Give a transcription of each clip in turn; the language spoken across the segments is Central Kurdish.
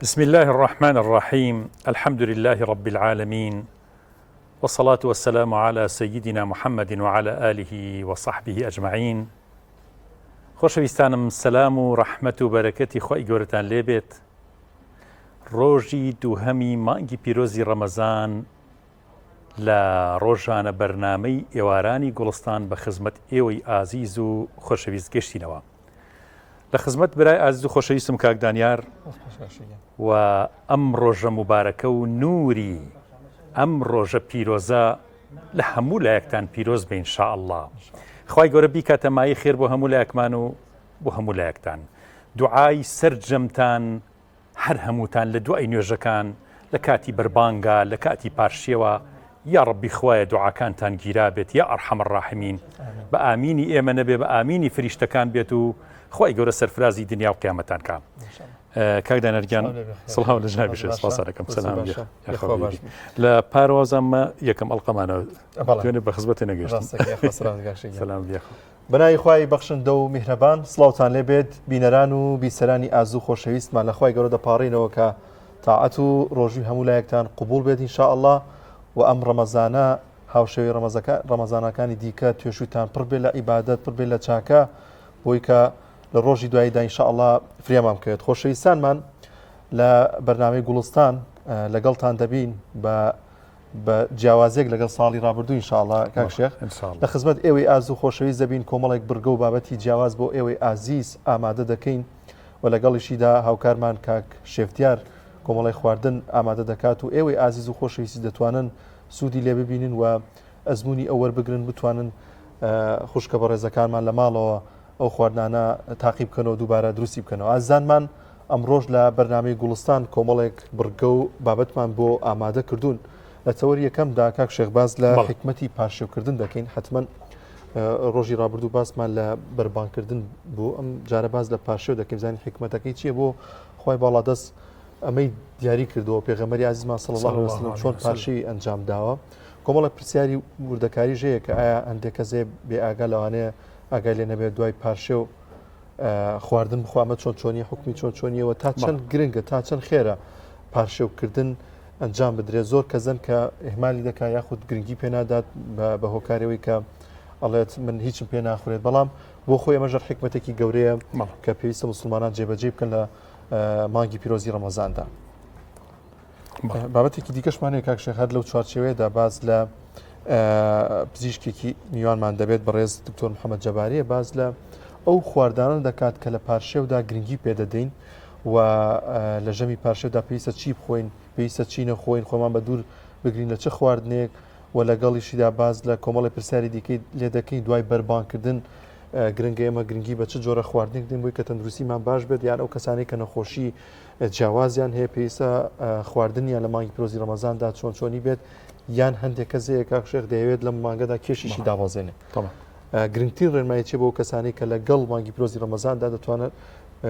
بسم الله الرحمن الرحيم. الحمد لله رب العالمين، والصلاة والسلام على سيدنا محمد وعلى آله وصحبه أجمعين. خۆشەویستانم، سەلام و ڕەحمەت و بەرەکەتی خۆی گەورەتان لێبێت. ڕۆژی دووهەمی مانگی پیرۆزی ڕەمەزان لە ڕۆژانە بەرنامەی ئێوارانی گوڵستان بە خزمەت ئێوەی ئازیز و خۆشەویست گەشتینەوە. لە خزمەت برای ئازیز و خۆشەویستم کاک دانیار، و ئەم ڕۆژە مبارەکە و نووری ئەم ڕۆژە پیرۆزە لە هەموو لایەکتان پیرۆز بێ ئینشاءالله. خوای گەورە بیکاتە مای خێر بۆ هەموو لایەکمان و بۆ هەموو لایەکتان. دوعای سەرجەمتان هەر هەمووتان لە دوای نوێژەکان، لە کاتی بەربانگە، لە کاتی پاشیەوە، یا ڕەبی خوایە دوعاکانتان گیرا بێت، یا ئەرحەم الراحمین. بە ئامینی ئێمە نەبێ، بە ئامینی فریشتەکان بێت و خوای گەورە سەرفرازی دنیا و قیامەتان کام. کاک دانەرگیان سڵاو لە ژنابی سپاس دەکەم. سەلام لە پارۆزەمە یەکەم ئەڵقەمانەوە دوێنێ بە خزمەتە نەگەشت. سەلام بەناوی خوای بەخشندە و میهرەبان، سڵاوتان لێ بێت بینەران و بیسەرانی ئازوو خۆشەویستمان. لە خوای گەورە دەپاڕینەوە کە تاعەت و ڕۆژی هەموو لایەکتان قبول بێت ئینشاءالله، و ئەم ڕەمەزانە هاوشێوەی ڕەمەزانەکانی دیکە توێشوتان پڕ بێ لە عیبادەت، پڕ بێ لە چاکە، بۆی کە لە ڕۆژی دواییدا ئینشاءالله فریامان بکەوێت. خۆشەویستانمان، لە بەرنامەی گوڵستان لەگەڵتان دەبین بە جیاوازێک لەگەڵ ساڵی ڕابردوو ئینشاءالله. کاک شێخ، لە خزمەت ئێوەی ئازوو خۆشەویست دەبین، کۆمەڵێک برگە و بابەتی جیاواز بۆ ئێوەی ئازیز ئامادە دەکەین، و لەگەڵیشیدا هاوکارمان کاک شێفتیار کۆمەڵی خواردن ئامادە دەکات و ئێوەی ئازیز و خۆشەویستی دەتوانن سوودی لێ ببینن و ئەزمموی ئەو وەربگرن، بتوانن خوشکە بە ڕێزەکانمان لە ماڵەوە ئەو خواردانە تاقی بکەنەوە، دووبارە دروستی بکەنەوە. ئازانمان ئەمڕۆژ لە بەرنامەی گوڵستان کۆمەڵێک برگە و بابەتمان بۆ ئامادە کردوون. لە تەوەری یەکەمدا کاک شێخ باز لە حکمەتی پاشێوکردن دەکەین. حتمما ڕۆژی ڕابردوو باسمان لە بەربانکردن بوو، ئەم جارە باز لە پاشێو دەکەین، زانی حکمەتەکەی چییە بۆ خۆی باڵادەست ئەمەی دیاری کردەوە. پێغەمبەری عەزیزمان صلی الله علیه وسلم چۆن پاشەی ئەنجام داوە. کۆمەڵێک پرسیاری وردەکاری ژەیە کە ئایا هەندێک کەسێ بێ ئاگا لەوانەیە ئاگای لێ نەبێت دوای پاشێ و خواردن بخوامە چۆن چۆنی، حکمی چۆن چۆنیەوە، تا چەند گرنگە، تا چەند خێرە پاشێوکردن ئەنجام بدرێت. زۆر کەزن کە ئێهمالی دەکات یاخود گرنگی پێنادات بە هۆکارەوەی کە ئەڵێت من هیچم پێ ناخورێت، بەڵام بۆ خۆی ئەمەژەر حکمەتێکی گەورەیە کە پێویستە مسلمانان جێبەجێ بکەن لە مانگی پیرۆزی ڕەمەزاندا. بابەتێکی دیکەشمانەیە کاک شێخ، هەر لەو چوارچێوەیەدا باز لە پزیشکێکی میوانمان دەبێت بەڕێز دکتۆر محەممەد جەباریە، باز لە ئەو خواردانە دەکات کە لە پارشێودا گرنگی پێدەدەین و لە ژەمی پارشێودا پێویستە چی بخۆین، پێویستە چی نەخۆین، خۆمان بە دوور بگرین لە چه خواردنێک، و لەگەڵیشیدا باز لە کۆمەڵی پرسیاری دیکەی لێ دەکەین دوای بەربانکردن گرنگە ئێمە گرنگی بە چه جۆرە خواردنێک دێن بۆی کە تەندروستیمان باش بێت، یان ئەو کەسانی کە نەخۆشی جیاوازیان هەیە پێویستە خواردنیان لە مانگی پیرۆزی ڕەمەزاندا چۆن چۆنی بێت، یان هەندێک کەسەیە کاک شێخ دەیەوێت لەم مانگەدا کێشیشی داوازێنێ. گرنگترین ڕێنمایەکی بۆ کەسانی کە لەگەڵ مانگی پیرۆزی ڕەمەزاندا دەتوانێت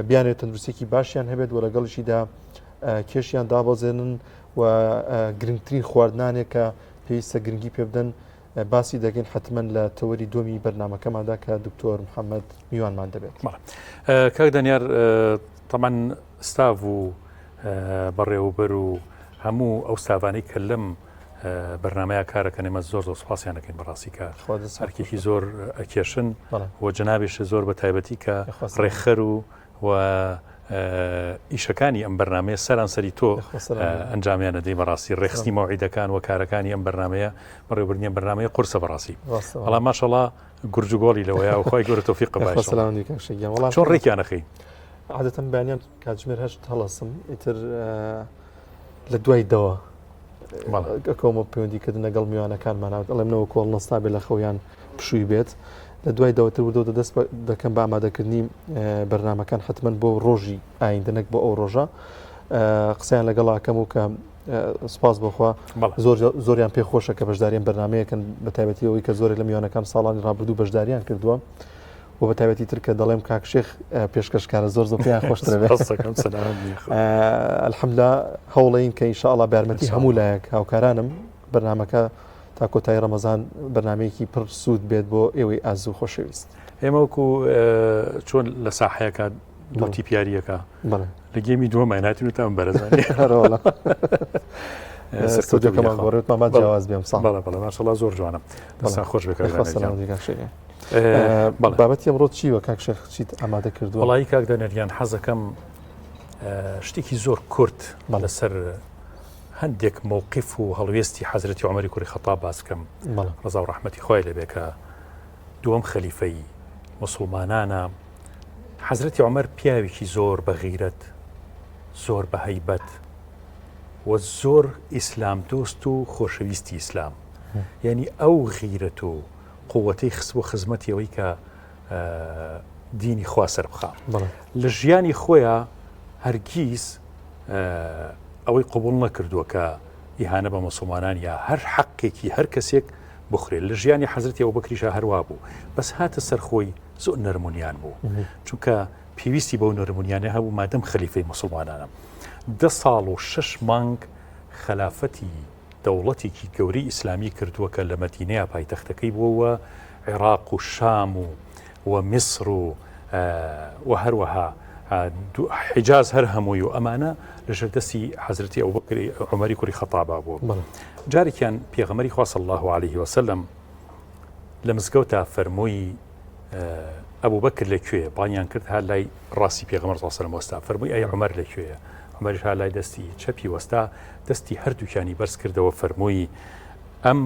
بیانێت تەندروستێکی باشیان هەبێت و لەگەڵیشیدا کێشیان دابەزێنن، و گرنگترین خواردنانێک کە پێویستە گرنگی پێ بدەن باسی دەگەین حتمما لە تەوەری دومی بەرنامەکەماندا کە دکتۆر محەممەد میوانمان دەبێت. کاک دانیار، تەمان ستاڤ و بەڕێوەبەر و هەموو ئەو ستاڤانەی کە لەم بەرنمەیە کارەکەن، ئێمە زۆر سوپاسیان دەکەین بەڕاستی کە هەرکێکی زۆر ئەکێشن، و جەنابێش زۆر بە تایبەتی کە ڕێکخەر و ئیشەکانی ئەم بەرنمەیە سەرانسەری تۆ ئەنجامیان دەدەی بەڕاستی ڕێخستی مەوعیدەکان و کارەکانی ئەم بەرنمەیە بەڕێوەبردنی بەرنمەیە قورسە بەڕاستی. بەڵام ماشەڵڵا گورج و گۆڵی لەوەیە و خۆی گەورە تۆفیق باشە. چۆن ڕێکیان نەخەی؟ عادەتەن بەیانیان کاتژمێر 8 هەڵەسم، ئیتر لە دوای دەوە کۆمە پەیوەندیکردن لەگەڵ میوانەکانماناوت ئەڵێمنەوە کۆڵ نەستابێت لە خەویان پشووی بێت، لە دوای داوەتر وردەوە دەست دەکەم بە ئامادەکردنی بەرنمەکان حتمما بۆ ڕۆژی ئایندەنەک بۆ ئەو ڕۆژە قسەیان لەگەڵاکەم و کە سپاس بۆخوا زۆریان پێخۆشە کە بەشداریان بەرنمەیەکەن، بە تایبەتیەوەی کە زۆرێک لە میوانەکان ساڵانی ڕابردوو بەشداریان کردووە، و بە تایبەتی تر کە دەڵێم کاک شێخ پێشکەشکارە زۆر پێیان خۆشترە بێت. ئەلحەمدولیلا هەوڵەین کە ئینشاءڵڵا بەیارمەتی هەموو لایەک هاوکارانم بەرنمەکە تا کۆتایی ڕەمەزان بەرنمەیەکی پڕ سوود بێت بۆ ئێوەی ئازوو خۆشەویست. ئێمە وەکو چۆن لە ساحەیەکە دوتی پیاریەکە بەڵێ لە گێمی دووەمای ناتون تام بەرەزانی هەرەوەڵە ستودیۆکەمان گۆڕێت مامات جیاواز بێم ساڵ بەڵێ ماشەڵڵا زۆر جوانە دەستان خۆش بێت بابەتی ئەمڕۆ چیوە کاک شێخ چیت ئامادە کردووە؟ وەڵی کاک دانەریان حەزەکەم شتێکی زۆر کورت لەسەر هەندێک مووقف و هەڵوێستی حەزرەتی عومەری کوڕی خەتاب باس بکەم ڕەزا و ڕەحمەتی خۆی لەبێ کە دووەم خەلیفەی مسلمانانە. حەزرەتی عومەر پیاوێکی زۆر بە غیرەت، زۆر بە هەیبەت و زۆر ئیسلام دۆست و خۆشەویستی ئیسلام، یعنی ئەو غیرەت و قووەتەی خست بۆ خزمەتی ئەوەی کە دینی خوا سەر بخا لە ژیانی خۆیان هەرگیز ئەوەی قبول نەکردووە کە ئیهانە بە مسلمانان یا هەر حەقێکی هەر کەسێک بخورێت. لە ژیانی حەزرەتی ئەبوبەکریشا هەروە بوو، بەس هاتە سەرخۆی زۆر نەرمونیان بوو، چونکە پێویستی بەو نەرمونیانە هەبوو مادەم خەلیفەی مسلمانانە. 10 ساڵ و 6 مانگ خلافەتی دەوڵەتێکی گەورەی ئیسلامی کردووە کە لە مەدینەیە پایتەختەکەی بووەوە عێراق و شام و میسر و هەروەها حیجاز هەر هەمووی و ئەمانە لەژێر دەستی حەزرەتی ئەبوبەکری عومەری کوڕی خەتابا بوو. جارێکیان پێغەمبەری خوا صلی الله عليه وسلم لە مزگەوتە فەرمووی ئەبوبەکر لەکوێیە؟ بانیان کرد هەر لای ڕاستی پێغەمبەر صلی الله عليه وسلم وەستا. فەرمووی ئەی عومەر لەکوێیە؟ عومەریش هەر لای دەستی چەپی وەستا، دەستی هەردووکیانی بەرز کردەوە، فەرمووی ئەم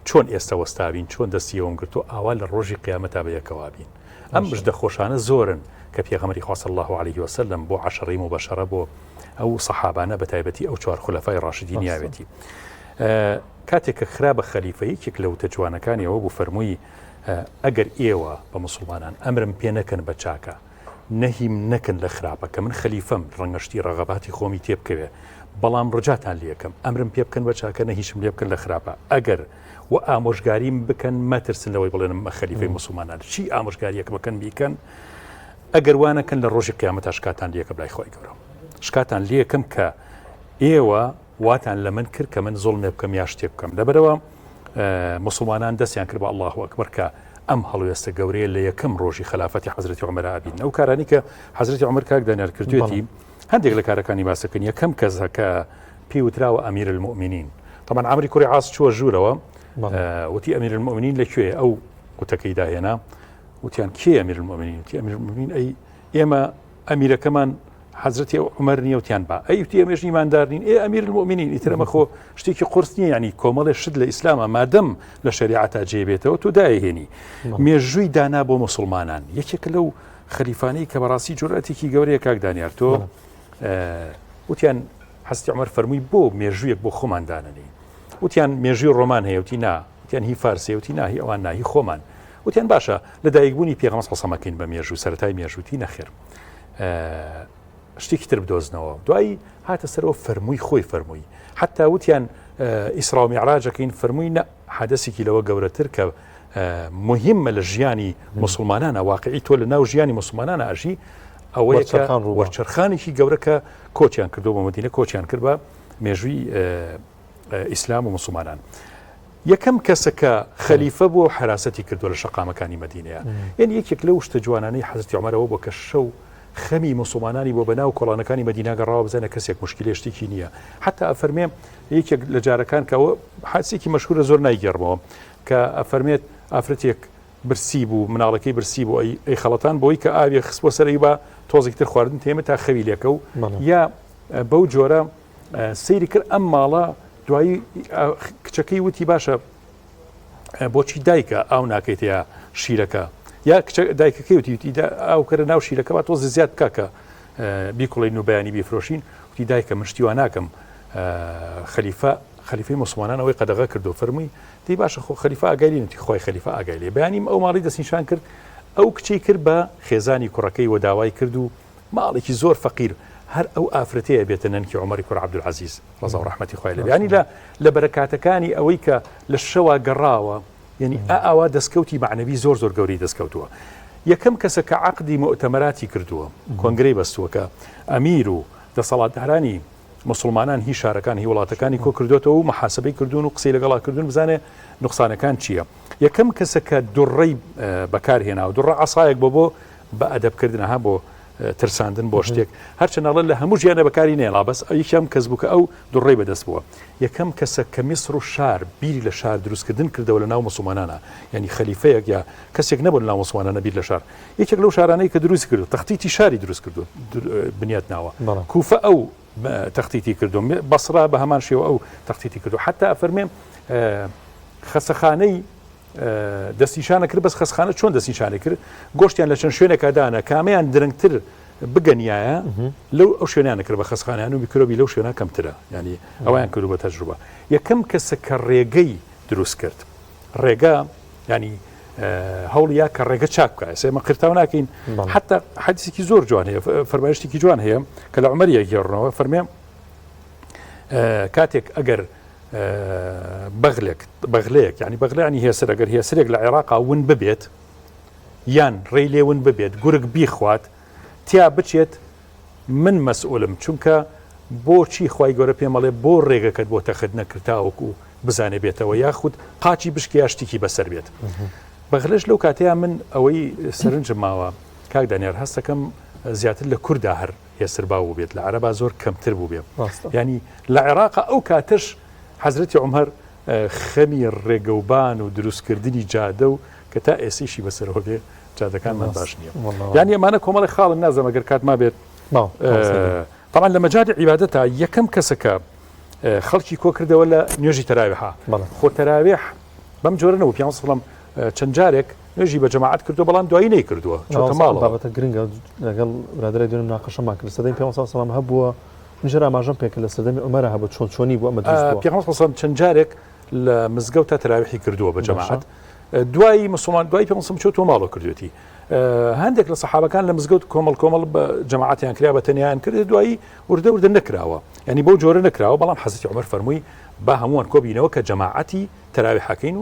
چۆن ئێستا وەستاوین، چۆن دەستی ئەوم گرت و ئاوا لە ڕۆژی قیامەتا بە یەکەوا بین. ئەم بژدە خۆشانە زۆرن کە پێغەمبەری خوا صلی الله عليه وسلم بۆ عەشەڕەی مبەشەرە بۆ ئەو سەحابانە بە تایبەتی ئەو 4 خولەفای ڕاشیدین یاوێتی. کاتێک کە خرا بە خەلیفەیەکێک لەو تەجوانەکانی ئەوە بوو، فەرمووی ئەگەر ئێوە بە مسلمانان ئەمرم پێ نەکەن بە چاکە، نەهیم نەکەن لە خراپە کە من خەلیفەم ڕەنگەشتی ڕەغەباتی خۆمی تێ بکەوێ، بەڵام ڕجاتان لێ یەکەم، ئەمرم پێ بکەن بە چاکە، نەهیشم لێ بکەن لە خراپە. ئەگەر و ئامۆژگاریم بکەن مەترسن لەوەی بڵێن مە خەلیفەی مسلمانان چی ئامۆژگاریەک بکەن بیکەن، ئەگەر وانەکەن لە ڕۆژی قیامەتا شکاتان لێکە بلای خۆی گەورە، شکاتان لێکم کە ئێوە واتان لە من کرد کە من زوڵمێ بکەم یا شتێ بکەم. لەبەرەوە مسلمانان دەستیان کرد بە الله ئەکبەر کە ئەم هەڵوێستە گەورەیە لە یەکەم ڕۆژی خلافەتی حەزرەتی عومەر ئابین. ئەو کارانی کە حەزرەتی عومەر کاک دانیار کردوێتی هەندێک لە کارەکانی باسەکەن. یەکەم کەسە کە پێی وتراوە ئەمیر المؤمنین، طبعا عەمری کوڕی عاص چووە ژوورەوە، وتی ئەمیر المؤمنین لەکوێ؟ ئەو وتەکەی داهێنا، وتیان کێ ئەمیر المؤمنین؟ وتی ئەمیر المؤمنین ئەی ئێمە ئەمیرەکەمان حەزرەتی عومەر نییە. وتیان با ئەی وتی ئێمەش ئیماندار نین. ئێ ئەمیر المؤمنین ئیترەمە خۆ شتێکی قورس نییە، ینی کۆمەڵێ شت لە ئیسلامە مادەم لە شەریعەتا جێبێتەوە تۆ دایهێنی. مێژووی دانا بۆ مسلمانان، یەکێک لەو خەلیفانەی کە بەڕاستی جورئەتێکی گەورەیە کاک دانیار. تۆ وتیان حەزرەتی عومەر فەرمووی بۆ مێژوویەک بۆ خۆمان دانەنی. وتیان مێژووی ڕۆمان هەیە؟ وتی نا. وتیان هی فارسێ؟ وتی نا، هی ئەوان نا، هی خۆمان. وتیان باشە لە دایکبوونی پێغەمبەر صلی الله علیه و سلم بە مێژوو سەرەتای مێژووتی نەخێر شتێکی تر بدۆزنەوە. دوایی هاتە سەرەوە فەرمووی خۆی فەرمووی، حتا وتیان ئیسرا و میعراجەکەین، فەرمووی نە، حادەسێکی لەوە گەورەتر کە مهمە لە ژیانی مسلمانانە، واقعی تۆ لە ناو ژیانی مسلمانانە ئەژی، ئەوەیە کە وەرچەرخانێکی گەورە کە کۆچیان کردو بە مەدینە، کۆچیان کرد بە مێژووی ئیسلام و مسلمانان. یەکەم کەسە کە خەلیفە بۆ حراسەتی کردو لە شەقامەکانی مەدینەیە، یعنی یەکێک لەو شتە جوانانەی حەزرەتی عومەرەوە بۆ کە شەو خەمی مسلمانانی بۆ بەناو کۆڵانەکانی مەدینە گەڕاوە بزانە کەسێک مشکلێ شتێکی نییە. حتا ئەفەرمێ یەکێک لە جارەکان کەەوە حادسێکی مەشهورە زۆر نایگەڕمەوە کە ئەفەرمێت ئافرەتێک برسی بوو، مناڵەکەی برسی بوو، ئەی خەڵەتان بۆی کە ئاوێ خست بۆ سەرەی بە تۆزێکی تر خواردن تێمە تا خەوی لێکە و یا بەو جۆرە سەیری کرد ئەم ماڵە. دوایی کچەکەی وتی باشە بۆچی دایکە ئاو ناکەیت یا شیرەکە، یا دایکەکەی وتی ئاو کەرە ناو شیرەکە با تۆز زیاد بکە کە بیکوڵین و بەیانی بیفرۆشین. وتی دایکە مشتیوان ناکەم، خەلیفەی مسلمانان ئەوەی قەدەغە کردو. فەرمووی دی باشە خۆ خەلیفە ئاگای لێ، خۆی خەلیفە ئاگای لێ. بەیانیم ئەو ماڵی دەستنیشان کرد، ئەو کچەی کرد بە خێزانی کوڕەکەی و داوای کرد و ماڵێکی زۆر فەقیر، هەر ئەو ئافرەتەیە بێتە نەنکی عومەری کوڕ عەبدولعەزیز ڕەزا و ڕەحمەتی خوای لێبێ. ینی لە بەرەکاتەکانی ئەوەی کە لە شەوا گەڕاوە، یعنی ئاوا دەستکەوتی معنەوی زۆر زۆر گەوری دەستکەوتووە. یەکەم کەسە کە عەقدی مؤتەمەراتی کردووە، کۆنگرەی بەستووە کە ئەمیر و دەسەڵاتدارانی مسلمانان هی شارەکان هی وڵاتەکانی کۆ کردوێتەوە و مەحاسەبەی کردوون و قسەی لەگەڵا کردوون بزانێ نوقسانەکان چییە. یەکەم کەسە کە دوڕەی بەکارهێنا و دوڕە عەسایەک بۆ بە ئەدەبکردنەها بۆ ترساندن بۆ شتێک هەرچەناڵە لە هەموو ژیانە بەکاری نێڵا بەس یەکەم کەس بوو کە ئەو دوڕێ بەدەست بووە یەکەم کەسە کە میسر و شار بیری لە شار دروستکردن کردەوە لە ناو مسلمانانە یعنی خەلیفەیەک یا کەسێک نەبوو لە ناو مسلمانانە بیر لە شار یەکێک لەو شارانەی کە دروست کردو تەختیتی شاری دروست کردو بنیات ناوە کوفە ئەو تەختیتی کردو بەسرا بە هەمان شێوە ئەو تەختیتی کردو حتا ئەفەرمێم خەسەخانەی دەستنیشانە کرد بەس خەسخانە چۆن دەستنیشانە کرد گۆشتیان لە چەند شوێنێکا دانا کامیان درەنگتر بگەنیایە لەو ئەو شوێنیانە کرد بە خەسخانیان و میکرۆبی لەو شوێنە کەمترە ینی ئەویان کردو بە تەجروبە یەکەم کەسە کە ڕێگەی دروست کرد ڕێگە ینی هەوڵیا کە ڕێگە چاک بکە ئێمە قرتاو ناکەین حتا حەدیثێکی زۆر جوان هەیە فەرمایشتێکی جوان هەیە کە لە عومەریە گێڕنەوە فەرمێ کاتێک ئەگەر بەغلەیەک ینی بەغلانی هێسر ئەگەر هێسرێک لە عێراقا ون ببێت یان ڕێی لێون ببێت گورگ بیخوات تیا بچێت من مەسئولم چونکە بۆچی خوای گەورە پێمەڵێ بۆ ڕێگەکەت بۆ تەخت نەکرداوەکو بزانێ بێتەوە یاخود قاچی بشکی یا شتێکی بەسەر بێت بەغلەش لەو کاتەیە من ئەوەی سەرنجم ماوە کاک دانیار هەستەکەم زیاتر لە کووردا هەر هێسر باو بێت لە عەرەبا زۆر کەمتر بوو بێت ینی لە عێراقا ئەو کاتەش حەزرەتی عومەر خەمی ڕێگەوبان و دروستکردنی جادە و کە تا ئێسیشی بەسەرەوە بێ جادەکانمان باش نییە یانی ئەمانە کۆمەڵی خاڵم نازەم ئەگەر کات ما بێت طبعا لە مەجاری عیبادەتە یەکەم کەسەکە خەڵکی کۆ کردەوە لە نوێژی تەراویحا خۆ تەراویح بەم جۆرەنەوە پیان سڵم چەند جارێک نوێژی بە جەماعەت کردو بەڵام دوایی نەیکردووە چۆتە ماڵەوە بابەتە گرنگە لەگەڵ برادرای دوێنم ناقەشەمان کرد سەدەی پێ سەڵام هەبووە نژرا ماژەم پێکە لە سەردەمی عومەرە هەبوو چۆنی بوو ئەمە دروست بووە چەند جارێک لە مزگەوتە تەراویحی کردووە بە جەماعەت دوایی مسلمان دوایی پێ چۆتەوە ماڵەوە کردوێتی هەندێک لە سەحابەکان لە مزگەوت کۆمەڵ بە جەماعەتیان کرا بە تەنیان کرد دوایی وردە نەکراوە ینی بەو جۆرە نەکراوە بەڵام حەزرەتی عومەر فەرمووی با هەمووان کۆبینەوە کە جەماعەتی تەراویحەکەین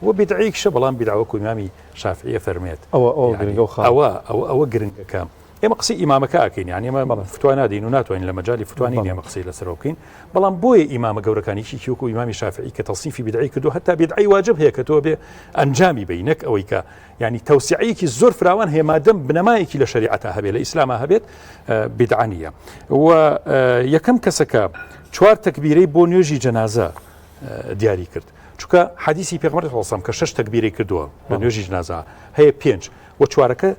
و بدعیکشە بەڵام بدعوەکو ئیمامی شافعیە فەرمێت ئەوە گرنگەکە ئێمە قسەی ئیمامەکە ئاکەین یانی ئێمە فتوای نادەین و ناتوانین لە مەجالی فتوانی ئێمە قسەی لەسەرەوە بکەین بەڵام بۆیە ئیمامە گەورەکانیشی کیوەکو ئیمامی شافعی کە تەصنیفی بدعی کردو هەتا بدعی واجب هەیە کە تۆ بێ ئەنجامی بی نەک ئەوەی کە ینی تەوسیعەیەکی زۆر فراوان هەیە مادەم بنەمایەکی لە شەریعەتا هەبێت لە ئیسلاما هەبێت بدعە نییە و یەکەم کەسەکە چوار تەکبیرەی بۆ نوێژی جەنازە دیاری کرد چونکە حەدیسی پێغەمبەر هەڵسام کە 6 تەکبیرەی کردووە لە نوێژی جەنازە هەیە 5 و چوارەکە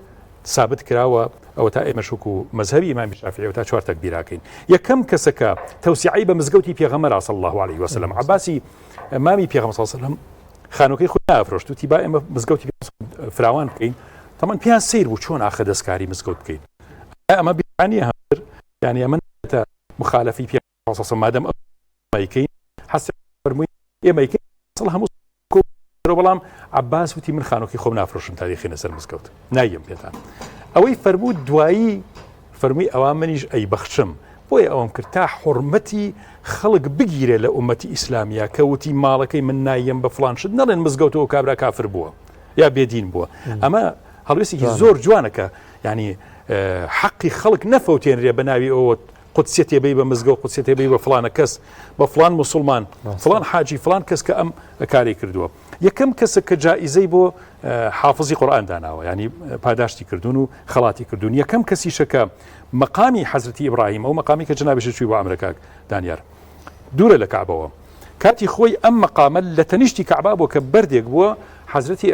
ثابت کراوە ئەوە تا ئێمە شوک و مەذهبی ئیمامی شافعی و تا چوار تەکبیراکەین یەکەم کەسەکە تەوسیعی بە مزگەوتی پێغەمبەر صلی الله علیه و سلم عباسی مامی پێغەمبەر صلی الله علیه و سلم خانووکەی خۆی نافرۆشت وتی با ئێمە مزگەوتی فراوان بکەین تەمان پیان سیر بوو چۆن ئاخە دەستکاری مزگەوت بکەین ئەمە بیانی هەر یعنی ئەمە مخالفی پێغەمبەر صلی الله علیه و سلم مادەم ئەمەیکەین حەس فەرمووی ئێمەیکەین اصل هەموو بەڵام عباس وتی من خانووکی خۆم نافرۆشم تاریخی لەسەر مزگەوت نایم پێتان ئەوەی فەرموو دوایی فەرمووی ئەوە منیش ئەی بەخشم بۆیە ئەوم کرد تا حورمەتی خەڵک بگیرێ لە ئومەتی ئیسلامیە کە وتی ماڵەکەی من نایم بە فڵان شت نەڵێن مزگەوتەوە کابرا کافر بووە یا بێدین بووە ئەمە هەڵوێستێکی زۆر جوانەکە ینی حەقی خەڵک نەفەوتێنرێ بە ناوی ئەوە قودسیەت بی بە مزگەوت قودسیەت بی بە فلانە کەس بە فلان مسلمان فلان حاجی فلان کەس کە ئەم کاری کردووە یەکەم کەسە کە جائزەی بۆ حافظی قورئان داناوە ینی پاداشتی کردوون و خەڵاتی کردوون یەکەم کەسیشەکە مەقامی حەزرەتی ئیبراهیم ئەو مەقامی کە جنابیش چووی بۆ ئەمریکا دانیار دوورە لە کەعبەوە کاتی خۆی ئەم مەقامە لە تەنیشتی کەعبا بووە کە بەردێک بووە حەزرەتی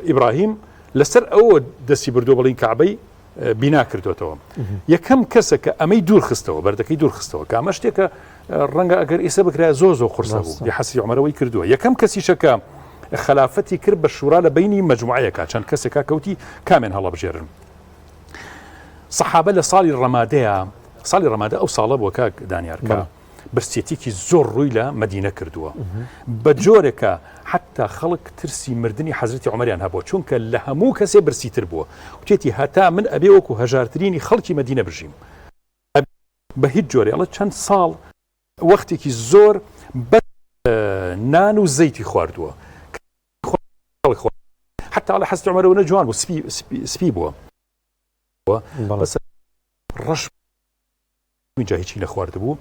ئیبراهیم لەسەر ئەوە دەستی بردو بڵین کەعبەی بینا کردوتەوە یەکەم کەسە کە ئەمەی دوور خستەوە بەردەکەی دوور خستەوە کە ئەمە شتێکە ڕەنگە ئەگەر ئێستا بکرا زۆر قورسە بوو یا حەسی عومەرەوەی کردووە یەکەم کەسیشەکە خلافەتی کرد بە شورا لە بینی مەجموعەیەکە چەند کەسێکا کەوتی کامیان هەڵەبژێرن سەحابە لە ساڵی ڕەمادە ئەو ساڵە بووە کاک دانیارکە برسێتێکی زۆر ڕووی لە مەدینە کردووە بە جۆرێکە حتا خەڵک ترسی مردنی حەزرەتی عومەریان هەبووە چونکە لە هەموو کەسێ برسیتر بووە وتێتی هەتا من ئەبێ وەکو هەژارترینی خەڵکی مەدینە بژیم بە هیچ جۆرێ ئەڵە چەند ساڵ وەختێکی زۆر بە نان و زەیتی خواردووە حتا ئەڵە حەزرەتی عومەرەوە نەجوان بوو سپی بووە ڕەش اینجا هیچی لە خوارد بوو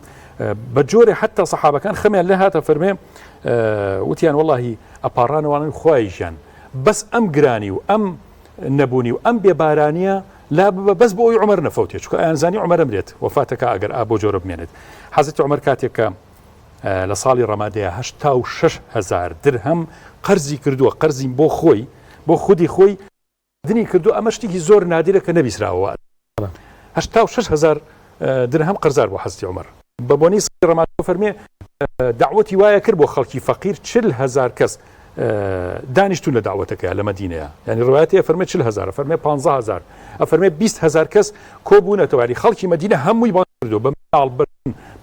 بە جۆرێ حتا سەحابەکان خەمیان لە هاتە فەرمێ وتیان وەڵاهی ئەپاڕانەوانن خوایشیان بەس ئەم گرانی و ئەم نەبوونی و ئەم بێبارانیە لا بەس بۆ ئەوی عومەر نەفەوتێ چکە ئەیانزانی عومەر ئەمرێت وەفاتەکە ئەگەر بۆ جۆرە بمێنێت. حەزرەتی عومەر کاتێکە لە ساڵی ڕەمادەیە 86,000 درهم قەرزی کردووە، قەرزی بۆ خۆی بۆ خودی خۆی دنی کردو. ئەمە شتێکی زۆر نادرە کە نەبیسراوە. 86,000 درهم قەرزار بۆ حەزرەتی عومەر. بە بۆنی ساڵی ڕەمادە فەرمێ دعوەتی وایە کرد بۆ خەڵکی فەقیر 40,000 کەس دانیشتون لە داوەتەکە لە مەدینەیە. یعنی ڕوایەتی فەرمێ 40,000 فەرمێ 15,000 ئەفەرمێ 20,000 کەس کۆبوونەتەوە. خەڵکی مەدینە هەمووی بۆ کردو بە ماڵ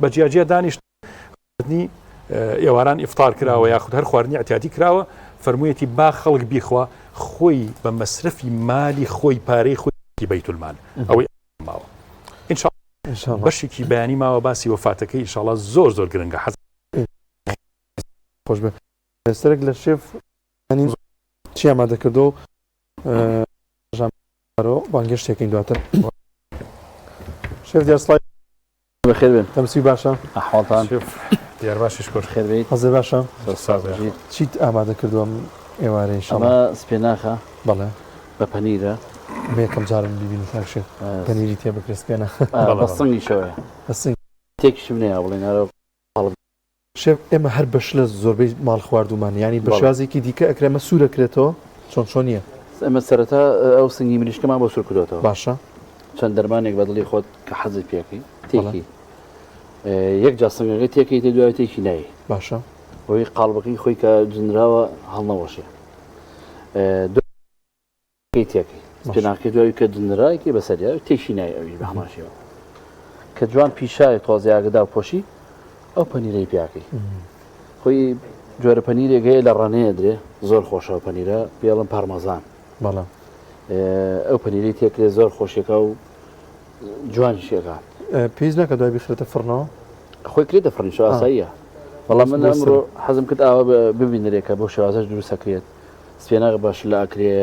بە جیاجیا دانیشتنی ئێواران ئیفطار کراوە یاخود هەر خواردنی اعتیادی کراوە. فەرموویەتی با خەڵک بیخوا خۆی بە مەسرفی مالی خۆی پارەی خۆی بەیت المال ئەوەی ماوە. ئینشاءالله بەشێکی بەیانی ماوە باسی وەفاتەکەی ئینشاءالله زۆر زۆر گرنگە. خۆش بێ سەرێک لە شێف چی ئامادە کردو بانگشتێکین دواتر شێف دیارسڵای بەخێر بێن دەمسی باشە ئەحواڵتان دیار باشیش خۆش خێر بیت حەزر باشە چیت ئامادە کردووەم ئێوارەی ئەمە سپێناخە بەڵێ بە پەنیرە مێکەم جارم ببینی تاکشێ پەنیری تێ بکرێت پێێنە بە سنگی شەوەیە تێکیشم نەیە بڵێنەوە شێف ئێمە هەر بەش لە زۆربەی ماڵ خواردومان ینی بە شازێکی دیکە ئەکرێمە سوورەکرێتەوە چۆن نییە ئەمە سەرەتا ئەو سنگی مریشکەمان بۆ سوور کردوێتەوە باشە چەند دەرمانێک بە دڵی خۆت کە حەزت پێکەی تێکی یەک جا سنگەکەی تێکی تێ دوای تێکی نایی باشە بۆی قاڵبەکەی خۆی کە جنراوە هەڵنەوەشێ تێکی پێناکە دوای کە جنرایکی بەسەریا تێشی نای ئەوی بە هەماشەوە کە جوان پیشای تۆزی ئاگدا پۆشی ئەو پەنیرەی پیاکەی خۆی جۆرە پەنیرێکەیە لە ڕەنەیە درێ زۆر خۆشەوە پەنیرە پێڵم پارمەزان بەڵام ئەو پەنیرەی تێکرێ زۆر خۆشیەکە و جوان شێکە پێیز ناکە دوای بخرێتە فڕنەوە خۆی کرێتە فڕنیش ئاساییە بەڵام من ئەمڕۆ حەزم کرد ئاوە ببینێکە بۆ شێوازەش دروستەکرێت سپێناغ باش لە ئەکرێ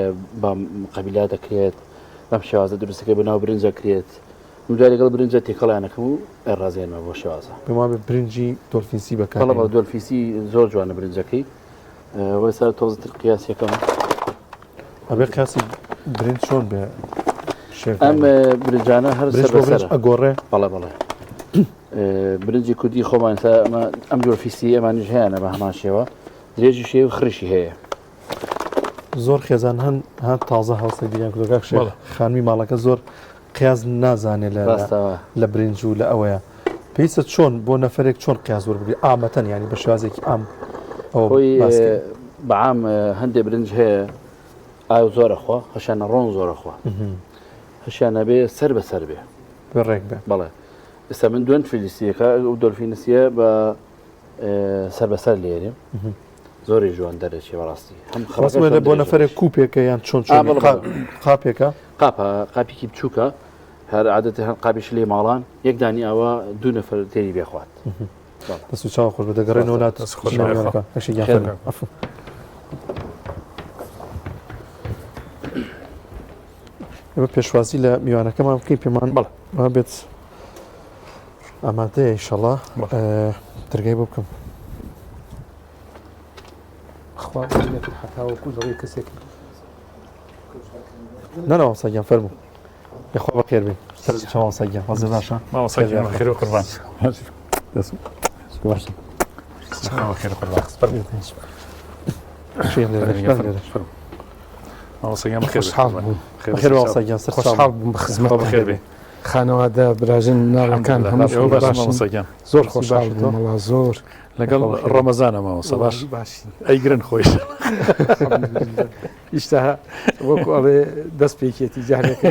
بە قەبیلا دەکرێت بەم شێوازە دروستەکەی بەناو برنجە کرێت دوای لەگەڵ برنجە تێکەڵیانەکەم و ئێڕازێنمە بۆ شێوازە پێما بە برنجی دۆلفینسی بەکار بە دۆلفیسی زۆر جوانە برنجەکەی وەی سەر تۆزتر قیاسیەکەم ئەبێ قیاسی برنج چۆن بێ ئەم برنجانە هەر سەر ئەگۆڕێ بەڵێ بەڵێ برنجی کوردی خۆمان ئەم دۆلفیسی ئەمانیش هەیەە بە هەمان شێوە درێژی شێ و خڕشی هەیە زۆر خێزان هەن تازە هەڵسە بیان کردگاک شێ خانمی ماڵەکە زۆر قیاز نازانێت لە برنج و لە ئەوەیە پێویستە چۆن بۆ نەفرێک چۆن قیاز وەربگری ئامەتەن ینی بە شێوازێکی ئام خۆی بەعام هەندێک برنج هەیە ئاو زۆرەخوا هەشانە ڕۆن زۆرەخوا هەشیانە بێ سەر بەسەر بێ ڕێک بێ بەڵێ ئێستا من دوێن فلیسیەکە و دۆلفینسیە بە سەر بەسەر لێرێ زۆری جوان دەرەچی بەڕاستی هەم بۆ نەفرێک کوپێکە یان چۆن قاپێکە قاپێکی بچووکە هەر عادەتی هەر قاپیش لێ ماڵان یەکدانی ئەوە دوو نەفر تێری بێخوات دەست و چاو خۆش بە دەگەڕێنەوە نات ئێمە پێشوازی لە میوانەکەمان بکەین پێمان بەڵ بێت ئامادەیە ئینشەڵڵا دەرگای بۆ بکەم نەنەوە سەگیان فەرموو یخوا بەخێر بێ چاوان سەگیان وەزە باشە ماوەسەگیان بەخێر و قوربان بەخێر ماوەسەگیان بەخێر سەگیان خۆشحاڵ بووم بە خزمەت بەخێر بێ خانەوادە براژن ناڵەکان هەموو باشمەوەسەگیان زۆر خۆشحاڵ بووم وەڵا زۆر لەگەڵ ڕەمەزانە ماوەسە باش ئەیگرن خۆی ئیشتها وەکو ئەڵێ دەست پێکێتی جارێکە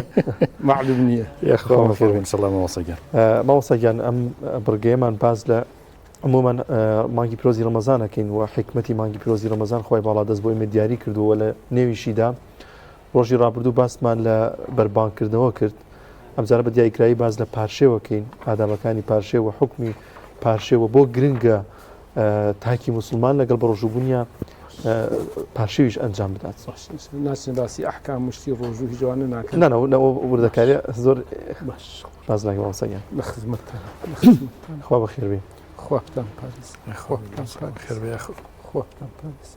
معلوم نییە ماوەسەگیان ئەم بڕگەیەمان باز لە عمومەن مانگی پیرۆزی ڕەمەزانەکەین و حکمەتی مانگی پیرۆزی ڕەمەزان خۆی باڵا دەست بۆ ئێمە دیاری کردووە لە نێویشیدا ڕۆژی ڕابردوو باسمان لە بەربانکردنەوە کرد ئەمجارە بە دیاریکرایی باز لە پارشێوەکەین ئادابەکانی پارشێ و حکمی پارشێوە بۆ گرنگە تاکی مسلمان لەگەڵ بە ڕۆژوبوونیە پارشێویش ئەنجام بدات ناچین باسی ئەحکام مشتی ڕۆژوو هیچ جوانە ناکەن نەوە وردەکاری زۆر باز ناکەم ماوەسەگیان لە خزمەتتان خوا بەخێر بێ خوابتان پاریس خێر بێ خوابتان پاریس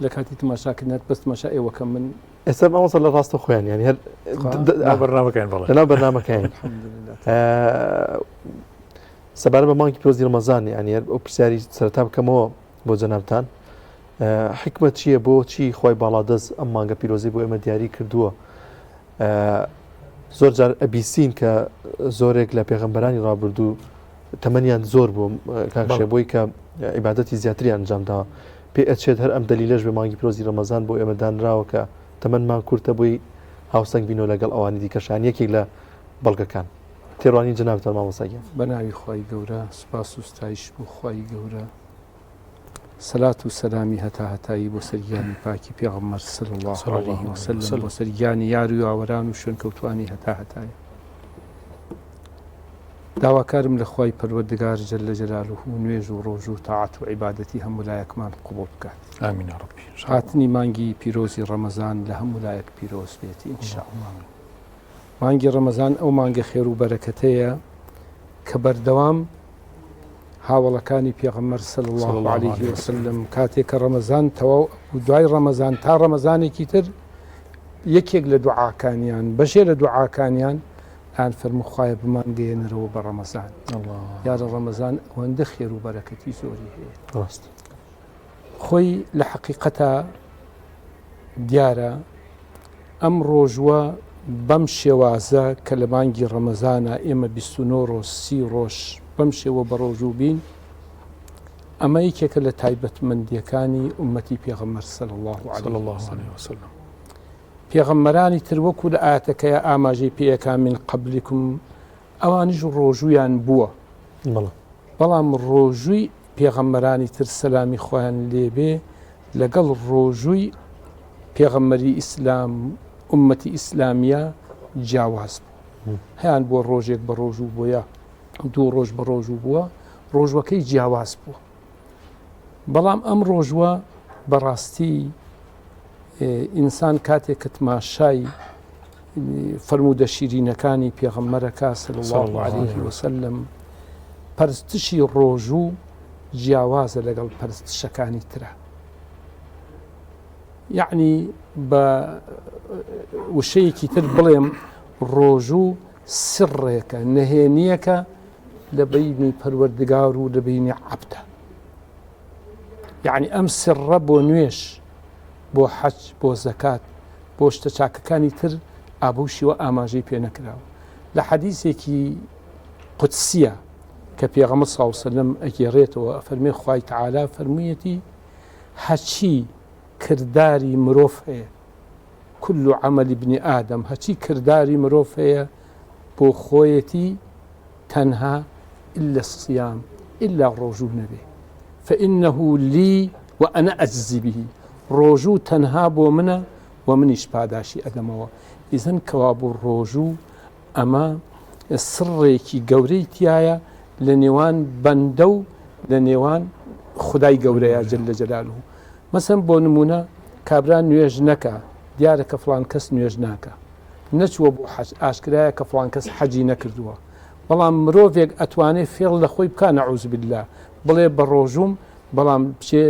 لە کاتی تماشاکردنات بەست مەشا ئێوەکەم من ئێستا مامۆستا لە ڕاستە خۆیان ینی هەر بەرنامەکەیان بەڵێ لەناو بەرنامەکەیان سەبارەت بە مانگی پیرۆزی ڕەمەزان ینی ئەو پرسیاری سەرەتا بکەمەوە بۆ جەنابتان حکمت چییە بۆ چی خۆی باڵادەست ئەم مانگە پیرۆزی بۆ ئێمە دیاری کردووە زۆر جار ئەبیسین کە زۆرێک لە پێغەمبەرانی ڕابردوو تەمەنیان زۆر بوو کاکشێ بۆی کە عیبادەتی زیاتریان ئەنجامداوە پێ ئەچێت هەر ئەم دلیلەش بە مانگی پیرۆزی ڕەمەزان بۆ ئێمە دانراوە کە تەمەنمان کورتە بۆی هاوسەنگ بینەوە لەگەڵ ئەوانی دیکەشان یەکێک لە بەڵگەکان تێڕوانی جەنابتان مامۆستاگیان بە ناوی خی گەورە سوپاس و ستایش بۆ خی گەورە سەلات و سەلامی هەتا هەتایی بۆ سەرگیانی پاکی پێغەمبەر صلی الله علیه وسلم بۆ سەرگیانی یار و یاوەران و شوێنکەوتوانی هەتا هەتایی داواکارم لە خی پەروەردگار جەل جەلاله و نوێژ و ڕۆژ و تاعات و عیبادەتی هەموو لایەکمان قبوڵ بکات ئامین یا ڕەبی هاتنی مانگی پیرۆزی ڕەمەزان لە هەموو لایەک پیرۆز بێتی ئینشاءالله مانگی ڕەمەزان ئەو مانگە خێر و بەرەکەتەیە کە بەردەوام هاوڵەکانی پێغەمبەر صلی الله علیه وسلم کاتێک کە ڕەمەزان تەواو و دوای ڕەمەزان تا ڕەمەزانێکی تر یەکێک لە دوعاکانیان بەشێ لە دوعاکانیان ئان فەرموو خوایە بمانگەێنەرەوە بە ڕەمەزان یارە ڕەمەزان ئەوەندە خێر و بەرەکەتی زۆری هەیە ڕاست خۆی لە حەقیقەتە دیارە ئەم ڕۆژوە بەم شێوازە کە لە مانگی ڕەمەزانە ئێمە 29 ڕۆژ 30 ڕۆژ بەم شێوە بە ڕۆژوو بین ئەمە یەکێکە لە تایبەتمەندیەکانی ئومەتی پێغەمبەر صلی الله علیه وسلم پێغەمبەرانی تر وەکو لە ئاەتەکەیە ئاماژەی پێیەکان من قبلکم ئەوانیش ڕۆژوویان بووە بەڵام ڕۆژووی پێغەمبەرانی تر سەلامی خۆیان لێبێ لەگەڵ ڕۆژووی پێغەمبەری ئیسلام ئومەتی ئیسلامیە جیاواز بوو هەیان بۆ ڕۆژێک بە ڕۆژوو بووە دوو ڕۆژ بە ڕۆژوو بووە ڕۆژوەکەی جیاواز بووە بەڵام ئەم ڕۆژوە بەڕاستی ئینسان کاتێک کە تماشای فەرموودە شیرینەکانی پێغەمبەرەکە صلی الله علیه وسلم پەرستشی ڕۆژوو جیاوازە لەگەڵ پەرستشەکانی ترە یعنی بە وشەیەکی تر بڵێم ڕۆژوو سڕێکە نەهێنیەکە لە بینی پەروەردگار و لە بینی عەبدە یعنی ئەم سڕە بۆ نوێش بۆ حەج بۆ زەکات بۆ شتە چاکەکانی تر ئابووشیوە ئاماژەی پێ نەکراوە لە حەدیثێکی قودسیە کە پێغەمبەر صلی الله علیه وسلم ئەگێڕێتەوە فەرمێ خوای تەعالا فەرموویەتی هەچی کردداری مرۆڤ هەیە كل عمل ابن آدم هەچی کردداری مرۆڤ هەیە بۆ خۆیەتی تەنها إلا الصيام إلا ڕۆژوو نەبێ فإنه لي وأنا أجزي به ڕۆژوو تەنها بۆ منە و منیش پاداشی ئەدەمەوە ئیزن کەوا بۆ ڕۆژوو ئەمە سڕێکی گەورەی تایە لە نێوان بەندە و لە نێوان خودای گەورەیە جەل جەلاله مەسەن بۆ نمونە کابرا نوێژ نەکە دیارە کە فڵان کەس نوێژ ناکە نەچووە بۆ حەج ئاشکرایە کە فڵان کەس حەجی نەکردووە بەڵام مرۆڤێک ئەتوانێت فێڵ لە خۆی بکە نەعوذ بالله بڵێ بە ڕۆژوم بەڵام بچێ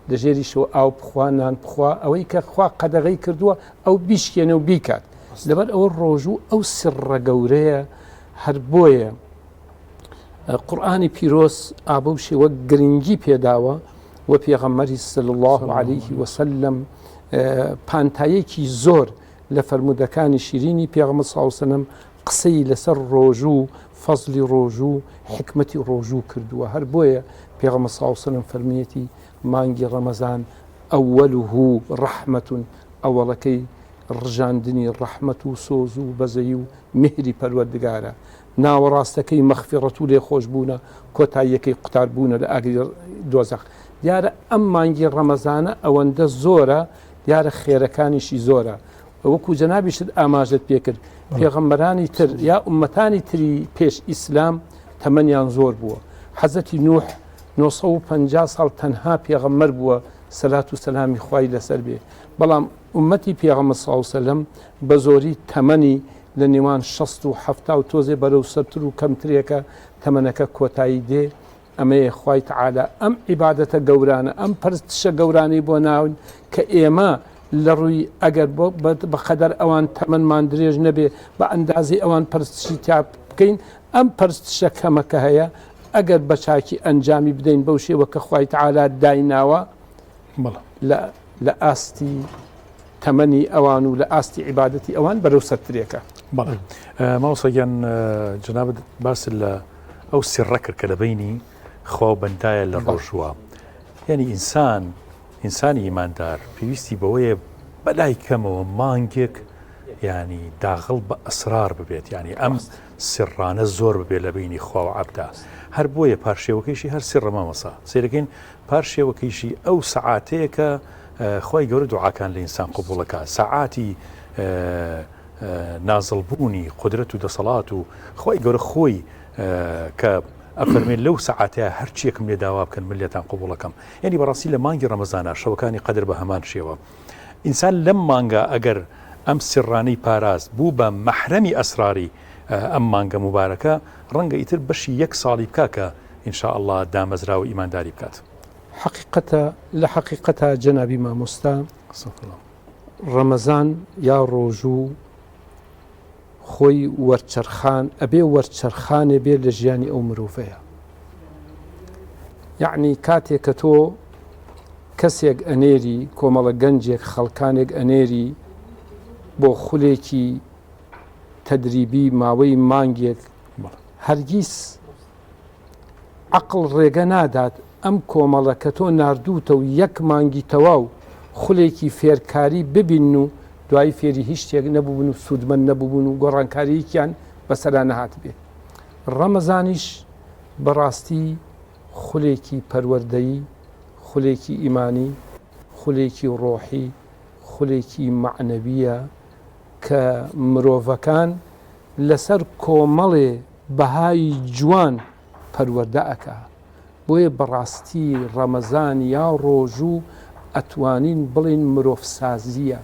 لە ژێریشەوە ئاو بخوا نان بخوا ئەوەی کە خوا قەدەغەی کردووە ئەو بیشکێنە و بیکات لەبەر ئەوە ڕۆژوو ئەو سڕە گەورەیە هەر بۆیە قورئانی پیرۆز ئابوو شێوە گرنگی پێداوە و پێغەمبەری صلی الله علیه وسلم پانتایەکی زۆر لە فەرمودەکانی شیرینی پێغەمبەر صلی الله علیه وسلم قسەی لەسەر ڕۆژوو فەزلی ڕۆژوو حکمەتی ڕۆژوو کردووە هەر بۆیە پێغەمبەر صلی الله علیه وسلم فەرمیەتی مانگی ڕەمەزان ئەوەله ڕەحمەتون ئەوەڵەکەی ڕژاندنی ڕەحمەت و سۆز و بەزەی و میهری پەروەردگارە ناوەڕاستەکەی مەغفیرەت و لێخۆشبوونە کۆتاییەکەی قوتاربوونە لە ئاگری دۆزەخ دیارە ئەم مانگی ڕەمەزانە ئەوەندە زۆرە دیارە خێرەکانیشی زۆرە وەکو جەنابیشت ئاماژەت پێکرد پێغەمبەرانی تر یا ئومەتانی تری پێش ئیسلام تەمەنیان زۆر بووە حەزەتی نوح 950 ساڵ تەنها پێغەمبەر بووە سەلات و سەلامی خوای لەسەر بێ بەڵام ئومەتی پێغەمبەر صلی الله علیه وسلم بە زۆری تەمەنی لە نێوان 60 و 70 و تۆزێ بەرەو سەرتر و کەمترێکە تەمەنەکە کۆتایی دێ ئەمەیە خوای تەعالا ئەم عیبادەتە گەورانە ئەم پەرستشە گەورانی بۆ ناون کە ئێمە لە ڕووی ئەگەر بەقەدەر ئەوان تەمەنمان درێژ نەبێ بە ئەندازی ئەوان پەرستشی تا بکەین ئەم پەرستشە کەمەکە هەیە ئەگەر بە چاکی ئەنجامی بدەین بەو شێوە کە خوای تەعالا دایناوە لە ئاستی تەمەنی ئەوان و لە ئاستی عیبادەتی ئەوان بەرەو سەرترێکە. بەڵێ ماوسەگەن جنابەت باس لە ئەو سیڕە کرد کە لە بینی خوا و بەندایە لە ڕۆژوە، یعنی ئینسانی ئیماندار پێویستی بەوەیە بەلای کەمەوە مانگێک ینی داغڵ بە ئەسرار ببێت، ینی ئەم سڕانە زۆر ببێت لە بینی خوا و عەبدا. هەر بۆیە پارشێوەکەیشی هەر سیڕە مامەسا سێرەکەین پارشێوەکەیشی ئەو سەعاتەیە کە خۆی گەورە دوعاکان لە ئینسان قبوڵەکە، سەعاتی نازڵبوونی قدرەت و دەسەڵات و خۆی گەورە خۆی کە ئەفەرمێن لەو سەعاتەیە هەرچیەکم لێ داوا بکەن ملێتان قبوڵەکەم. یعنی بەڕاستی لە مانگی ڕەمەزانە شەوەکانی قەدر بە هەمان شێوە ئینسان لەم مانگە ئەگەر ئەم سڕانەی پاراست بوو بە مەحرەمی ئەسراری ئەم مانگە مبارەکە ڕەنگە ئیتر بەشی 1 ساڵی بکە کە ئینشاء الله دامەزرا و ئیمانداری بکات. لە حەقیقەتە جەنابی مامۆستا ڕەمەزان یا ڕۆژوو خۆی وەرچەرخان ئەبێ وەرچەرخانێ بێ لە ژیانی ئەو مرۆڤەیە. یعنی کاتێک کە تۆ کەسێک ئەنێری کۆمەڵە گەنجێک خەڵکانێک ئەنێری بۆ خولێکی تەدریبی ماوەی مانگێک هەرگیز عەقڵ ڕێگە نادات ئەم کۆمەڵە کە تۆ ناردووتە و 1 مانگی تەواو خولێکی فێرکاری ببین و دوای فێری هیچ شتێک نەبوون و سوودمەند نەبوون و گۆڕانکارییەکیان بەسەرا نەهات بێ. ڕەمەزانیش بەڕاستی خولێکی پەروەردەیی، خولێکی ئیمانی، خولێکی ڕۆحی، خولێکی معنەویە کە مرۆڤەکان لەسەر کۆمەڵێ بەهای جوان پەروەردە ئەکا. بۆیە بەڕاستی ڕەمەزان یا ڕۆژوو ئەتوانین بڵین مرۆڤ سازیە،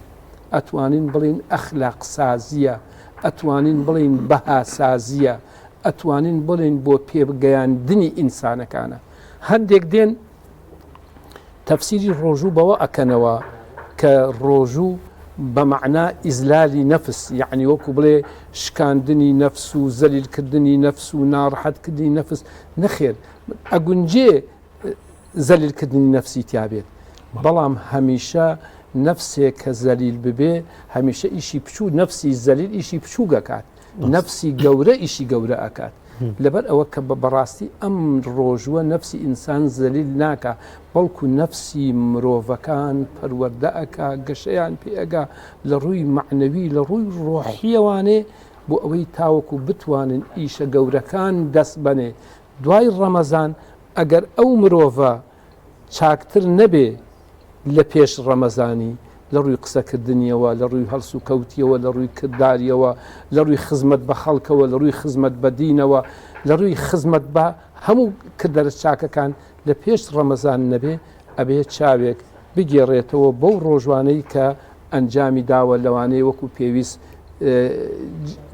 ئەتوانین بڵین ئەخلاق سازیە، ئەتوانین بڵین بەها سازیە، ئەتوانین بڵین بۆ پێگەیاندنی ئینسانەکانە. هەندێک دێن تەفسیری ڕۆژوو بەوە ئەکەنەوە کە ڕۆژوو بە مەعنا ئیزلالی نەفس، یعنی وەکو بڵێ شکاندنی نەفس و زەلیلکردنی نەفس و ناڕەحەتکردنی نەفس. نەخێر، ئەگونجێ زەلیلکردنی نەفسی تیابێت، بەڵام هەمیشە نەفسێک کە زەلیل ببێ هەمیشە ئیشی بچوو، نەفسی زەلیل ئیشی بچوو گەکات، نەفسی گەورە ئیشی گەورە ئەکات. لەبەر ئەوە کە بەڕاستی ئەم ڕۆژوە نەفسی ئینسان زەلیل ناکە، بەڵکو نەفسی مرۆڤەکان پەروەردە ئەکا، گەشەیان پێئەگا لە ڕووی معنەوی لە ڕووی ڕۆحیەوانێ بۆ ئەوەی تاوەکو بتوانن ئیشە گەورەکان دەست بنێ. دوای ڕەمەزان ئەگەر ئەو مرۆڤە چاکتر نەبێ لە پێش ڕەمەزانی لە ڕووی قسەکردنیەوە، لە ڕووی هەڵس و کەوتیەوە، لە ڕووی کردداریەوە، لە ڕووی خزمەت بە خەڵکەوە، لە ڕووی خزمەت بە دینەوە، لە ڕووی خزمەت بە هەموو کردەرە چاکەکان لە پێش ڕەمەزان نەبێ، ئەبێ چاوێک بگێڕێتەوە بەو ڕۆژوانەی کە ئەنجامی داوە لەوانەیە وەکو پێویست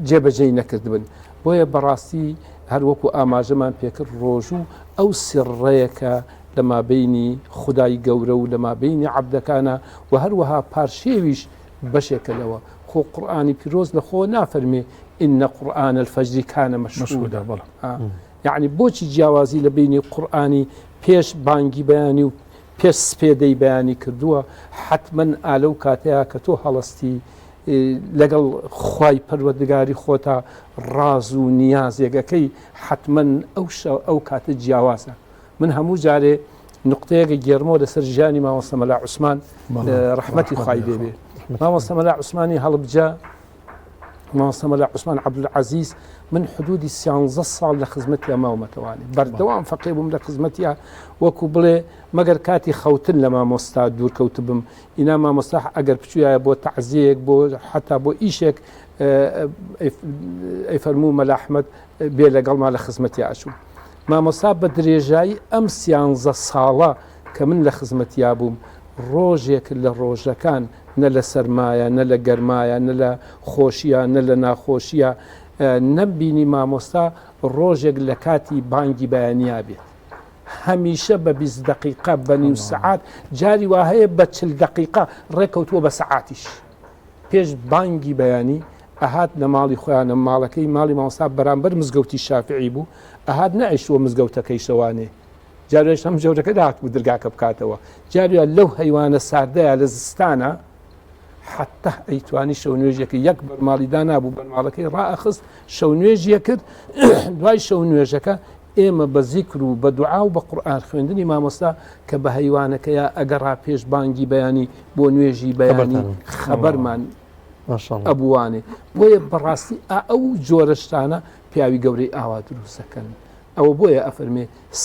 جێبەجێی نەکردبن. بۆیە بەڕاستی هەروەکو ئاماژەمان پێکرد ڕۆژوو ئەو سڕەیەکە لە مابینی خودای گەورە و لە مابینی عەبدەکانە و هەروەها پارشێویش بەشێکەوە. خۆ قورئانی پیرۆز لە خۆ نافەرمێ ئینە قورئان الفەجری کانە مەشهودا. یعنی بۆچی جیاوازی لە بینی قورئانی پێش بانگی بەیانی و پێش سپێدەی بەیانی کردووە؟ حتمەن ئالەو کاتەیە کە تۆ هەڵستی لەگەڵ خوای پەروەردگاری خۆتا ڕاز و نیازێگەکەی حتمەن ئەو کاتە جیاوازە. من هەموو جارێ نقطەیەکە گێرمەوە لەسەر ژیانی مامۆستا مەلا عوسمان ڕەحمەتی خوای بێبێ. مامۆستا مەلا عوسمانی هەڵبجە، مامۆستا مەلا عوسمان عەبدولعەزیز، من حدودی 13 ساڵ لە خزمەتیا ماومەتەوانی بەردەوام فەقێ بووم لە خزمەتیا، وەکو بڵێ مەگەر کاتی خەوتن لە مامۆستا دوورکەوت بم. ئینا مامۆستا ئەگەر بچوویایە بۆ تەعزیەک بۆ حتا بۆ ئیشێک ئەیفەرموو مەلا ئەحمەد بێ لەگەڵما لە خزمەتیا ئەچوو. مامۆستا بە درێژایی ئەم 13 ساڵە کە من لە خزمەتیا بووم ڕۆژێک لە ڕۆژەکان نە لە سەرمایە، نە لە گەرمایە، نە لە خۆشیە، نە لە ناخۆشیە نەمبینی مامۆستا ڕۆژێک لە کاتی بانگی بەیانیا بێت. هەمیشە بە 20 دقیقە بە نیم سعات جاری وا هەیە بە 40 دقیقە ڕێکەوتووە بە سعاتیش پێش بانگی بەیانی ئەهات لە ماڵی خۆیانە ماڵەکەی ماڵی مامۆستا بەرامبەر مزگەوتی شافعی بوو ئەهات نەئیشوە مزگەوتەکەی شەوانێ جارێش هەم جەورەکە داهات بوو دەرگاکە بکاتەوە جاریە لەو هەیوانە ساردەیە لە زستانە حتى ئەیتوانی شەو نوێژیەکە یەک بەرماڵیدا نابوو بەرماڵەکەی ڕائەخست شەو نوێژیە کرد دوای شەو نوێژەکە ئێمە بە زیکر و بە دوعا و بە قورئان خوێندنی مامۆستا کە بە هەیوانەکەیە ئەگەڕا پێش بانگی بەیانی بۆ نوێژی بەیانی خەبەرمان ئەبوانێ بۆیە بەڕاستی ئەو جۆرەشتانە پیاوی گەورەی ئاوا دروستەکەن ئەوە بۆیە ئەفەرمێ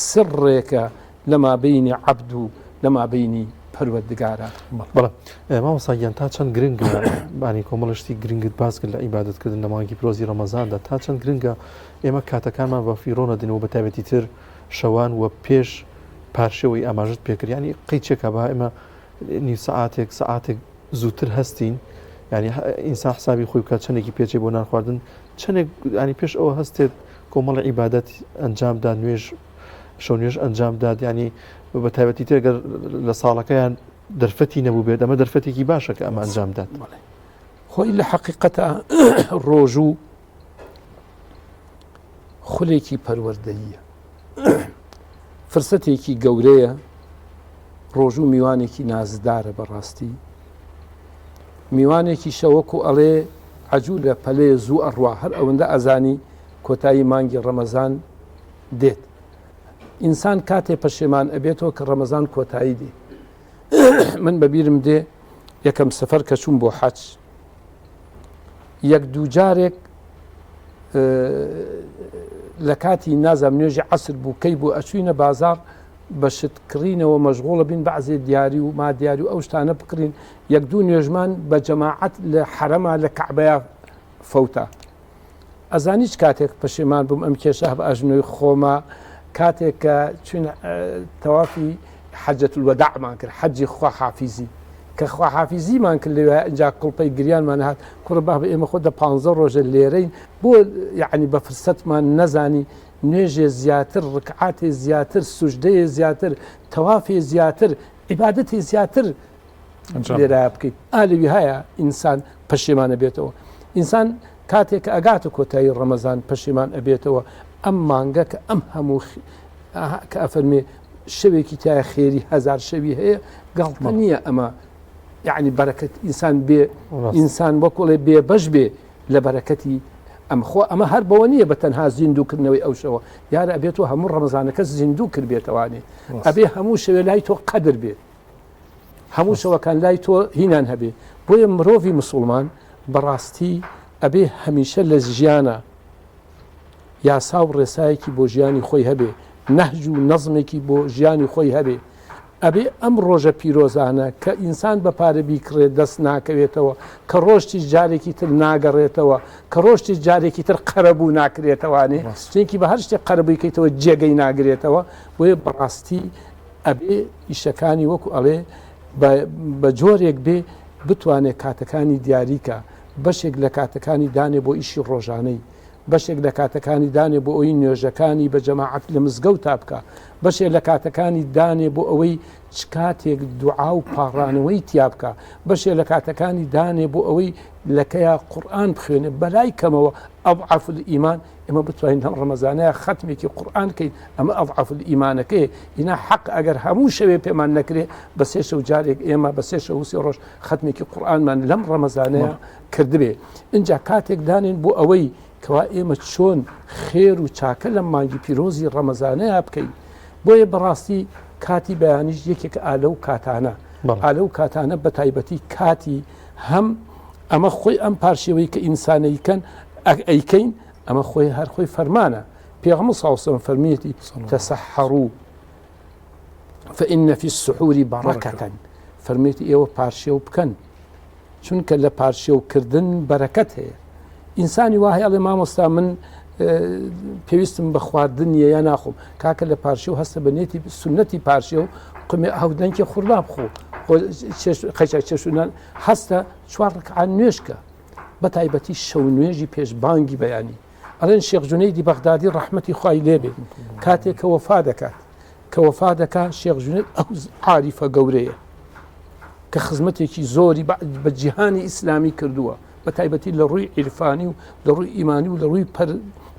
سڕێکە لە مابەینی عەبد و لە مابەینی پەروەردگارە. بەڵێ مامۆستاگیان تا چەند گرنگە بانی کۆمەڵشتی گرنگت باس کرد لە عیبادەتکردن لە مانگی پیرۆزی ڕەمەزاندا تا چەند گرنگە ئێمە کاتەکانمان بە فیرۆنە دێنەوە بە تایبەتی تر شەوان وە پێش پارشەوەی ئاماژت پێکرد ینی قەیچێکە بە ئێمە نی سەعاتێک زووتر هەستین ینی ئینسان حسابی خۆی بکات چەندێکی پێچێ بۆ نان خواردن چەندێک ینی پێش ئەوە هەستێت کۆمەڵی عیبادەت ئەنجامدا نوێژ شەو نوێژ ئەنجامداد ینی بە تایبەتی تێگەر لە ساڵەکەیان دەرفەتی نەبوو بێت ئەمە دەرفەتێکی باشە کە ئەمە ئەنجامدات خۆی لە حەقیقەتە ڕۆژوو خولێکی پەروەردەییە فرسەتێکی گەورەیە ڕۆژوو میوانێکی نازدارە بەڕاستی میوانێکی شەوەکو ئەڵێ عەجوو لە پەلەیە زوو ئەڕوا هەر ئەوەندە ئەزانی کۆتایی مانگی ڕەمەزان دێت ئینسان کاتێ پەشێمان ئەبێتەوە کە ڕەمەزان کۆتایی دێ من بەبیرم دێ یەکەم سەفەر کە چوون بۆ حەج یەک دوو جارێک لە کاتی نازام نوێژی عەسر بوو کەی بوو ئەچوینە بازار بە شتکڕینەوە مەشغوڵە بین بەعزێ دیاری و ما دیاری و ئەو شتانە بکڕین یەک دوو نوێژمان بە جەماعەت لە حەرەما لە کەعبەیە فەوتە ئەزانیش کاتێک پەشێمان بووم ئەم کێشە بە ئەژنۆی خۆمە کاتێک کە چون تەوافی حەجەت الوەداعمان کرد حەجی خواحافیزی کە خواحافیزیمان کرد لەوێ ئەنجا قوڵپەی گریانمان هات کوڕە با بە ئێمە خۆ دە 15 ڕۆژە لێرەین بۆ یعنی بە فرسەتمان نەزانی نوێژێ زیاتر ڕکعاتێ زیاتر سوژدەیە زیاتر تەوافێ زیاتر عیبادەتی زیاتر لێرە بکەیت ئالوی هەیە ئینسان پەشێمانە بێتەوە ئینسان کاتێک کە ئەگاتە کۆتایی ڕەمەزان پەشێمان ئەبێتەوە ئەم مانگە کە ئەم هەموو کە ئەفەرمێ شەوێکی تایە خێری هەزار شەوی هەیە گەڵتە نییە ئەمە یعنی بەرەکەت ئینسان بێ ئینسان وەکوڵێ بێ بەش بێ لە بەرەکەتی ئەمخۆ ئەمە هەر بەوە نییە بە تەنها زیندووکردنەوەی ئەو شەوە یارە ئەبێتەوە هەموو ڕەمەزانەکە زیندوو کرد بێتەوانێ ئەبێ هەموو شەوێ لای تۆ قەدر بێت هەموو شەوەکان لای تۆ هینان هەبێ بۆیە مرۆڤی مسلمان بەڕاستی ئەبێ هەمیشە لە ژیانە یاسا و ڕێسایەکی بۆ ژیانی خۆی هەبێ نەهج و نەزمێکی بۆ ژیانی خۆی هەبێ ئەبێ ئەم ڕۆژە پیرۆزانە کە ئینسان بە پارە بیکڕێت دەست ناکەوێتەوە کە ڕۆژتی جارێکی تر ناگەڕێتەوە کە ڕۆژتی جارێکی تر قەرەبوو ناکرێتەوانێ چونکی بە هەر شتێک قەرەبوویکەیتەوە جێگەی ناگرێتەوە بۆیە بەڕاستی ئەبێ ئیشەکانی وەکو ئەڵێ بە جۆرێک بێ بتوانێت کاتەکانی دیاریکە بەشێک لە کاتەکانی دانێ بۆ ئیشی ڕۆژانەی بەشێک لە کاتەکانی دانێ بۆ ئەوی نوێژەکانی بە جەماعەت لە مزگەوت تا بکە بەشێک لە کاتەکانی دانێ بۆ ئەوەی چ کاتێک دوعا و پاڕانەوەی تیا بکە بەشێک لە کاتەکانی دانێ بۆ ئەوەی لەکەیە قورئان بخوێنێ بەلای کەمەوە ئەضعەف الئیمان ئێمە بتوانین هەم ڕەمەزانەیە ختمێکی قورئان کەین ئەمە ئەضعەف الئیمانەکەیە ئینا حەق ئەگەر هەموو شەوێ پێمان نەکرێ بە سێ شەو جارێک ئێمە بە سێ شەو سێ ڕۆژ ختمێکی قورئانمان لەم ڕەمەزانەیە کردبێ اینجا کاتێک دانێن بۆ ئەوەی کەوا ئێمە چۆن خێر و چاکە لە مانگی پیرۆزی ڕەمەزانەیە بکەین بۆیە بەڕاستی کاتی بەیانیش یەکێک ئالە و کاتانە ئالە و کاتانە بە تایبەتی کاتی هەم ئەمە خۆی ئەم پارشێوەی کە ئینسانەیکەن ئەیکەین ئەمە خۆی هەر خۆی فەرمانە پێغەمبەر صلی الله علیه و سلم فەرمیەتی تەسەحەڕوا فإن في السحور بەڕەکەتەن فەرمیەتی ئێوە پارشێو بکەن چونکە لە پارشێوکردن بەرەکەت هەیە ئینسانی وایە ئەڵێ مامۆستا من پێویستم بە خواردنیە یا ناخۆم کاکە لە پارشێو هەستە بە نێتی سونەتی پارشێو قمێ هەودەنگی خوڕلا بخۆ قەیچە چێشونان هەستە 4 ڕەکعات نوێژکە بە تایبەتی شەو نوێژی پێش بانگی بەیانی ئەڵێن شێخ جونەیدی بەغدادی ڕەحمەتی خوای لێبێ کاتێک کە وەفا دەکات کە وەفا دەکا شێخ ژنێت ئەو عاریفە گەورەیە کە خزمەتێکی زۆری بە جیهانی ئیسلامی کردووە بە تایبەتی لە ڕووی عیرفانی و لە ڕووی ئیمانی و لە ڕووی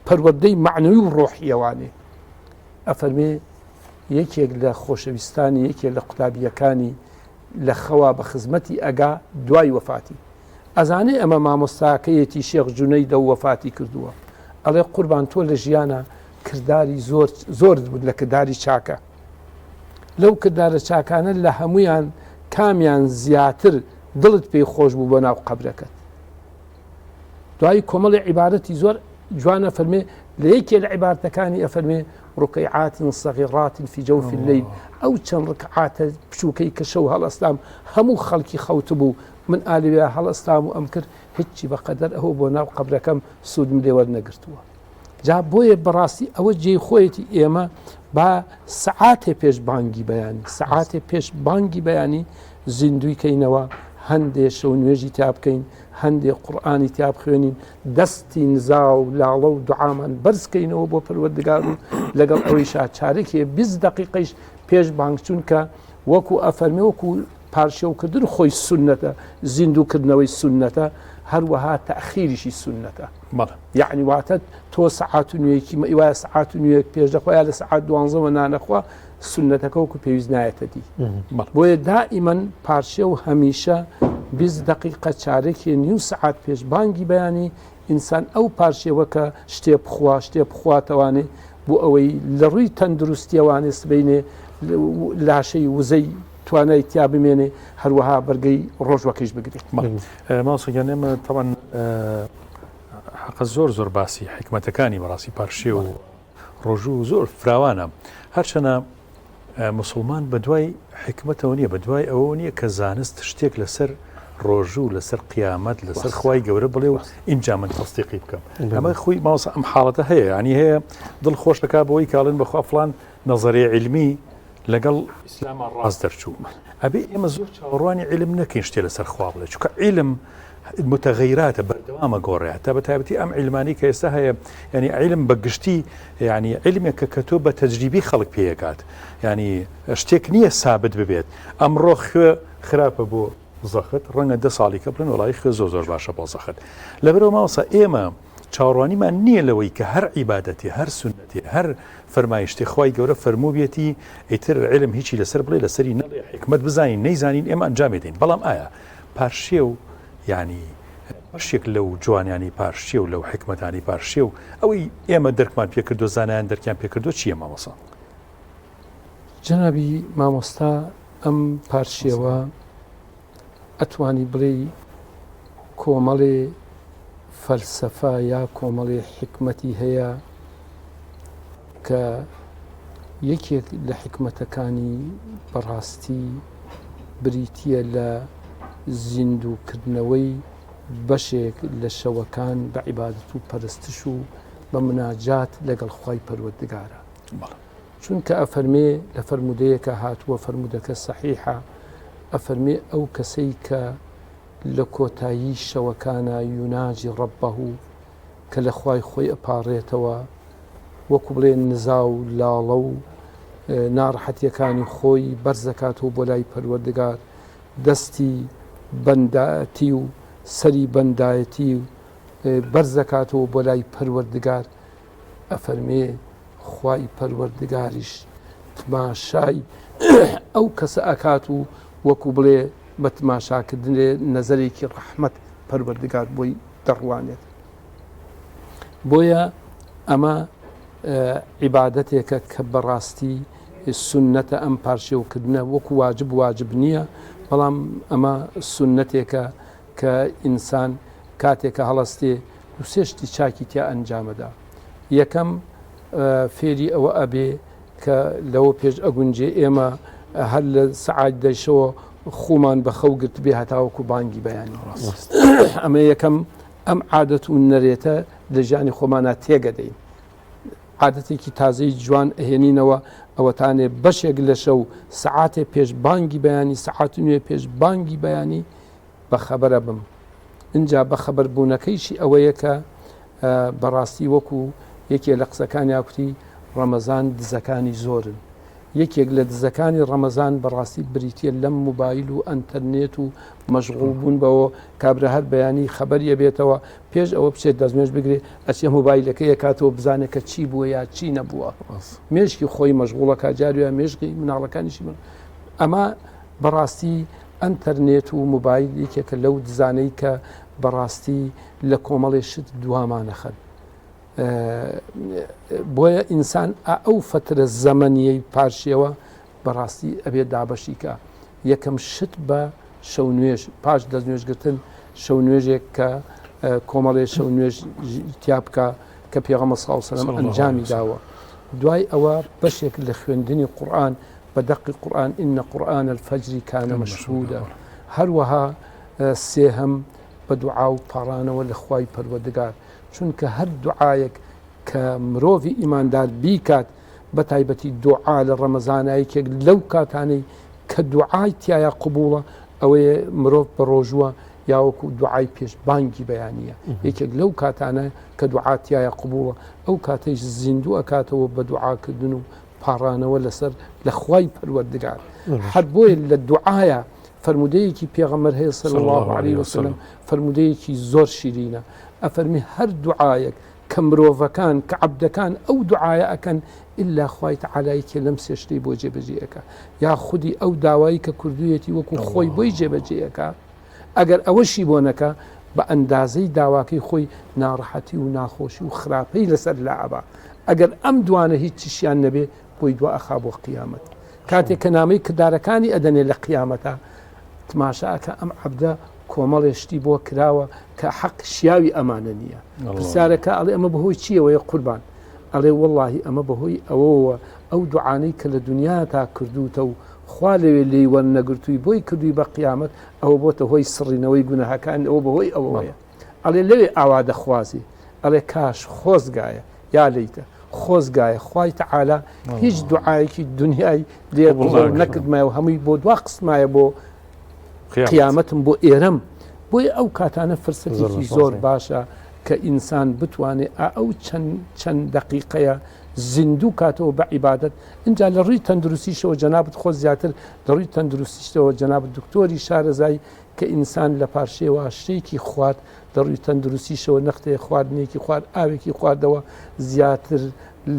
پەروەردەی معنەوی و ڕۆحیەوانێ ئەفەرمێ یەکێک لە خۆشەویستانی یەکێک لە قوتابیەکانی لە خەوا بە خزمەتی ئەگا دوای وەفاتی ئەزانێ ئەمە مامۆستاکەیەتی شێخ جونەید دە وەفاتی کردووە ئەڵێ قوربان تۆ لە ژیانە کردداری زۆر بود لە کردداری چاکە لەو کرددارە چاکانە لە هەمویان کامیان زیاتر دڵت پێی خۆش بوو بۆ ناو قەبرەکەت دوای کۆمەڵی عیبارەتی زۆر جوانە فەرمێ لە یەکێ لە عیبارەتەکانی ئەفەرمێ ڕوکەیعات صەغیرات فی جەوف اللەیل ئەو چەند ڕکعاتە بچووکەی کە شەو هەڵئەستام هەموو خەڵکی خەوت بوو من ئالوێ هەڵئەستام و ئەم کرد هیچی بەقەدەر ئەوە بۆ ناو قەبرەکەم سوودم لێ وەرنەگرتووە جا بۆیە بەڕاستی ئەوە جێی خۆیەتی ئێمە با سەعاتێ پێش بانگی بەیانی سەعاتێ پێش بانگی بەیانی زیندوی کەینەوە هەندێ شەو نوێژی تا بکەین هەندێ قورئانی تا بخوێنین دەستی نزا و لاڵە و دوعامان بەرزکەینەوە بۆ پەروەردگار و لەگەڵ ئەوەیشا چارێکێ 20 دقیقەیش پێش بانگ چونکە وەکو ئەفەرمێ وەکو پارشێوکردن خۆی سونەتە زیندووکردنەوەی سونەتە هەروەها تەخیریشی سونەتە یعنی واتە تۆ سەعات و نوێیەکی وایە سەعات و نوێیەک پێش دەخوایە لە سەعات 12 نانەخوا سونەتەکە وەکو پێویست نایەتە دی بۆیە دائیمەن پارشێ و هەمیشە 20 دقیقە چارێکی نیو سەعات پێش بانگی بەیانی ئینسان ئەو پارشێوە کە شتێ بخواتەوانێ بۆ ئەوەی لە ڕووی تەندروستیەوانێ سبەینێ لاشەی وزەی توانای تیا بمێنێ هەروەها بەرگەی ڕۆژوەکەیش بگرێت ماسۆگیان ئێمە تەوان حەقە زۆر باسی حکمەتەکانی بەڕاستی پارشێ و ڕۆژوو زۆر فراوانە هەرچەنە مسلمان بە دوای حکمەتەوە نییە بە دوای ئەوە نییە کە زانست شتێک لەسەر ڕۆژوو لەسەر قیامەت لەسەر خوای گەورە بڵێ و ئینجا من تەستیقی بکەم ئەمە خۆی ماوەسە ئەم حاڵەتە هەیە ینی هەیە دڵ خۆش دەکا بەوەی کاڵێن بەخوا فڵان نەزەریە عیلمی لەگەڵ ئیسلاما ڕاست دەرچوو ئەبێ ئێمە زۆر چاوەڕوانی عیلم نەکەین شتێ لەسەر خوا بڵێ چونکە عیلم متغیراتە بەردەوامە گۆڕێت تا بە تایبەتی ئەم عیلمانی کە ئێستا هەیە ینی عیلم بە گشتی ینی عیلمێکە کە تۆ بە تەجریبی خەڵک پێیەکات ینی شتێک نییە سابت ببێت ئەمڕۆ خوێ خراپە بۆ زەخت ڕەنگە 10 ساڵی کە بڵێن وڵی خوێ زۆر باشە بۆ زەخت لەبەرەوە ماوەسە ئێمە چاوەڕوانیمان نییە لەوەی کە هەر عیبادەتی هەر سونەتی هەر فەرمایشتی خوای گەورە فەرمووبێتی ئیتر عیلم هیچی لەسەر بڵێ لەسەری نەڵێ حکمت بزانین نەیزانین ئێمە ئەنجامێدین بەڵام ئایا پارشێ و ینی بەشێک لەو جوانیانی پارشێ و لەو حکمەتانی پارشێ و ئەوەی ئێمە دەرکمان پێکردو زانایان دەرکیان پێکردو چییە مامۆستا؟ جەنابی مامۆستا ئەم پارشێوە ئەتوانی بڵێ کۆمەڵێ فەلسەفە یا کۆمەڵێ حکمەتی هەیە کە یەکێک لە حکمەتەکانی بەڕاستی بریتیە لە زیندووکردنەوەی بەشێک لە شەوەکان بە عیبادەت و پەرستش و بە مناجات لەگەڵ خوای پەروەردگارە چونکە ئەفەرمێ لە فەرمودەیەکە هاتووە فەرمودەکە سەحیحە ئەفەرمێ ئەو کەسەی کە لە کۆتایی شەوەکانە یوناجی ڕەبەه کە لە خوای خۆی ئەپاڕێتەوە وەکو بڵێن نزا و لاڵە و ناڕەحەتیەکانی خۆی بەرزەکاتەوە بۆ لای پەروەردگار دەستی بەندایەتی و سەری بەندایەتی و بەرزەکاتەوە بۆ لای پەروەردگار ئەفەرمێ خوای پەروەردگاریش تماشای ئەو کەسە ئەکات و وەکو بڵێ بە تماشاکردنێ نەزەرێکی ڕەحمەت پەروەردگار بۆی دەڕوانێت بۆیە ئەمە عیبادەتێکە کە بەڕاستی سونەتە ئەم پارشێوکردنە وەکو واجب نییە بەڵام ئەمە سونەتێکە کە ئینسان کاتێکە هەڵەستێ سێشتی چاکی تیا ئەنجامەدا یەکەم فێری ئەوە ئەبێ کە لەوە پێش ئەگونجێ ئێمە هەر لە سەعات دەیشەوە خومان بە خەوگرت بێ هەتاوەکو بانگی بەیانی ئەمە یەکەم ئەم عادەت و نەرێتە لە ژیانی خۆمانە تێگەدەین عادەتێکی تازەی جوان ئەهێنینەوە ئەوەتانێ بەشێک لە شەو سەعاتێ پێش بانگی بەیانی سەعات نوێ پێش بانگی بەیانی بەخەبەرە بم اینجا بەخەبەر بوونەکەیشی ئەوەیە کە بەڕاستی وەکو یەکێ لە قسەکانی یاکوتی ڕەمەزان دزەکانی زۆرن یەکێک لە دزەکانی ڕەمەزان بەڕاستی بریتە لەم موبایل و ئەنتەرنێت و مەشغوڵ بوون بەوە کابرا هەر بەیانی خەبەریە بێتەوە پێش ئەوە بچێت دەستمێش بگرێت ئەچێ موبایلەکە یەکاتەوە بزانێت کە چی بووە یا چی نەبووە مێشکی خۆی مەشغوڵەکە جاروە مێژقی مناڵەکانیشی من ئەمە بەڕاستی ئەنتەرنێت و موبایل یەکێکە لەو دزانەی کە بەڕاستی لە کۆمەڵێ شت دوامانەخەن بۆیە ئینسان ئەو فترە زەمەنیەی پاشیەوە بەڕاستی ئەبێت دابەشیکە یەکەم شت بە شەو نوێژ پاش دەستنوێژگرتن شەو نوێژێک کە کۆمەڵێ شەو نوێژ تیابکە کە پێغەمبەر صلی الله علیه و سلم ئەنجامی داوە دوای ئەوە بەشێک لە خوێندنی قورئان بە دەقی قورئان ئین قورئان الفەجر کان مەشهودا هەروەها سێهەم بە دوعا و پاڕانەوە لە خوای پەروەردگار چونکە هەر دوعایەک کە مرۆڤی ئیماندار بیکات بە تایبەتی دوعا لە ڕەمەزانایەکێک لەو کاتانەی کە دوعای تایە قبوڵە ئەوەیە مرۆڤ بە ڕۆژووە یاوەکو دوعای پێشبانگی بەیانیە یەکێک لەو کاتانە کە دوعاتیایە قبوڵە ئەو کاتەیش زیندوو ئەکاتەوە بە دوعاکردن و پاڕانەوە لەسەر لە خوای پەروەردگار هەر بۆیە لە دوعایە فرمودەیەکی پێغەمبەر هەیە صلی الله علیه وسلم فرمودەیەکی زۆر شیرینە ئەفەرمی هەر دوعایەک کە مرۆڤەکان کە عەبدەکان ئەو دوعایە ئەکەن ئللا خوای تەعالایەکێ لەم سێشتەی بۆ جێبەجێەکە یا خودی ئەو داوایی کە کردوویەتی وەکو خۆی بۆی جێبەجێەکە ئەگەر ئەوەشی بۆ نەکە بە ئەندازەی داواکەی خۆی ناڕەحەتی و ناخۆشی و خراپەی لەسەر لاعەبا ئەگەر ئەم دوانە هیچ چیشیان نەبێ بۆی دوا ئەخا بۆ قیامەت کاتێک کە نامەی کردارەکانی ئەدەنێ لە قیامەتە تماشاکە ئەم عەبدە کۆمەڵێشتی بۆ کراوە کە حەق شیاوی ئەمانە نییە پرسیارەکە ئەڵێ ئەمە بەهۆی چیەوەیە قوربان ئەڵێ وەڵڵاهی ئەمە بەهۆی ئەوەوە ئەو دوعانەی کە لە دنیا تا کردوتە و خوا لەوێ لێی وەرنەگرتووی بۆی کردووی بە قیامەت ئەوە بۆتە هۆی سڕینەوەی گوناهەکان ئەوە بەهۆی ئەوەیە ئەڵێ لەوێ ئاوا دەخوازی ئەڵێ کاش خۆزگایە یا لەیتە خۆزگایە خوای تەعالا هیچ دوعایەکی دنیای لێ نەکردمایە و هەمووی بۆ دوا قسمایە بۆ قیامەتم بۆ ئێرەم بۆی ئەو کاتانە فرسەتێکی زۆر باشە کە ئینسان بتوانێت ئەو چەند دقیقەیە زیندوو کاتەوە بە عیبادەت اینجا لە ڕووی تەندروستیشەوە جەنابەت خۆ زیاتر لە ڕووی تەندروستیشەوە جەنابەت دکتۆری شارەزای کە ئینسان لە پاشێوە شتێکی خوارد لە ڕووی تەندروستیشەوە نەختەیە خواردنێکی خوارد ئاوێکی خواردەوە زیاتر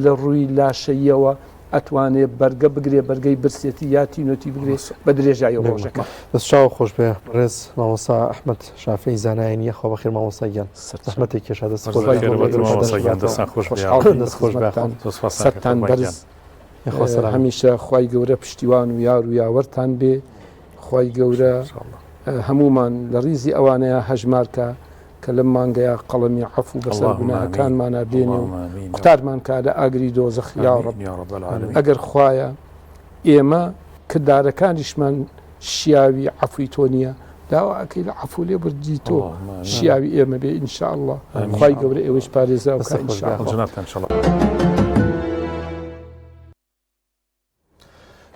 لە ڕووی لاشەیەوە ئەتوانێت بەرگە بگرێ بەرگەی برسێتی یا تینۆتی بگرێت بە درێژایی ڕۆژەکە دەستچاو خۆش بێ ڕێز مامۆستا ئەحمەد شافعی زانایە نیە خۆ بەخێر مامۆستا گیان زەحمەتێک کێشا دەست سەتان بەرز هەمیشە خوای گەورە پشتیوان و یار و یاوەرتان بێ خوای گەورە هەمومان لە ڕیزی ئەوانەیە هەژمارکە کە لەم مانگەیە قەڵەمی عەفو بەسەر گوناهەکانمانە بێنێ و قوتارمان کا لە ئاگری دۆزەخ یا ڕەب ئەگەر خوایە ئێمە کردارەکانیشمان شیاوی عەفوی تۆ نییە داواکەی لە عەفو لێ بردی تۆ شیاوی ئێمە بێ ئینشا ئەڵڵا خوای گەورە ئێوەش پارێزا بکە ئینشا ئەڵڵا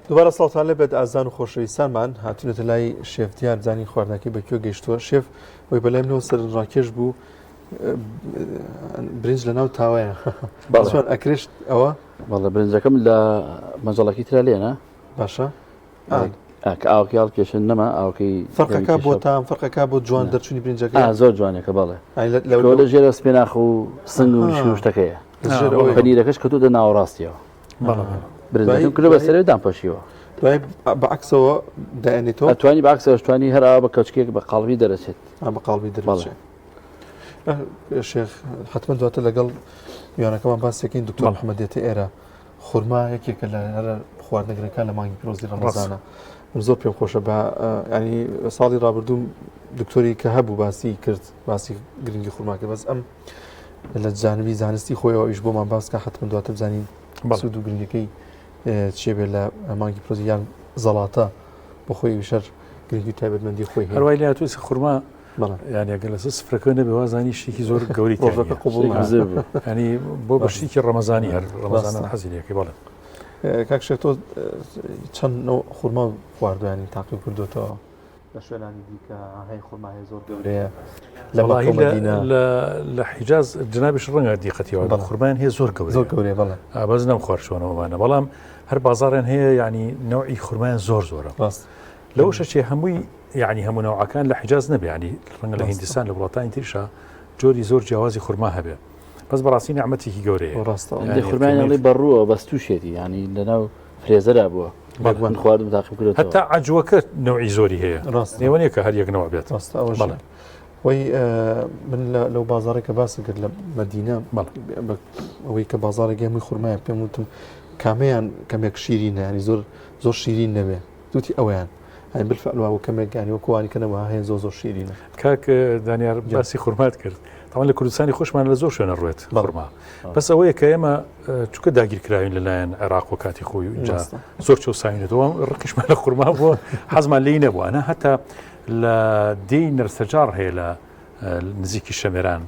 دووبارە سڵاوتان لەبێت ئازان و خۆشەویستانمان هاتوونەتە لای شێفدیار زانی خواردنەکەی بەکوێ گەیشتووە شێف بۆی بەلایمەوە سەر ڕاکێش بوو برنج لە ناو تاوایە چۆن ئەکرێشت ئەوە بەڵێ برنجەکەم لە مەنجەڵەکی ترا لێنە باشە کە ئاوکیاڵ کێشن نەما ئاوکەی فەرقەکە بۆ تام فەرقەکە بۆ جوان دەرچوونی برنجەکە زۆر جوانێکە بەڵێ لە ژێرە سپێناخ و سنگ و شتەکەیە پەنیرەکەش کەوتوتە ناوەڕاستیەوە برنجەکەم کردە بە سەرێ دامپۆشیوە دوای بەعکسەوە دایێنێتەوە ئەتوانی بەعکسەوە توانی هەر بە کەوچکێک بە قاڵبی دەرەچێت بە قاڵبی دەرەچێت شێخ حتمما دواتر لەگەڵ میوانەکەمان باسێکین دکتۆر محەممەدێتە ئێرە خورما یەکێکە لە هەرە خواردنەگرەکان لە مانگی پیرۆزی ڕەمەزانە زۆر پێم خۆشە بە ینی ساڵی ڕابردوو دکتۆری کە هەبوو باسی کرد باسی گرنگی خورما کرد بەس ئەم لە جانبی زانستی خۆیەوە ئیش بۆمان باسکە حتمما دواتر بزانین سوود و گرنگەکەی چێبێ لە مانگی پیرۆزی یان زەڵاتە بۆ خۆی وشەر گرنگی تایبەتمەندی خۆی هەروای لە هاتووی خورما ینی ئەگەر لەسەر سفرەکە نەبێ وازانی شتێکی زۆر گەوری ینی بۆ بەشتێکی ڕەمەزانی هەر ڕەمەزانە حەزیلەکەی بەڵێ کاک شێخ تۆ چەند خورما خواردوانی تاقیب کردوتەوە لە شوێنانی دیکە هەی خۆماهەیە زۆر گەورەیە لە والله مەکە و مەدینە لە حیجاز جنابش ڕەنگە دیقەتیەوە خورمان هەیە زۆر زۆر گەورە گەورەیە بەڵێ باز نەمخوار شۆنەوەمانە بەڵام هەر بازاڕیان هەیە ینی نەوعی خورمان زۆرە ڕاست لەو شەچێ هەمووی یعنی هەموو نەوعەکان لە حیجاز نەبێ ینی ڕەنگە لە هیندستان لە وڵاتانی تریشە جۆری زۆر جیاوازی خورما هەبێ بەس بەڕاستی نعمەتێکی گەورەیە ڕاستە خورمانی بەڕووە بەس تووشێتی ینی لەناو فرێزەرا بووە من خواردم تاقیب کردەوە هەتا عجووەکە نەوعی زۆری هەیە ڕاست نێوەنیە کە هەر یەکنەوە بێت ڕاستە ئەوەش وەی من لەو بازارێکە باسی کرد لە مەدینە ئەوەی کە بازارێک هەمووی خورمایە پێم وتم کامەیان کەمێک شیرینە ینی زۆر شیرین نەبێ دوتی ئەویان هەین بالفعلوا کەمێک ینی وەکوانی کەنەوە هەیە زۆر شیرینە کاک دانیار باسی خورمات کرد تاوان لە کوردستانی خۆشمان لە زۆر شوێنە ڕوێت خورما بەس ئەوەیە کە ئێمە چووکە داگیرکراوین لەلایەن عێراق و کاتی خۆی اینجا زۆر چۆساوینەوە ڕقیشمان لە خورما بووە حەزمان لێی نەبووە هەتا لە دێی نەرسەجار هەیە لە نزیکی شەمێران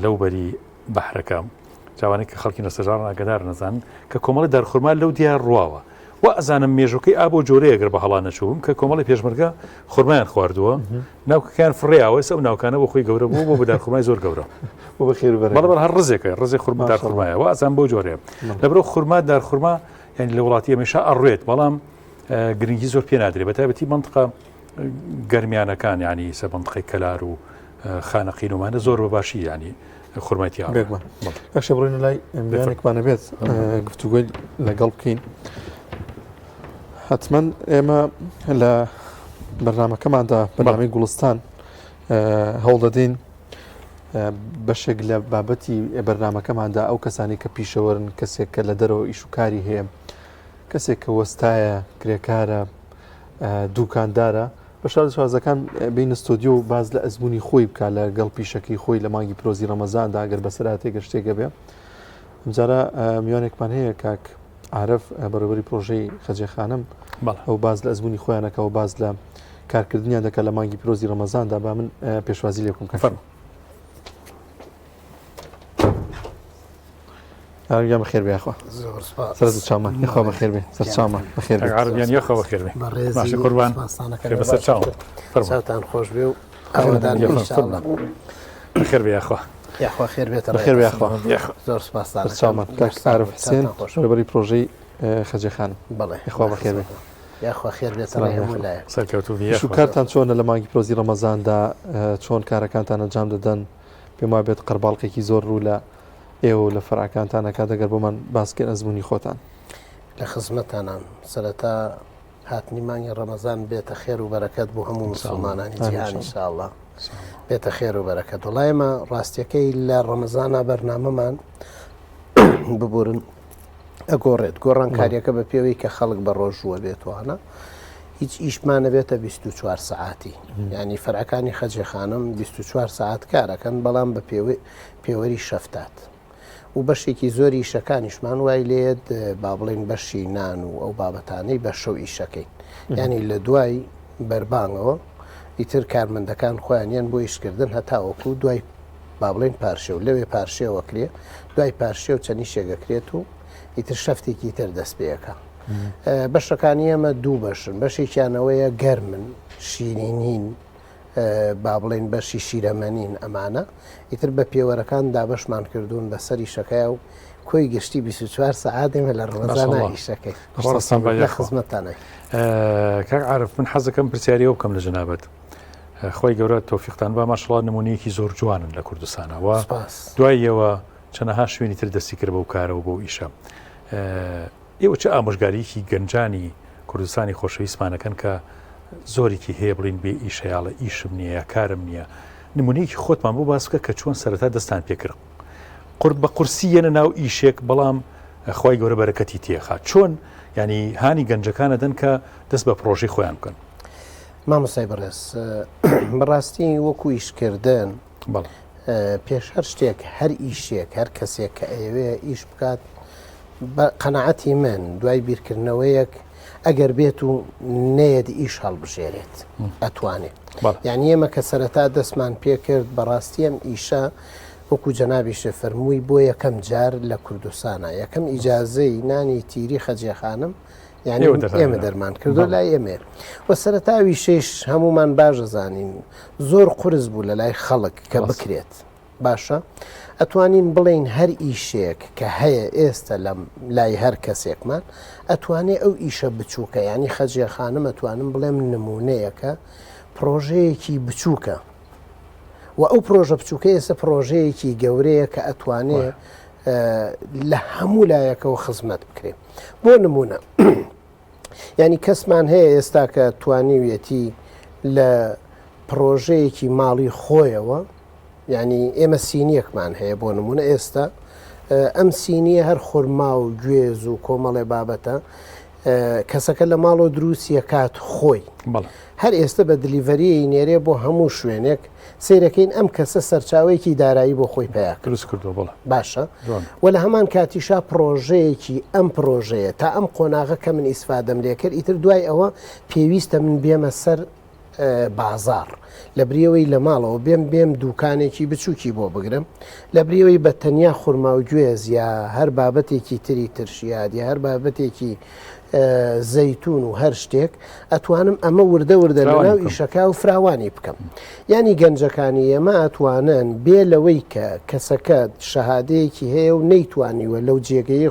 لەو بەری بەحرەکە جوانێک کە خەڵکی نەرسەجار ئاگادار نەزان کە کۆمەڵی دارخورما لەو دیار ڕواوە و ئەزانم مێژوکەی ئابۆ جۆرەیە گەر بە هەڵا نەچووم کە کۆمەڵی پێشمەرگە خورمایان خواردووە ناوکەکان فڕێەوە ئەو ناوکانە بۆ خۆی گەورە بوو بۆ بەدار خورمای زۆر گەورە بەڵ هەر ڕزێکە ڕزێ خورما دار خورمایە و ئەزان بۆ جۆرەیە لەبرۆ خورما دار خورما یعنی لە وڵاتی ئەمێشا ئەڕوێت بەڵام گرنگی زۆر پێ نادرێت بە تایبەتی منطقە گەرمیانەکان ینی سە منطقەی کەلار و خانەقین ومانە زۆر بەباشی ینی خورمەتی بەخشە بڕۆینە لای میانێکمانە بێت گفتوگوی لەگەڵ بکەین حتمما ئێمە لە بەرنامەکەماندا بەنامەی گوڵستان هەوڵ دەدەین بەشێک لە بابەتی بەرنامەکەماندا ئەو کەسانی کە پیشەوەرن کەسێک کە لە دەرەوە ئیش و کاری هەیە کەسێک کە وەستایە کرێکارە دووکاندارە بەشار شازەکان بین ستۆدیۆ و باز لە ئەزمموی خۆی بکە لە گەڵ پیشەکەی خۆی لە مانگی پرۆزی ڕەمەزاندا ئەگەر بەسەراتێکە شتێکە بێ ئەمجارە میوانێکمان هەیە کاک عارف بەڕێوەری پرۆژەی خەجێخانم ئەو باز لە ئەزمموی خۆیانەکە و باز لە کارکردنیان دەکە لە مانگی پرۆزی ڕەمەزاندا با من پێشوازی لێ بکەم کەفەرم یان بەخێر بێ خۆ سەرت چامان یخوا بەخێر بێ سەر چامان بەخێر بێ عربیان یخوا بەخێر بێ باشە قوربان بەسەر چاوم چاوتان خۆش بێ و ئەوەدان ئینشاءالله بەخێر بێ یخوا یخوا خێر بێتە بەخێر بێ یخوا زۆر سپاس چامان کاک عارف حسێن بەڕێوەری پرۆژەی خەجێخانم بەڵێ یخوا بەخێر بێ یخوا خێر بێتە هەموو لایە سەرکەوتوو شوکارتان چۆنە لە مانگی پرۆزی ڕەمەزاندا چۆن کارەکانتان ئەنجام دەدەن پێم وایە بێت قەرباڵقێکی زۆر ڕوو لە ئێوە لە فەرعەکانتانەکە دەگەر بۆمان باسکەن ئەزمموی خۆتان لە خزمەتانان سەرەتا هاتنی مانگی ڕەمەزان بێتە خێر و بەرەکەت بۆ هەموو مسلمانانی جیهان ئینشاءالله بێتە خێر و بەرەکەت وڵایمە ڕاستیەکەی لە ڕەمەزانە بەرنامەمان ببورن ئەگۆڕێت گۆڕانکاریەکە بە پێوەی کە خەڵک بە ڕۆژووە بێتوانە هیچ ئیشمانە بێتە 24 سعاتی ینی فەرعەکانی خەجێخانم 24 سعات کارەکەن بەڵام بە پێوەری شەفتات و بەشێکی زۆری ئیشەکانیشمان وای لێت با بڵێن بەشی نان و ئەو بابەتانەی بە شەو ئیشەکەین ینی لە دوای بەربانگەوە ئیتر کارمەندەکان خۆیانیان بۆ ئیشکردن هەتاوەکو دوای با بڵێن پارشێ و لەوێ پارشێوە کرێ دوای پارشێ و چەنی شێگەکرێت و ئیتر شەفتێکی تر دەست پێەکە بەشەکانی ئەمە دوو بەشن بەشێکیانەوەیە گەرمن شیرینین با بڵێن بەشی شیرەمەنین ئەمانە ئیتر بە پێوەرەکان دابەشمان کردوون بەسەری شەکەی و کۆی گشتی 24 سعاتێمە لە ڕەمەزانە ئیشەکەی لە خزمەتانە کاک عارف من حەزەکەم پرسیاریەوە بکەم لە جەنابەت خۆی گەورە تۆفیقتان بە ماشەڵڵا نمونەیەکی زۆر جوانن لە کوردستانەوە دوایەوە چەنەها شوێنی تر دەستی کرد بەو کارەوە بۆ ئیشە ئێوە چه ئامۆژگاریکی گەنجانی کوردستانی خۆشەویستمانەکەن کە زۆرێکی هەیە بڵین بێ ئیشەیاڵە ئیشم نییە یا کارم نییە نمونەیەکی خۆتمان بۆ باس بکە کە چۆن سەرەتا دەستان پێکرد قورب بە قورسی یەنە ناو ئیشێک بەڵام خی گەورە بەرەکەتی تێخات چۆن ینی هانی گەنجەکانە دەن کە دەست بە پرۆژەی خۆیان بکەن مامۆسای بەڕێز بەڕاستی وەکو ئیشکردن پێش هەر شتێک هەر ئیشێک هەر کەسێک کە ئەوێ ئیش بکات قەنەعەتی من دوای بیرکردنەوەیەک ئەگەر بێت و نەیەدی ئیش هەڵبژێرێت ئەتوانێت یعنی ئێمە کە سەرەتا دەستمان پێکرد بەڕاستی ئەم ئیشە وەکو جەنابیشە فەرمووی بۆ یەکەم جار لە کوردستانە یەکەم ئیجازەی نانی تیری خەجێخانم یعنی ئێمە دەرمان کردو لای ئێمە وە سەرەتاوی شێش هەمومان باشە زانین زۆر قورس بوو لە لای خەڵک کە بکرێت باشە ئەتوانین بڵین هەر ئیشێک کە هەیە ئێستا لە لای هەر کەسێکمان ئەتوانێت ئەو ئیشە بچووکە ینی خەجێخانم ئەتوانم بڵێم نمونەیەکە پرۆژەیەکی بچووکە و ئەو پرۆژە بچووکە ئێستا پرۆژەیەکی گەورەیە کە ئەتوانێت لە هەموو لایەکەەوە خزمەت بکرێت بۆ نمونە ینی کەسمان هەیە ئێستا کە توانیویەتی لە پرۆژەیەکی ماڵی خۆیەوە ینی ئێمە سینیەکمان هەیە بۆ نمونە ئێستا ئەم سینیە هەر خورما و گوێز و کۆمەڵێ بابەتە کەسەکە لە ماڵۆ دروستیە کات خۆی هەر ئێستا بە دلیڤەریی نێرێ بۆ هەموو شوێنێک سیرەکەین ئەم کەسە سەرچاوەیەکی دارایی بۆ خۆی پێیا دروست کردو بڵە باشە و لە هەمان کاتیشا پرۆژەیەکی ئەم پرۆژەیە تا ئەم قۆناغە کە من ئیسفادەم لێ کرد ئیتر دوای ئەوە پێویستە من بێمە سەر بازار لە بریەوەی لە ماڵەوە بێم دوکانێکی بچووکی بۆ بگرم لە بریەوەی بە تەنیا خورما و گوێز یا هەر بابەتێکی تری ترشیاد یا هەر بابەتێکی زەیتون و هەر شتێک ئەتوانم ئەمە وردە لەناو ئیشەکە و فراوانی بکەم ینی گەنجەکانی ئێمە ئەتوانن بێ لەوەی کە کەسەکە شەهادەیەکی هەیە و نەیتوانیوە لەو جێگەی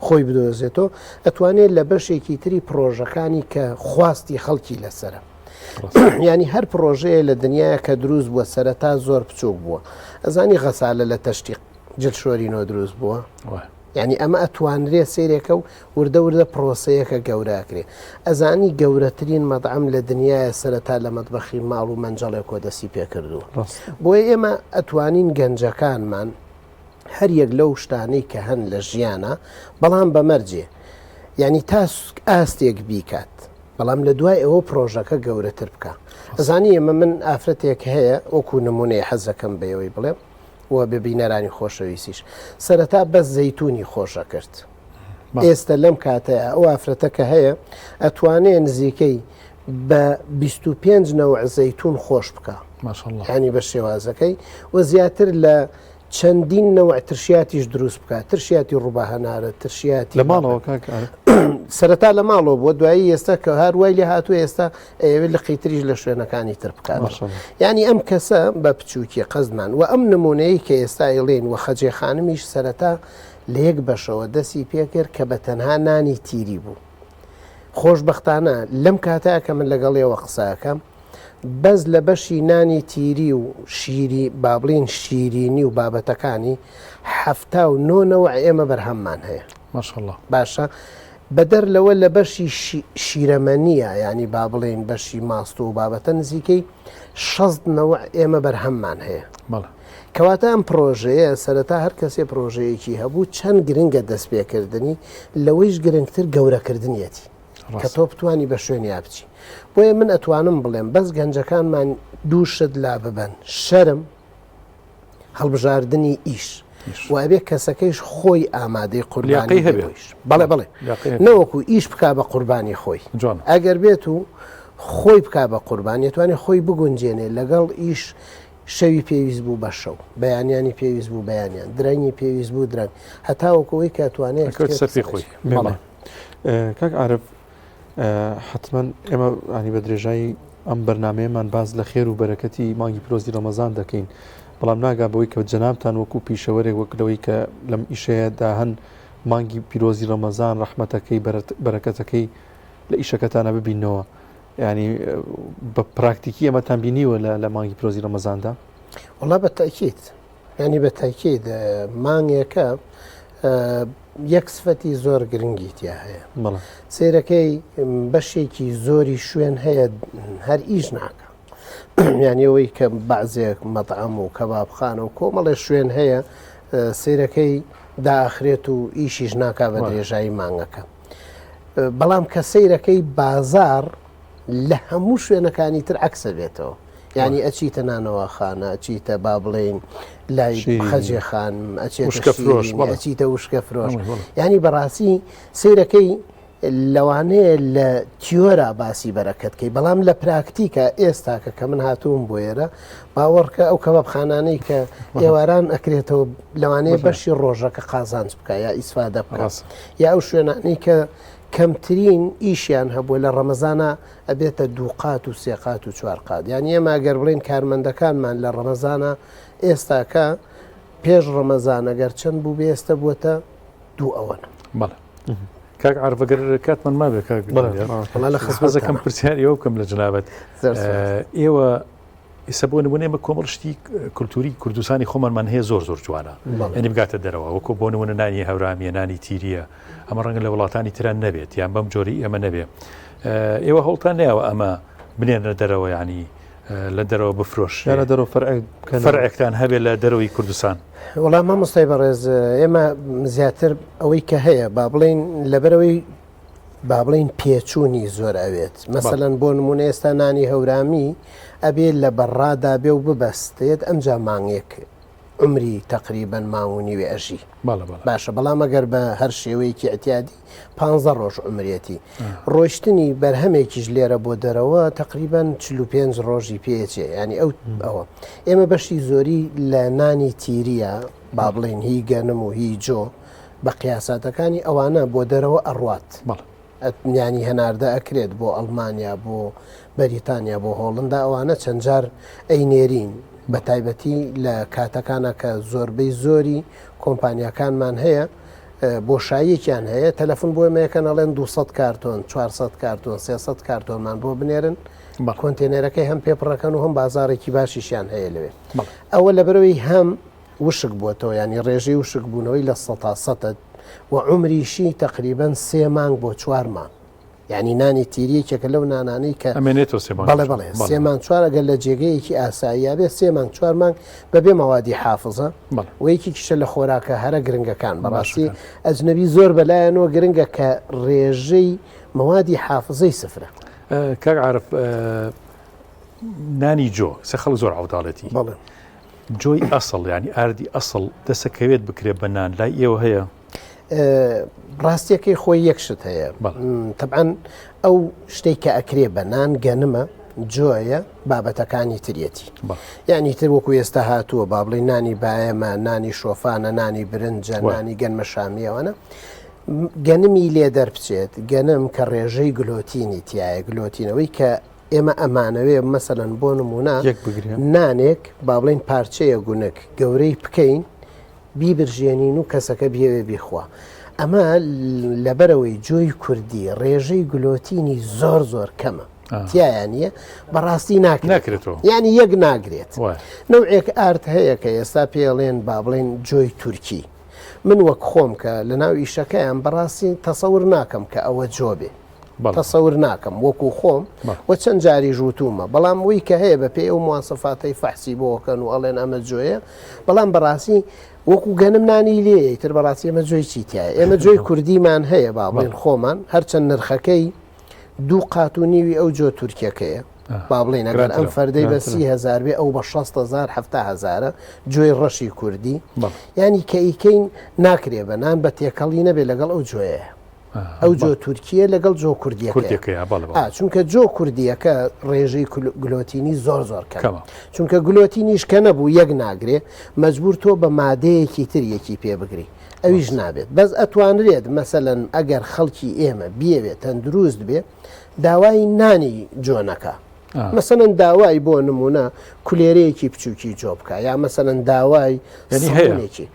خۆی بدۆزێتەوە ئەتوانێت لە بەشێکی تری پرۆژەکانی کە خواستی خەڵکی لەسرە ینی هەر پرۆژەیە لە دنیاە کە دروست بووە سەرەتا زۆر بچوک بووە ئەزانی غەسالە لە تەشتی جلشۆرینەوە دروست بووە ینی ئەمە ئەتوانرێت سیرێکە و وردە پرۆسەیەکە گەوراکرێ ئەزانی گەورەترین مەدعەم لە دنیاە سەرەتا لە مەتبەخی ماڵ و منجەڵێک کۆدەسی پێکردووە بۆیە ئێمە ئەتوانین گەنجەکانمان هەر یەک لەو شتانەی کە هەن لە ژیانە بەڵام بەمەرجێ ینی تا ئاستێک بیکات بەڵام لە دوای ئەوە پرۆژەکە گەورەتر بکە ئەزانی ئێمە من ئافرەتێک هەیە وەکو نمونەیە حەزەکەم بەوەی بڵێم و ببینەرانی خۆشەویستیش سەرەتا بەس زەیتونی خۆشە کرد ئێستا لەم کاتەیە ئەو ئافرەتە کە هەیە ئەتوانێت نزیکەی بە 25 نەوع زەیتون خۆش بکە ینی بە شێوازەکەی و زیاتر لە چەندین نەوع ترشیاتیش دروست بکات ترشیاتی ڕووباهەنارە ترشیاتی لە ماڵەوە سەرەتا لە ماڵەوە بۆ دوایی ئێستا کە هەروای لێ هاتووە ئێستا ئەوێت لە قیتریش لە شوێنەکانی تر بکات ینی ئەم کەسە بە بچووکی قەزمان و ئەم نمونەیە کە ئێستا ئێڵێن و خەجێخانمیش سەرەتا لە یەک بەشەوە دەستی پێکرد کە بە تەنها نانی تیری بوو خۆشبەختانە لەم کاتەیە کە من لەگەڵێەوە قساکەم بەس لە بەشی نانی تیری و شیری بابلین شیرینی و بابەتەکانی 79 ئێمە بەرهەممان هەیە ماشەڵڵا باشە بەدەر لەوە لە بەشی شیرەمەنیە ینی با بڵێن بەشی ماست و بابەتە نزیکەی 60 ئێمە بەرهەممان هەیە کەواتە ئەم پرۆژەیە سەرەتا هەر کەسێ پرۆژەیەکی هەبوو چەند گرنگە دەست پێکردنی لەوەیش گرنگتر گەورەکردنیەتی کە تۆ بتوانی بە شوێنی بچی بۆیە من ئەتوانم بڵێم بەس گەنجەکانمان دووشت لا ببەن شەرم هەڵبژاردننی ئیش وابێ کەسەکەیش خۆی ئامادەی قوربانی هەبێش بەڵێ نەوەکو ئیش بک بە قوربانی خۆی ئەگەر بێت و خۆی بک بە قوربانی توانێت خۆی بگونجێنێ لەگەڵ ئیش شەوی پێویست بوو بە شەو بەیانیانی پێویست بوو بەیانیان درەنگی پێویست بوو درەنگ هەتاوەکەوەی کاتوانێت سەری خۆی کاک عارف حتمما ئێمە ینی بە درێژایی ئەم بەرنمەیەمان باز لە خێر و بەرەکەتی مانگی پیرۆزی ڕەمەزان دەکەین بەڵام ناگا بەوەی کە جەنابتان وەکو پیشەوەرێک وەکلەوەی کە لەم ئیشەیەدا هەن مانگی پیرۆزی ڕەمەزان ڕەحمەتەکەی بەرەکەتەکەی لە ئیشەکەتانە ببینەوە ینی بە پراکتیکی ئەمەتان بینیوە لە مانگی پیرۆزی ڕەمەزاندا وڵا بە تاکید ینی بە تاکید مانگێکە یەک سفەتی زۆر گرنگی تیا هەیە سیرەکەی بەشێکی زۆری شوێن هەیە هەر ئیش ناکە یانیەوەی کە بەعزێک مەطعەم و کەبابخانە و کۆمەڵێ شوێن هەیە سیرەکەی داخرێت و ئیشیش ناکا بە درێژایی مانگەکە بەڵام کە سیرەکەی بازار لە هەموو شوێنەکانی تر عەکسە بێتەوە ینی ئەچیتە نانەوە خانە ئەچیتە با بڵێن لای خەجێ خان ئەچیتە وشکە فرۆش ینی بەڕاستی سیرەکەی لەوانەیە لە تیۆرا باسی بەرەکەتکەی بەڵام لە پراکتیکە ئێستاکە کە من هاتووم بۆ ئێرە باوەڕکە ئەو کەبابخانانەی کە ئێواران ئەکرێتەوە لەوانەیە بەشی ڕۆژەکە قازانج بکە یا ئیسفادە بکە یا ئەو شوێنانەی کە کەمترین ئیشیان هەبووە لە ڕەمەزانە ئەبێتە 2 قات و 3 قات و 4 قات یعنی ئێمە ئەگەر بڵێن کارمەندەکانمان لە ڕەمەزانە ئێستاکە پێش ڕەمەزانە گەر چەند بوو بێ ئێستا بووەتە 2 ئەوەنە بەڵێ کاک عارفەگەر کاتمان مابێ لە خزەکەم پرسیار ئێوە بکەم لە جنابەت ئێوە ئێستا بۆ نمونە ئێمە کۆمەڵشتی کولتوری کوردستانی خۆمانمان هەیە زۆر جوانە ئەنی بگاتە دەرەوە وەکو بۆ نمونە نانی هەورامیە نانی تیریە ئەمە ڕەنگە لە وڵاتانی تران نەبێت یان بەم جۆری ئەمە نەبێ ئێوە هەوڵتان نەیەوە ئەمە بنێنە دەرەوە ینی لە دەرەوە بفرۆش لە دەرەوە فەرعێکتان هەبێت لە دەرەوەی کوردستان وەڵام مامۆستای بەڕێز ئێمە زیاتر ئەوەی کە هەیە با بڵین لەبەرەوەی با بڵین پێچوونی زۆر ئەوێت مەسەلەن بۆ نمونە ئێستا نانی هەورامی ئەبێت لە بەڕادا بێ و ببەستێت ئەمجا مانگێک عمری تقریبا ماونی وێ ئەژی باشە بەڵام ئەگەر بە هەر شێوەیەکی ئەتیادی 15 ڕۆژ عمرێتی ڕۆشتنی بەرهەمێکیش لێرە بۆ دەرەوە تقریبا 45 ڕۆژی پێچێ ینی ئەوە ئێمە بەشی زۆری لە نانی تیریە با بڵین هی گەنم و هی جۆ بە قیاساتەکانی ئەوانە بۆ دەرەوە ئەڕوات ینی هەناردە ئەکرێت بۆ ئەڵمانیا بۆ بەریتانیا بۆ هۆڵندا ئەوانە چەند جار ئەینێرین بە تایبەتی لە کاتەکانە کە زۆربەی زۆری کۆمپانیەکانمان هەیە بۆشاییەکیان هەیە تەلەفۆن بۆ ئێمەیەکەن ئەڵێن 200 کارتۆن 400 کارتۆن 300 کارتۆنمان بۆ بنێرن کۆنتێنەرەکەی هەم پێپڕەکەن و هەم بازارێکی باشیشیان هەیە لەوێ ئەوە لەبەرەوەی هەم وشک بووەتەوە ینی ڕێژەی وشک بوونەوەی لە 100 و عمریشی تقریبا 3 مانگ بۆ 4 مانگ یعنی نانی تیریەکێکە لەو نانانەی کە بەڵێ 3 مانگ 4 ئەگەر لە جێگەیەکی ئاساییە بێ 3 مانگ 4 مانگ بەبێ مەوادی حافظە وەیەکی کیشە لە خۆراکە هەرە گرنگەکان بەڕاستی ئەجنەبی زۆر بەلایەنەوە گرنگە کە ڕێژەی مەوادی حافظەی سفرە کاک عارف نانی جۆ سەخەڵ زۆر عەوداڵەتی جۆی ئەسڵ ینی ئاردی ئەسڵ دەسەکەوێت بکرێت بە نان لای ئێوە هەیە ڕاستیەکەی خۆی یەکشت هەیە طبعاً ئەو شتێک کە ئەکرێ بە نان گەنمە جۆیە بابەتەکانی ترێتی یعنی تر وەکو ئێستا هاتووە با بڵێ نانی باەمە نانی شۆفانە نانی برنجە نانی گەنمە شامیەوەنە گەنمی لێ دەربچێت گەنم کە ڕێژەی گلۆتینی تایە گلۆتینەوەی کە ئێمە ئەمانەوێ مەسەلەن بۆ نمونە نانێک با بڵێن پارچەیە گونک گەورەی بکەین بیبرژێنین و کەسەکە بێوێ بیخوا ئەمە لەبەرەوەی جۆی کوردی ڕێژەی گلۆتینی زۆر کەمە تایانە بەڕاستی ناکرێتەوە ینی یەک ناگرێت نەوعێک ئارت هەیە کە ئێستا پێڵێن با بڵێن جۆی تورکی من وەک خۆم کە لە ناو ئیشەکەیان بەڕاستی تەسەور ناکەم کە ئەوە جۆ بێ تەسەور ناکەم وەکو خۆم و چەند جاری ژووتومە بەڵام وی کە هەیە بە پێ ئەو مواسەفاتەی فەحسی بۆکەن و ئەڵێن ئەمە جۆیە بەڵام بەڕاستی وەکو گەنم نانی لێ تر بەڕاستی ئێمە جۆی چیتایە ئێمە جۆی کوردیمان هەیە با بڵێن خۆمان هەرچەند نرخەکەی 2 قات و نیوی ئەو جۆ تورکیەکەیە با بڵێن ئەگەر ئەم فەردەی بە 30,000 بێ ئەو بە 60,000 70,000 جۆی ڕەشی کوردی ینی کە ئیکەین ناکرێ بە نان بە تێکەڵی نەبێ لەگەڵ ئەو جۆیە ئەو جۆ تورکیە لەگەڵ جۆ کوردیەکە چونکە جۆ کوردیەکە ڕێژەی گلۆتینی زۆر کەمە چونکە گلۆتینیش کە نەبوو یەک ناگرێ مەجبور تۆ بە مادەیەکی تر یەکی پێ بگری ئەویش نابێت بەس ئەتوانرێت مەسەلەن ئەگەر خەڵکی ئێمە بیەوێت تەندروست بێ داوای نانی جۆنەکە مەسەلەن داوای بۆ نمونە کولێرەیەکی بچووکی جۆ بکە یا مەسەلەن داوای سەمونێکی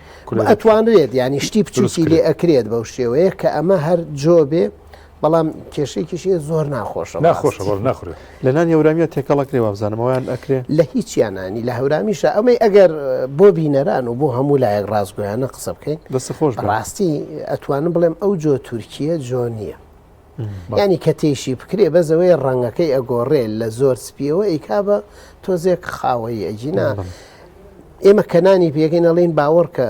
ئەتوانرێت ینی شتی بچووکی لێ ئەکرێت بەو شێوەیە کە ئەمە هەر جۆ بێ بەڵام کێشەیەکیشیە زۆر ناخۆشە ناخۆرە لە نانی هەورامیە تێکەڵەکرێ وابزانمەوەیان ئەکرێ لە هیچیانانی لە هەورامیشە ئەمەی ئەگەر بۆ بینەران و بۆ هەموو لایەک ڕازگۆیانە قسە بکەین دەستخۆش ڕاستی ئەتوانم بڵێم ئەو جۆ تورکیە جۆ نییە ینی کە تێشی بکرێ بەزەوەی ڕەنگەکەی ئەگۆڕێ لە زۆر سپیەوە ئیکا بە تۆزێک خاوەی ئەجینا ئێمە کەنانی پێەکەین ئەڵێن باوەڕ کە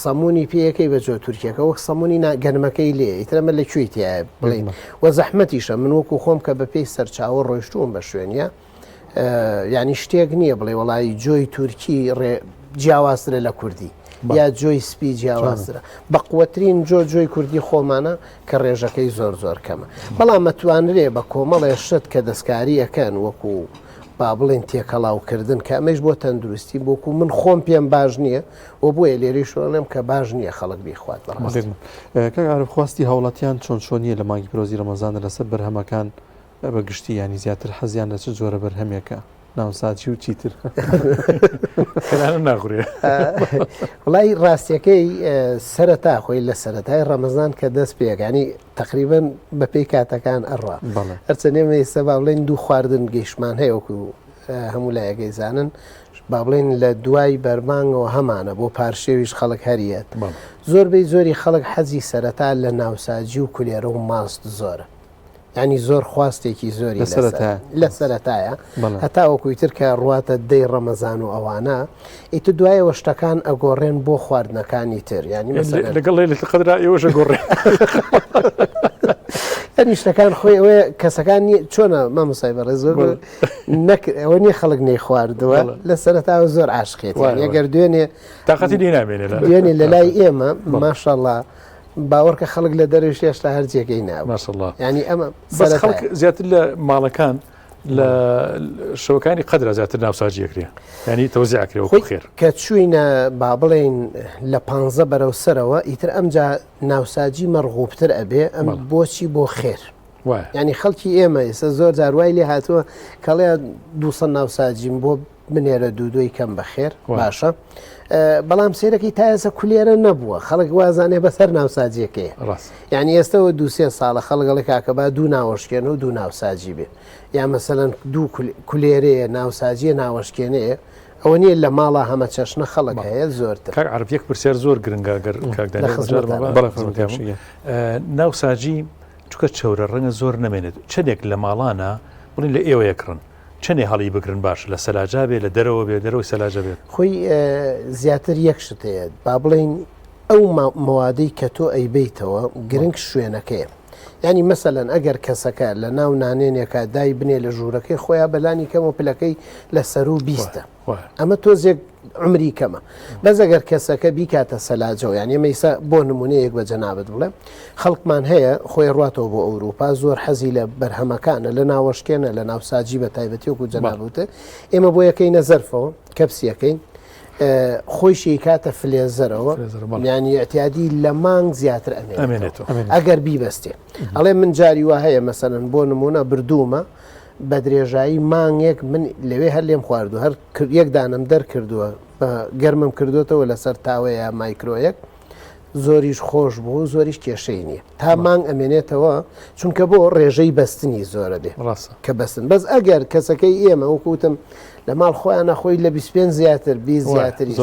سەمونی پێەکەی بە جۆ تورکیەکە وەک سەمونی گەنمەکەی لێ ئیترەمە لەکوێی تایە بڵین وە زەحمەتیشە من وەکو خۆم کە بە پێی سەرچاوە ڕۆیشتوم بە شوێنە ینی شتێک نییە بڵێ وڵی جۆی تورکی جیاوازترە لە کوردی یا جۆی سپی جیاوازترە بە قوترین جۆی کوردی خۆمانە کە ڕێژەکەی زۆر کەمە بەڵام ئەتوانرێ بە کۆمەڵێ شت کە دەستکاری ئەەکەن وەکو با بڵێن تێکەڵاوکردن کە ئەمەش بۆ تەندروستی بۆکو من خۆم پێم باش نییە و بۆیە لێری شۆڵێم کە باش نییە خەڵک بیخوات بەڕاستی. کاک خواستی هاوڵاتیان چۆن چۆنیە لە مانگی پیرۆزی ڕەمەزانە لەسەر بەرهەمەکان بەگشتی ینی زیاتر حەزیان لە چ جۆرە بەرهەمێکە ناوساچی و چیتر ناغورێ وڵی ڕاستیەکەی سەرەتا خۆی لە سەرەتای ڕەمەزان کە دەست پێەکانی تقریبن بە پێی کاتەکان ئەڕا هەرچەنێمە ئێستا با بڵێن دوو خواردن گەیشتمان هەیە وەکو هەموو لایەکەی زانن با بڵێن لە دوای بەرمانگەوە هەمانە بۆ پارشێویش خەڵک هەریەت زۆربەی زۆری خەڵک حەزی سەرەتا لە ناوساجی و کولێرە و ماست زۆرە ینی زۆر خواستێکی زۆری لە سەرەتایە هەتا وەکویتر کە ڕواتە دەی ڕەمەزان و ئەوانە ئیتر دوایەوە شتەکان ئەگۆڕێن بۆ خواردنەکانی تر ینی لەگەڵ لە قەدرا ئێوەشە گۆڕێ ینی شتەکان خۆی ئەوەیە کەسەکان چۆنە مەمەسای بەڕێ زۆر ئەوە نییە خەڵک نەی خواردووە لە سەرەتاوە زۆر عاشقێت ئەگەر دوێنێ تااقەتی لێ نامێنێ دوێنێ لە لای ئێمە ماشەڵڵا باوەڕکە خەڵک لە دەروش هێشتا هەرجێکەکەی ناوە ینی ئەمە بەس خەڵک زیاتر لە ماڵەکان لە شەوەکانی قەدرا زیاتر ناوساجیەکرێ ینی تەوزیعکرێەوە خێر کە چوینە با بڵێن لە 15 بەرەو سەرەوە ئیتر ئەمجا ناوساجی مەرغوبتر ئەبێ ئەم بۆچی بۆ خێر ینی خەڵکی ئێمە ئێستا زۆر جاروای لێ هاتووە کەڵەیە 200 ناوساجیم بۆ بنێرە دوودۆی کەم بەخێر باشە بەڵام سێرەکەی تا ئێستا کولێرە نەبووە خەڵک وازانێ بەسەر ناوساجیەکەی یعنی ئێستاەوە 2-3 ساڵە خەڵگەڵی کاکە با دوو ناوەشکێن و دوو ناوساجی بێ یا مەسەلەن دوو کولێرەیە ناوساجیە ناوەشکێنەیە ئەوە نیە لە ماڵە هەمە چەشنە خەڵک هەیە زۆرتر عربیەک پرسیار زۆر گرنگە ناوساجی چکە چەورە ڕەنگە زۆر نامێنێت چەندێک لە ماڵانە بڵین لە ئێوە یەکڕن چەندێ هەڵی بگرن باش لە سەلاجا بێ لە دەرەوە بێ دەرەوەی سەلاجە بێت خۆی زیاتر یەکشت هەیە با بڵین ئەو مەوادەی کە تۆ ئەیبیتەوە گرنگ شوێنەکەیە ینی مەسەلەن ئەگەر کەسەکە لە ناو نانێنێکە دای بنێ لە ژوورەکەی خۆیان بەلانی کەمە پلەکەی لە سەر و بیستە ئەمە تۆزێک عمری کەمە بەس ئەگەر کەسەکە بیکاتە سەلاجەوە یان ئێمەیسا بۆ نمونەیەک بە جەنابەت بڵێ خەڵکمان هەیە خۆی ڕاتەوە بۆ ئەوروپا زۆر حەزی لە بەرهەمەکانە لە ناوەشکێنە لە ناوساجی بە تایبەتی وەکو جەنابوتە ئێمە بۆ یەکەی نەزەرفەوە کەپسیەکەین خۆشی کاتە فلێزەرەوە ینی ئەتیادی لە مانگ زیاتر ئەمێنێتەوە ئەگەر بیبەستێ ئەڵێ من جاری وا هەیە مەسەرەن بۆ نمونە بردوومە بە درێژایی مانگێک من لەوێ هەر لێم خواردو هەر یەک دانم دەرکردووە گەرمم کردوێتەوە لەسەر تاوەیە مایکرۆیەک زۆریش خۆش بوو زۆریش کێشەی نییە تا مانگ ئەمێنێتەوە چونکە بۆ ڕێژەی بەستنی زۆرە بێ کە بەستن بەس ئەگەر کەسەکەی ئێمە وەکوتم لە ماڵ خۆیانە خۆی لە 25 زیاتر بی زیاتری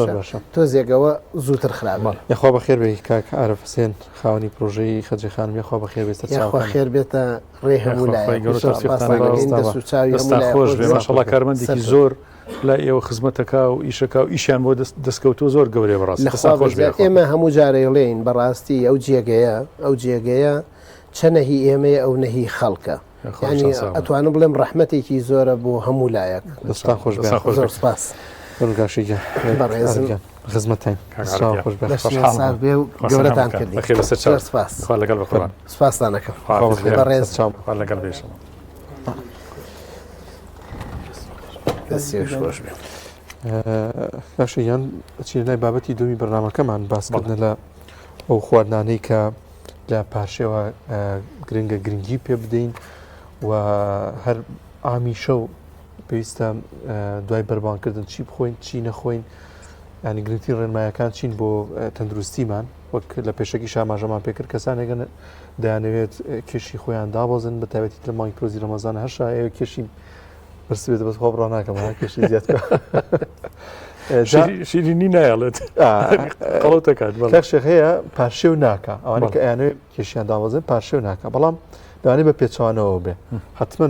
تۆ زێگەوە زووتر خراپە یخوا بەخێر بێ کاک عارف حسێن خاوەنی پرۆژەی خەجی خانم یخوا بەخێر بێت یخوا خێر بێتە ڕێ هەموو خۆش بێ ماشەڵڵا کارمەندێکی زۆر لا ئێوە خزمەتەکە و ئیشەکە و ئیشیان بۆ دەستکەوتۆ زۆر گەورەیە بەڕاستی ئێمە هەموو جارەیڵێین بەڕاستی ئەو جێگەیە چە نەهی ئێمەیە ئەو نەهی خەڵکە ینی ئەتوانم بڵێم ڕەحمەتێکی زۆرە بۆ هەموو لایەک دەستان خۆش زۆر سپاس گاشیگە خزمەتین گەورەتان کردی لەگەڵ بەخۆران سپاسدانەکەم بەڕێز لەگەڵ بێشم باشیان چی لای بابەتی دومی بەرنامەکەمان باسکردن لە ئەو خواردانەی کە لە پاشێوە گرنگە گرنگی پێ بدەین و هەر ئامی شەو پێویستە دوای بەربانکردن چی بخۆین چی نەخۆین ینی گرنگی ڕێنمایەکان چین بۆ تەندروستیمان وەک لە پێشەکی شاماژەمان پێکرد کەسانێگەن دەیانەوێت کێشی خۆیان دابەزن بە تایبەتی لە مانگی پیرۆزی ڕەمەزانە هەر ئێوە کێشی برسبێت بەس خۆ بڕا ناکەم کێشی زیاتکە شیرینی نایڵێت قەڵەتەکات کەخشێک هەیە پارشێ و ناکە ئەوانە کە ئەیانەوێت کێشیان دابەزن پارشێ و ناکە بەڵام دەوانێت بە پێچوانەوە بێ حتمما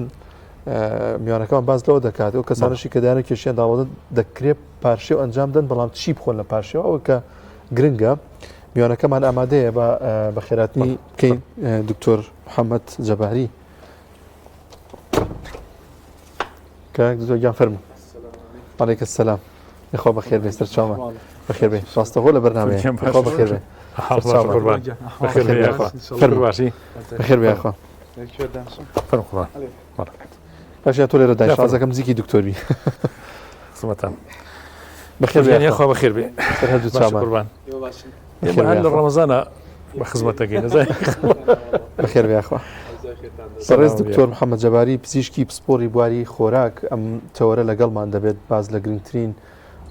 میوانەکەمان باز لەوە دەکات و کەسانشی کە دایانە کێشیان داوەزن دەکرێت پارشێ و ئەنجام دەن بەڵام چی بخۆن لە پارشێەوە ئەوە کە گرنگە میوانەکەمان ئامادەیە بە خێراتنی بکەین دکتۆر محەممەد جەباری گیان فەرموو عەلەیکە السەلام یخوا بەخێر بێ سەر چاومە بەخێر بێ ڕاستەخۆ لە بەرنامەیە خوا بەخێر بێ بەخێر باشی بەخێر بێ یخوا باشە تۆ لێرە دایشازەکەم زیکی دکتۆری خزمەتان بەخێر ژیانی خوا بەخێر بێ سەرهەردوو باشە چامان قوربان ئێمە هەر لە ڕەمەزانە بە خزمەتەکەین نزای بەخێر بێخوا سەرێز دکتۆر محەممەد جەباری پزیشکی پسپۆری بواری خۆراک ئەم تەوەرە لەگەڵمان دەبێت باز لە گرنگترین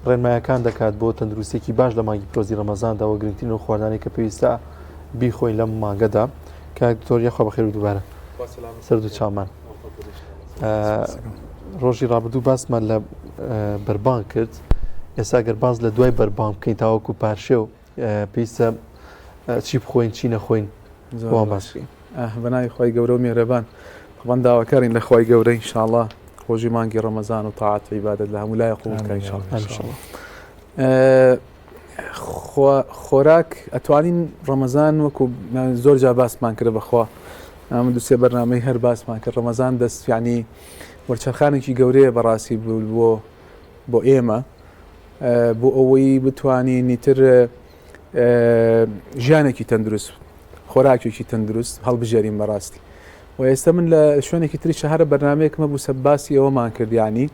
ڕێنمایەکان دەکات بۆ تەندروستێکی باش لە مانگی پرۆزی ڕەمەزانداەوە گرنگترین و خواردانی کە پێویستە بیخۆین لەم مانگەدا کە دکتۆر یەخوا بەخێر و دووبارە سەرد و چامان ڕۆژی ڕابردوو باسمان لە بەربان کرد ئێستا گەر باز لە دوای بەربان بکەین تاوەکو پارشێ و پێویستە چی بخۆین چی نەخۆین بۆم باسکەین بەناوی خۆی گەورە و میێرەبان خۆمان داواکارین لە خۆی گەورە ئینشاءڵڵا ڕۆژی مانگی ڕەمەزان و تاعات و عیبادەت لە هەموو لای قبول بکەین ئینشاءڵڵا. خۆراک ئەتوانین ڕەمەزان وەکو زۆر جا باسمان کرد بەخوا ئەم دووسێ بەرنامەی هەر باسمان کرد ڕەمەزان دەست یعنی وەرچەرخانێکی گەورەیە بەڕاستی بۆ ئێمە بۆ ئەوەی بتوانین نیتر ژیانێکی تەندروست خۆراکێکی تەندروست هەڵبژێرین بەڕاستی و ئێستا من لە شوێنێکی تری شەهرە بەرنمەیەکمە بوو سەباسی ئەوەمان کردیانی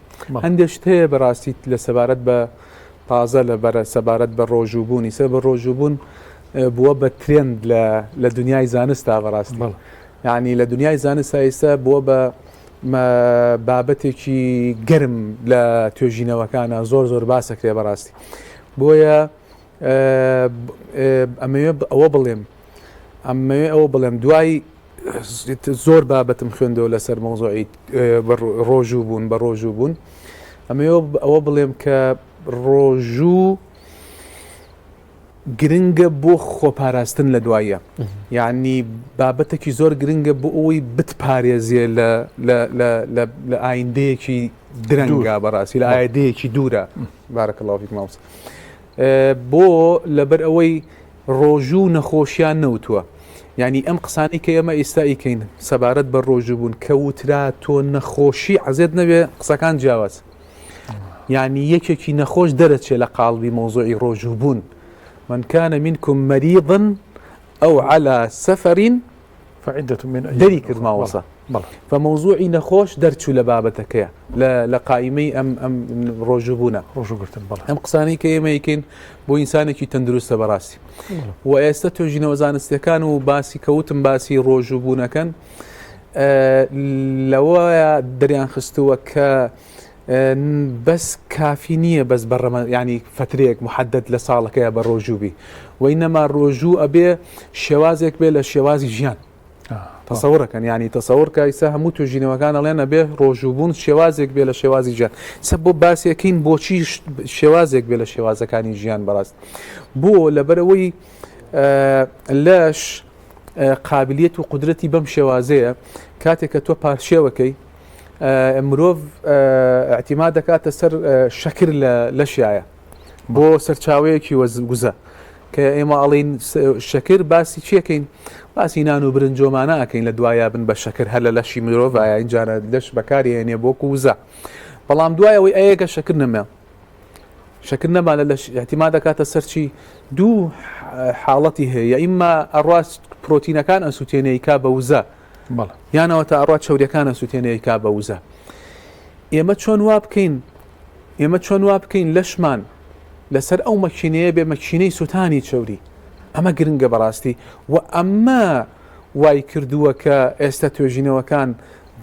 هەندێک شت هەیە بەڕاستی لە سەبارەت بە تازە لە سەبارەت بە ڕۆژووبوونی سەر بە ڕۆژووبوون بووە بە ترێند لە دنیای زانستا بەڕاستی یعنی لە دنیای زانست ئێستا بووە بە بابەتێکی گەرم لە توێژینەوەکانە زۆر باسەکرێ بەڕاستی بۆیە ئەمەوێ ئەوە بڵێم دوای زۆر بابەتم خوێندەوە لەسەر مۆزۆعی ڕۆژوو بوون ئەوە بڵێم کە ڕۆژوو گرنگە بۆ خۆپاراستن لە دوایە یعنی بابەتێکی زۆر گرنگە بۆ ئەوەی بتپارێزیێ لە ئایندەیەکی درەنگا بەڕاستی لە ئایندەیەکی دوورە بارەکەڵڵاو فیک ماوس بۆ لەبەر ئەوەی ڕۆژوو نەخۆشیان نەوتووە یعنی ئەم قسانی کە ئێمە ئێستاییکەین سەبارەت بە ڕۆژووبوون کەوترا تۆ نەخۆشی عەزێت نەبێ قسەکان جیاواز یعنی یەکێکی نەخۆش دەرەچێت لە قاڵبی مۆزۆعی ڕۆژووبوون من كان منكم مريضا أو على سفر فعدة من أيام دەری کرد ماوەسە فموضوعی نەخۆش دەرچوو لە بابەتەکەیە لە قائمەی ئەم ڕۆژووبوونە ئەم قسانەی کە ئێمە یکەین بۆ ئینسانێکی تەندروستە بەڕاستی و ئێستا توێژینەوە زانستیەکان و باسی کەوتم باسی ڕۆژووبوونەکەن لەوەیە دەریان خستووە کە بەس کافی نییە بەس بەڕەمە ینی فترەیەک محدد لە ساڵەکەیە بە ڕۆژووبی وەینەما ڕۆژوو ئەبێ شێوازێک بێ لە شێوازی ژیان تەسەوڕەکەن ینی تەسەوڕ کە ئیسا هەموو توێژینەوەکان ئەڵێن ئەبێ ڕۆژووبوون شێوازێک بێ لە شێوازی ژیان سە بۆ باسیەکەین بۆچی شێوازێک بێ لە شێوازەکانی ژیان بەڕاست بۆ لەبەرەوەی لەش قابلیت و قدرەتی بەم شێوازەیە کاتێک کە تۆ پارشێوەکەی مرۆڤ اعتیماد دەکاتە سەر شەکر لە شایە بۆ سەرچاوەیەکی وەزگوزە کە ئێمە ئەڵین شەکر باسی چیەکەین باسی نان و برنجۆمانە ئەکەین لە دوایە بن بە شەکر هەر لە لەشی مرۆڤ ئایا اینجانە لەش بەکاری هێنێ بۆکو وزە بەڵام دوایەوەی ئەیەکە شەکر نەمێ شەکر نەما لە اعتیماد دەکاتە سەرچی دوو حاڵەتی هەیە ئیمما ئەڕاست پرۆتینەکان ئەسووتێنەی کا بە وزە یانەوە تا ئەڕات چەوریەکانە سووتێنەیە کا بە وزە ئێمە چۆن وا بکەین لەشمان لەسەر ئەو مەکینەیە بێ مەکینەی سووتانی چەوری ئەمە گرنگە بەڕاستی و ئەمە وای کردووە کە ئێستا توێژینەوەکان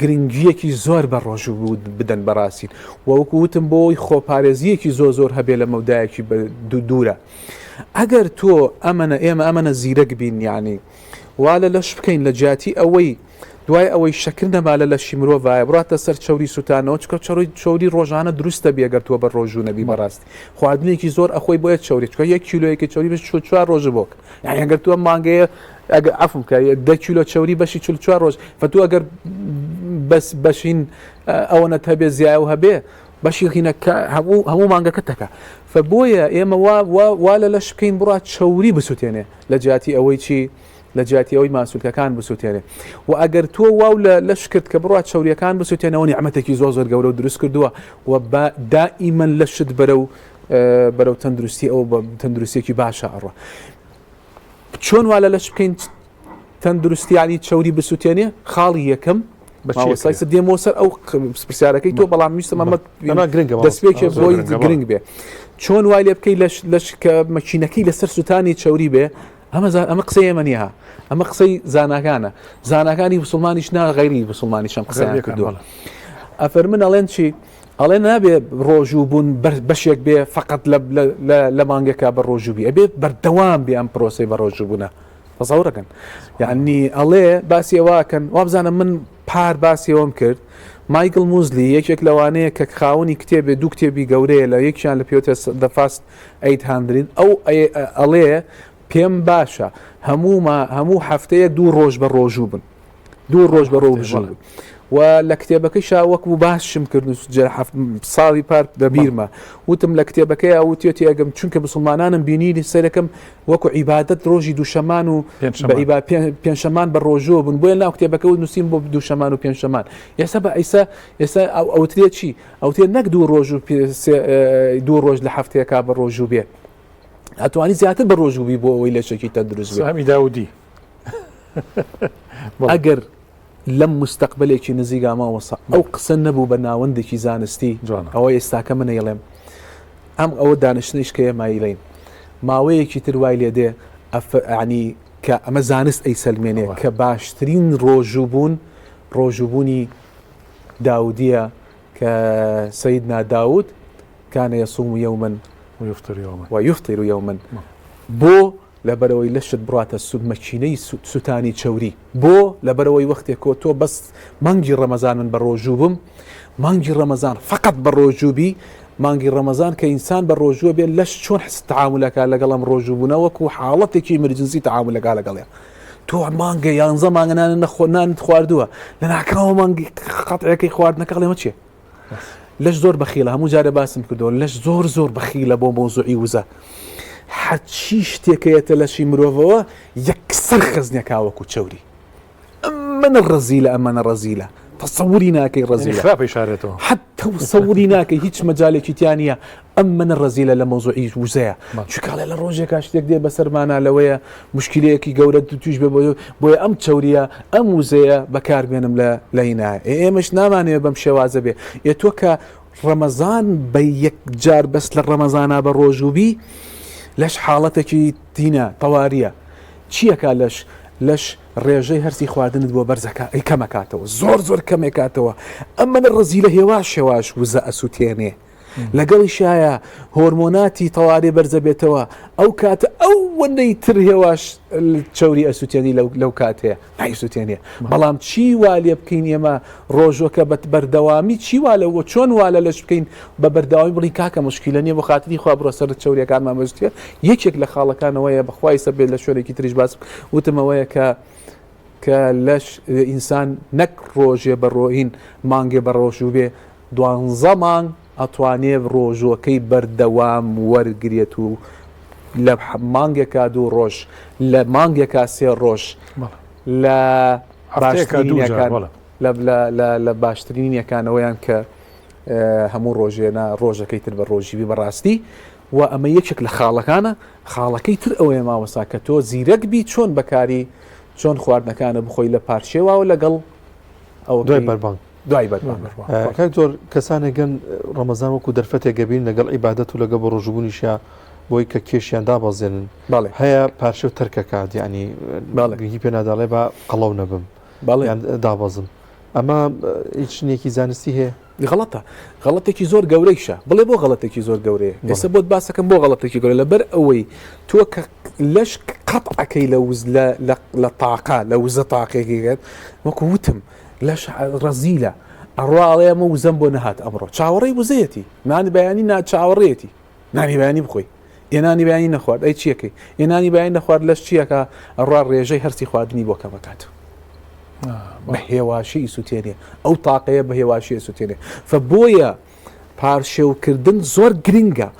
گرنگیەکی زۆر بە ڕۆژوو بدەن بەڕاستین وەکو وتم بۆی خۆپارێزیەکی زۆر هەبێ لە مەودایەکی دوورە ئەگەر تۆ ئێمە ئەمەنە زیرەک بین یعنی وا لە لەش بکەین لە جیاتی ئەوەی دوای ئەوەی شەکر نەما لە لەشی مرۆڤایە بڕاتە سەر چەوری سووتانەوە چکە چەوری ڕۆژانە دروستە بێگەر تۆ بە ڕۆژوو نەبی بەڕاستی خواردنێکی زۆر ئەخۆی بۆیە چەوری چکە 1 کیلۆیەکی چەوری بە 4 ڕۆژ بۆک یعنی ئەگەر تۆ مانگەیە ئەگە عەفو بکە 10 کیلۆ چەوری بەشی 4 ڕۆژ فتۆ ئەگەر بەس بەشین ئەوەنە هەبێ زیایە و هەبێ بەشی خینەکە هەموو مانگەکە تەکە فبۆیە ئێمە وا لە لەش بکەین بڕات چەوری بسووتێنێ لە جیاتی ئەوەی چی لە جیاتی ئەوەی ماسوولکەکان بسووتێنێ و ئەگەر تۆ واو لەش کرد کە بڕات چەوریەکان بسووتێنەوە نیعمەتێکی زۆر گەورە و دروست کردووە و دائیمەن لەشت بەرەو تەندروستی ئەو بە تەندروستێکی باشە ئەڕۆ چۆن وا لە لەش بکەین تەندروستیانی چەوری بسووتێنێ خاڵی یەکەم ماوەسای دێمەوە سەر ئەو پرسیارەکەی تۆ بەڵام ویستم ئەمە دەستپێکێ بۆی گرنگ بێ چۆن وای لێ بکەی لەش کە مەکینەکەی لەسەر سوتانی چەوری بێ ئەمە قسەی ئێمە نییە ئەمە قسەی زاناکانە زاناکانی مسلمانیش نا غەیری مسلمانیشم قسەیان کردووە ئەفەرمن ئەڵێن چی ئەڵێ نابێ ڕۆژوو بوون بەشێک بێ فقط لە مانگێکا بە ڕۆژوبی ئەبێ بەردەوام بێ ئەم پرۆسی بە ڕۆژوو بوونە تەسەوڕەکەن یعنی ئەڵێ باسی ئەوەکەن وابزانم من پار باسی ئەوم کرد مایکل موزلی یەکێک لەوانەیە کە خاوەنی کتێبێ دوو کتێبی گەورەیە لە یەکیان لە پێوتە The Fast 800 ئەو ئەڵێ پێم باشە هەموو هەفتەیەک دوو ڕۆژ بە ڕۆژوو بن دوو ڕۆژ بە ڕۆژوو بن و لە کتێبەکەیشا وەکو باشم کردن ساڵی پار بەبیرمە وتم لە کتێبەکەی وتێتی ئەگەم چونکە مسلمانانم بینی سەرەکەم وەکو عیبادەت ڕۆژی دووشەمان و پێنجشەمان بە ڕۆژوە بن بۆیە ناو کتێبەکە و نووسین بۆ دووشەمان و پێنجشەمان ئێستا بە ئێستا ئەوترێت چی ئەوتێت نەک دوو ڕۆژ لە هەفتەیەکا بە ڕۆژوو بێ ئەتوانی زیاتر بە ڕۆژوبی بۆ ئەوەی لە شەکی تەندروست بێ سامی داودی ئەگەر لەم مستەقبلێکی نزیگا ماوەسا ئەو قسە نەبوو بە ناوەندێکی زانستی ئەوە ئێستاکە منە یڵێم ئەم ئەوە دانیشتنیشکەیە مایلین ماوەیەکی تر وای لێ دێ عنی کە ئەمە زانست ئەی سەلمێنێ کە باشترین ڕۆژوبوونی داودیە کە سەیدنا داود کانە یەسوم یەومن ويفطر يوما بۆ لەبەرەوەی لەشت بڕاتە مەکینەی سوتانی چەوری بۆ لەبەرەوەی وەختێک کۆ تۆ بەس مانگی ڕەمەزان من بە ڕۆژوو بم مانگی ڕەمەزان فقط بە ڕۆژوبی مانگی ڕەمەزان کە ئینسان بە ڕۆژوە بێت لەش چۆن حس تعاملەکە لەگەڵم ڕۆژووبوونە وەکو حاڵەتێکی ئیمرجنسی تعاملەکە لەگەڵێ تۆ مانگە 11 مانگەنانە نەخۆنانت خواردووە لە ناکاوە مانگی قەتعەکەی خواردنەکە قەڵێمە چیە لەش زۆر بەخیلە هەموو جارە باسم کردەوە لەش زۆر بەخیلە بۆ مۆزوعی وزە هەرچی شتێکەیەتە لەشی مرۆڤەوە یەکسەر خەزنێکاوەکو چەوری ئەمەنە ڕەزیلە ئەمەنە ڕەزیلە تەسەووری ناکەی ڕەزیلە حتى سەووری ناکەی هیچ مەجالێکی تیانە ئەمەنە ڕەزیلە لە مۆزوعی وزەیە چکاڵێ لە ڕۆژێکا شتێک دێ بەسەرمانە لەوەیە مشکلەیەکی گەورە توش بێ بۆیە ئەم چەوریە ئەم وزەیە بەکاربێنم لە هینایە ئێمەش نامانەوێت بەم شێوازە بێ تۆ کە ڕەمەزان بە یەکجار بەس لە ڕەمەزانە بە ڕۆژوبی لەش حاڵەتێکی تینە تەواریە چیەکە لەش ڕێژەی هەرسی خواردنت بۆ بەرزەکە ئەی کەمەکاتەوە زۆر کەمێکاتەوە ئەمەە ڕزیلە هێواش وزە ئەسووتێنێ لەگەڵی شایە هۆرمۆناتی تەواری بەرزە بێتەوە ئەو کاتە ئەو وەندەی تر هێواش چەوری ئەسووتێنی لەو کاتەیە نایسووتێنێ بەڵام چی وا لێ بکەین ئێمە ڕۆژۆکە بە بەردەوامی چی وا لەوە چۆن والە لەش بکەین بە بەردەوامی بڵی کاکە مشکلە نیە بۆ خاتری خوا بڕۆ سەر چەوریەکانمان مەزوتێت یەکێک لە خاڵەکانەوەیە بەخوای سەر بێت لە شوێنێکی تریش باس وتمەوەیە کە لەش ئینسان نەک ڕۆژێ بە ڕۆین مانگێ بە ڕۆژوو بێ 12 مانگ ئەتوانێ ڕۆژۆکەی بەردەوام وەرگێت و لە مانگێکا 2 ڕۆژ لە مانگێکا 3 ڕۆژ لە باشترینیەکانەوەیان کە هەموو ڕۆژێنە ڕۆژەکەی تر بە ڕۆژیبی بەڕاستی و ئەمە یەکێک لە خاڵەکانە خاڵەکەی تر ئەوەیە ماوەسا کە تۆ زیرەک بی چۆن بەکاری چۆن خواردنەکانە بخۆی لە پارچێواوە لەگەڵ ئەو دوای بەربان زۆر کەسانێکگەن ڕەمەزان وەکو دەرفەتێک گەبین لەگەڵ عیبادەت و لەگە بە ڕۆژبوونیشە بۆی کە کێشیان دابەزێنن هەیە پارچە و تەرکەکات ینی گی پێ ناداڵێ بە قەڵەو نەبم دابەزم ئەمە هیچ شتێکی زانستی هەیە غەڵەتێکی زۆر گەورەیشە بڵێ بۆ غەڵەتێکی زۆر گەورەیە ئێستا بۆت باسەکەم بۆ غەڵەتێکی گەورە لەبەر ئەوەی تۆ کە لەش قەتعەکەی لە تاقا لە وزە تاقێکێکێت وەکو وتم لەش ڕەزیلە ئەڕواڵێ ئەمە وزەم بۆ نەهات ئەمڕۆ چاوەڕێی وزەیەتی نانی بەیانی چاوەڕێتی نانی بەیانی بخۆی ئێنانی بەیانی نەخوارد ئەی چیەکەی ئێنانی بەیانی نەخوارد لەش چیەکە ئەڕوا ڕێژەی هەرسی خواردنی بۆ کەمەکات بە هێواشی سووتێنێ ئەو تاقەیە بە هێواشی سووتێنێ بۆیە پارشێوکردن زۆر گرنگە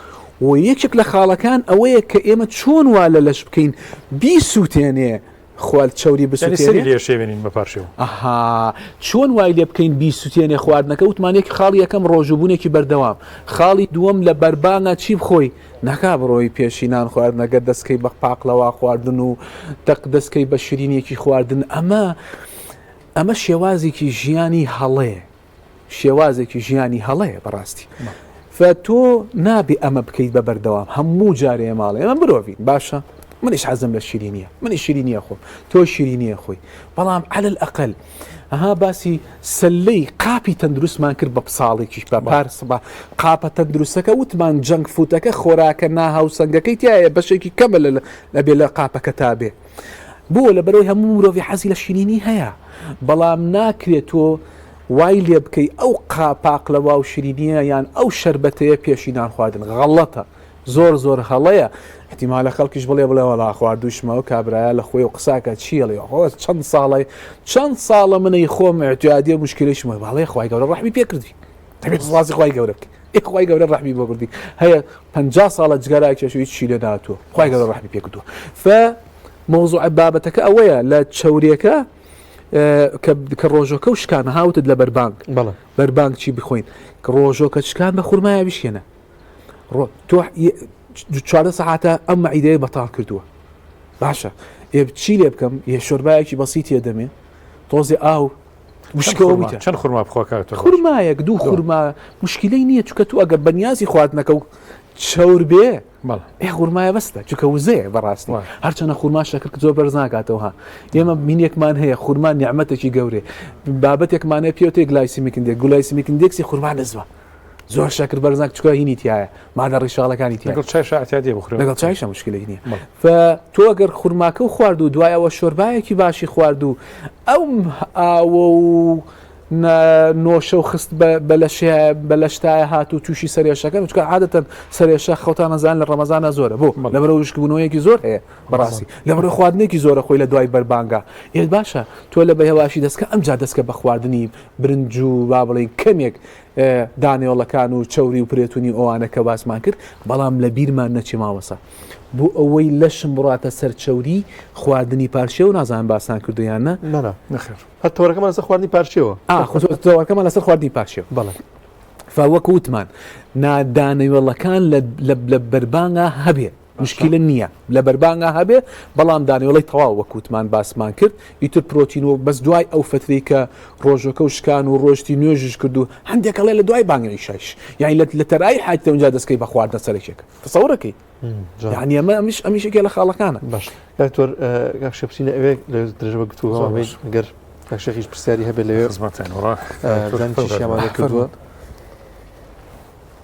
و یەکێک لە خاڵەکان ئەوەیە کە ئێمە چۆن وا لە لەش بکەین بیسووتێنێ خوارد چەوری بسووتێنین بە پارشێو چۆن وای لێ بکەین بیسووتێنێ خواردنەکە وتمانێکی خاڵی یەکەم ڕۆژوبوونێکی بەردەوام خاڵی دووەم لە بەربانە چی بخۆی ناکا بڕۆی پێشینان خواردنەکە دەستکەی بە پاقلەوە خواردن و دەستکەی بە شیرینێکی خواردن ئەمە شێوازێکی ژیانی هەڵەیە شێوازێکی ژیانی هەڵەیە بەڕاستی تۆ نابێ ئەمە بکەیت بە بەردەوام هەموو جارێ ماڵێ ئەمە مرۆڤین باشە منیش حەزم لە شیرینیە منی شیرینیە خۆم تۆ شیرینیە خۆی بەڵام على الأقل ئەها باسی سلەی قاپی تەندروستمان کرد بە پساڵێکیش بە پارس بە قاپە تەندروستەکە وتمان جەنگ فوتەکە خۆراکە ناهاوسەنگەکەی تایە بەشێکی کەمە لەبێ لە قاپەکە تابێ بۆ لە بەرەوەی هەموو مرۆڤی حەزی لە شیرینی هەیە بەڵام ناکرێت تۆ وای لێ بکەی ئەو قاپاقلەوە و شیرینیە یان ئەو شەربەتەیە پێشینان خواردن غەڵەتە زۆر هەڵەیە احتیمالە خەڵکیش بڵێ وەڵا خواردوشمەوە کابرایە لە خۆی و قساکە چیڵێ چەند ساڵە منەی خۆم اعتیادیە مشکلەیشمە باڵێ خوای گەورە ڕەحمی پێکردی دەبێت سڵاسی خوای گەورە بکەی خوای گەورە ڕەحمی بۆ بردی هەیە 50 ساڵە جگەرایکێش هیچ چی لێ ناتووە خوای گەورە ڕەحمی پێکردووە مۆزوع بابەتەکە ئەوەیە لە چەورێکە کە ڕۆژۆکە و شکانە هاوتت لە بەربانگ چی بخۆین کە ڕۆژۆکە شکان بە خورمایە بشێنە تۆ 4 ساعتە ئەم مەعیدەیە بەتاڵ کردووە باشە چی لێ بکەم شۆربایەکی بەسیتیە دەمێ تۆزێ ئاو وشکەوە چەند خورما بخۆکات خورمایەک دوو خورما مشکلەی نییە چکە تو ئەگەر بەنیازی خواردنەکە و چەور بێ خورمایە بەستە چکە وزەیە بەڕاستی هەرچەنە خورما شەکر زۆر بەرز ناکاتەوە ئێمە مینێکمان هەیە خورما نیعمەتێکی گەورێ بابەتێکمانەیە پێوتێ گلایسیمیکندێک گلایسیمیکندێکسی خورما نزوە زۆر شەکر بەرزناک چکە هینی تایە مادە ڕیشاڵەکانی لەگەڵ چایشە مشکلەی نییە تۆ ئەگەر خورماکە و خوارد و دوایەوە شۆربایەکی باشی خوارد و ئەو ئاوە و نۆشە و خست بە لەشتایە هات و تووشی سەرێشەکەن چکە عادەتەن سەرێشە خەوتان نەزان لە ڕەمەزانە زۆرە بۆ لەبەرە وشکبوونەوەیەکی زۆر هەیە بەڕاستی لەبەرە خواردنێکی زۆرە خۆی لە دوای بەربانگا ئێت باشە تۆ لە بەهێواشی دەستکە ئەمجا دەستکە بە خواردنی برنج و با بڵێن کەمێک دانێوڵەکان و چەوری و پرێتونی ئەوانەکە باسمان کرد بەڵام لە بیرمان نەچی ماوەسە بۆ ئەوەی لەشم بڕاتە سەر چەوری خواردنی پارچێ و نازان باسان کردویانە نەخێر هەر تۆرەکەمان لەسەر خواردنی پارچێەوە تۆرەکەمان لەسەر خواردنی پارچێ بەڵێ فوەکو وتمان نادانەوێڵەکان لە بەربانگا هەبێ مشکلە نییە لە بەربانگا هەبێ بەڵام دانیوەڵی تەواو وەکوتمان باسمان کرد ئیتر پرۆتین و بەس دوای ئەو فتری کە ڕۆژەکە و شکان و ڕۆژتی نوێژش کرد و هەندێکەڵێ لە دوای بانگەی شایش یعنی لە تەرایی حایتە اونجا دەستکەی بە خواردنە سەرێکێک تەسەوڕەکەی یعنی ئەمە ئەمیشێکێ لە خاڵەکانە باش دکتۆر شەپسینە ئەوێ لە درێژە گفتووەوە گەر کاکشێکیش پرسیاری هەبێت لەوێ خزمەتیانمانە کردووە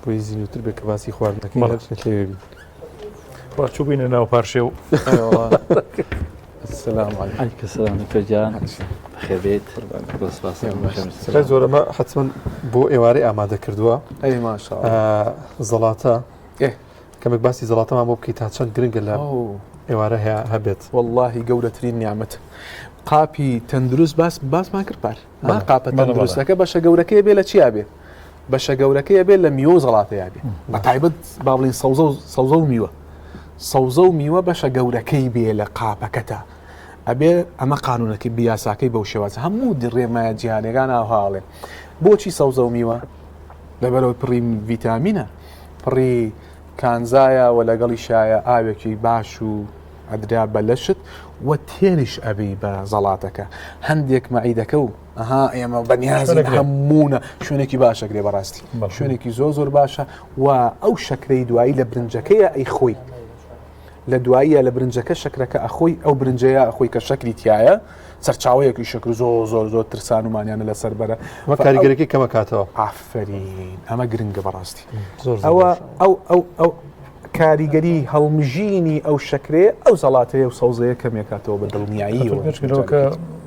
بۆی زیینوتر بێ کە باسی خواردنەکەی لەوێ چوو بینە ناو پارشێ و السلام عليكم السلام دكتور خێبێت زۆرەمە حتمما بۆ ئێوارەی ئامادە کردووە زەڵاتە کەمێک باسی زەڵاتەمان بۆ بکەیت تا چەند گرنگە لە ئێوارە هەبێت واللهی گەورەترین نیعمەت قاپی تەندروست باسمان کرد پار قاپە تەندروستەکە بەشە گەورەکەی بێ لە چیا بێ بەشە گەورەکەی بێت لە میوە زەڵاتەیە بێ بە تایبەت با بڵین سەوزە و میوە سەوزە و میوە بەشە گەورەکەی بێ لە قاپەکەتە ئەبێ ئەمە قانونەکەی بیاساکەی بەو شێوازە هەموو دڕێمایە جیهانەکان ئاهاڵێ بۆچی سەوزە و میوە لەبەرەوەی پڕی ڤیتامینە پڕی کانزایە و لەگەڵی شایە ئاوێکی باش و ئەدرا بە لەشت و تێنش ئەبی بە زەڵاتەکە هەندێک مەعیدەکە و ئێمە بەنیازی هەموونە شوێنێکی باشەگرێ بەڕاستی شوێنێکی زۆر باشە و ئەو شەکرەی دوایی لە برنجەکەیە ئەی خۆی لە دواییە لە برنجەکە شەکرەکە ئەخۆی ئەو برنجەیە ئەخۆی کە شەکری تایە سەرچاوەیەکی شەکر زۆر ترسان ومانیانە لەسەر بەرە کاریگەرەکەی کەمە کاتەوە ئافرین ئەمە گرنگە بەڕاستی ئەو کاریگەری هەڵمژینی ئەو شەکرێ ئەو زەڵاتەیە و سەوزەیە کەمێکاتەوە بە دڵنیاییەوە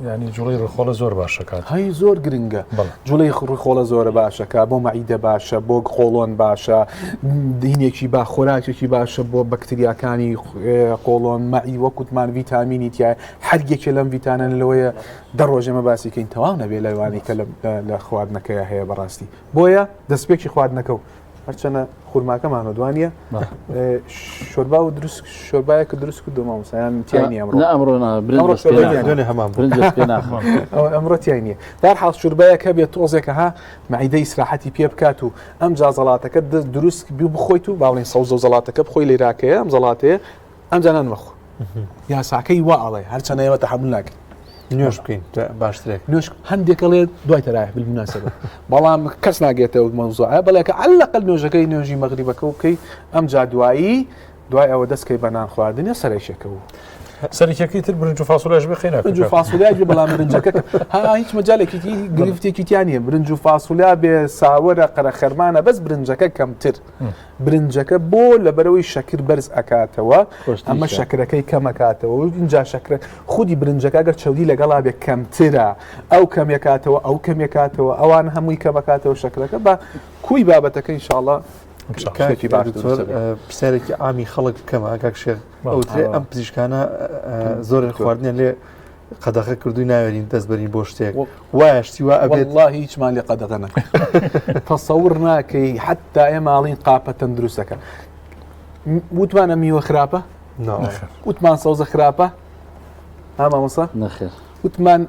ینی جوڵی ڕخۆڵە زۆر باشەکات هەی زۆر گرنگە جوڵی ڕخۆڵە زۆرە باشەکە بۆ مەعیدە باشە بۆ قۆڵۆن باشە دینێکی با خۆراکێکی باشە بۆ بەکتریاکانی قۆڵۆن مەعی وەکوتمان ڤیتامینی تایە هەرگێکێ لەم ڤیتانە لەوەیە دەڕۆژێمە باسیکەین تەواو نەبێ لەوانی کە لە خواردنەکەیە هەیە بەڕاستی بۆیە دەستپێکی خواردنەکە و هەرچەنە خورماکەمانە دوانیە شۆربا و دروست شۆربایەکە دروست کردو مامۆسایان تیانی ئەمڕۆ ئەمڕۆ تیای نییە دارحاڵ شوربایەکە بێت تۆزێکە ها مەعیدەی ئیسراحەتی پێ بکات و ئەم جا زەڵاتەکە دروست بخۆیت و باڵێن سەوزە و زەڵاتەکە بخۆی لێراکەیە ئەم زەڵاتەیە ئەم جانان مەخۆ یاساکەی وا ئەڵێ هەرچەنە ئێوە تەحمل ناکەین نوێش بکەین باشترێک نوێش هەندێکەڵێ دوای تەرایح بالمناسبە بەڵام کەس ناگێتەوە مەوزوعە بەڵێ کە عەلەقەل نوێژەکەی نوێژی مەغریبەکە و بکەی ئەم جا دوایی ئەوە دەستکەی بە نان خواردنە سەرێکێکەوە سەرکیەکەی تر برنج و فاسولیاش بخێنە برنج و فاسولیا بەڵام برنجەکە هیچ مەجالێکی گرفتێکیان نیە برنج و فاسولیا بێ ساوەرە قەرە خەرمانە بەس برنجەکە کەمتر برنجەکە بۆ لەبەرەوەی شەکر بەرز ئەکاتەوە ئەمە شەکرەکەی کەمەکاتەوە اینجا شەکرە خودی برنجەکە گەر چەودی لەگەڵا بێ کەمترە ئەو کەمێکاتەوە ئەو کەمێکاتەوە ئەوان هەمووی کەمەکاتەوە شەکرەکە بە کوی بابەتەکە ئینشاءڵڵا پرسیارێکی ئامی خەڵک بکەمە ئەگەر شێر ئەوترێ ئەم پزیشکانە زۆر خواردنیان لێ قەدەغە کردووی ناوێرین دەستبەرین بۆ شتێک وایشتی وا ئەبێت والله هیچمان لێ قەدەغە نەکە تەسەور ناکەی حتا ئێمە ئاڵین قاپە تەندروستەکە وتمانە میوە خراپە وتمان سەوزە خراپە مامۆستا نەخێر وتمان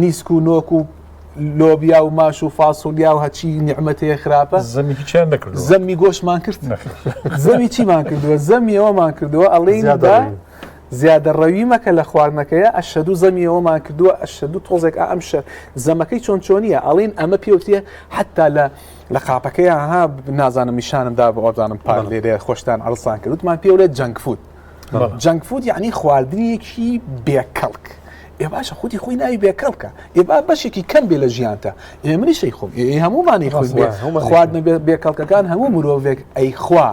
نیسک و نۆک و لۆبیا و ماش و فاسولیا و هەچی نیعمەتەیە خراپە زەمی چیان نەکردو زەمی گۆشمان کرد زەمی چیمان کردووە زەمی ئەوەمان کردووە ئەڵێندا زیادە ڕەوی مەکە لە خواردنەکەیە ئەشەدوو زەمی ئەوەمان کردووە ئەشەدوو تۆزێک ئەم شەر زەمەکەی چۆن چۆنیە ئەڵێن ئەمە پێوتریە حتا لە قاپەکەی ها نازانم میشانمدا بە ئۆزانم پار لێرێ خۆشتان ئەڵسان کرد وتمان پێوڵێت جەنک فود جەنک فود یعنی خواردنیەکی بێکەڵک ئێ باشە خودی خۆی ناوی بێکەڵکە ئێبا بەشێکی کەم بێ لە ژیانتە ئێمەریشەی خۆم هەمومانی خۆی خواردنە بێکەڵکەکان هەموو مرۆڤێک ئەی خوا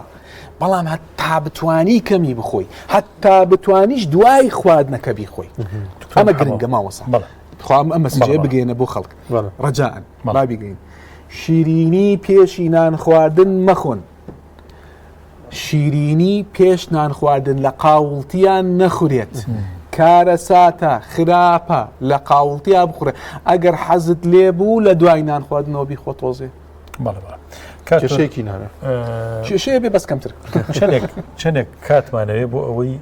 بەڵام هەتا بتوانی کەمی بخۆی هەتا بتوانیش دوای خواردنەکە بیخۆی ئەمە گرنگە ماوەسا خۆم ئەمە سجێ بگەێنە بۆ خەڵک ڕەجاءن با بیگەین شیرینی پێشی نان خواردن مەخۆن شیرینی پێش نان خواردن لە قاوڵتیان نەخورێت کارە ساتە خراپە لە قاوڵتیا بخورێ ئەگەر حەزت لێبوو لە دوای نان خواردنەوە بیخۆ تۆزێ کێشەیەکی نانە کێشەیە بێ بەس کەمتر چەندێک کاتمانەوێ بۆ ئەوەی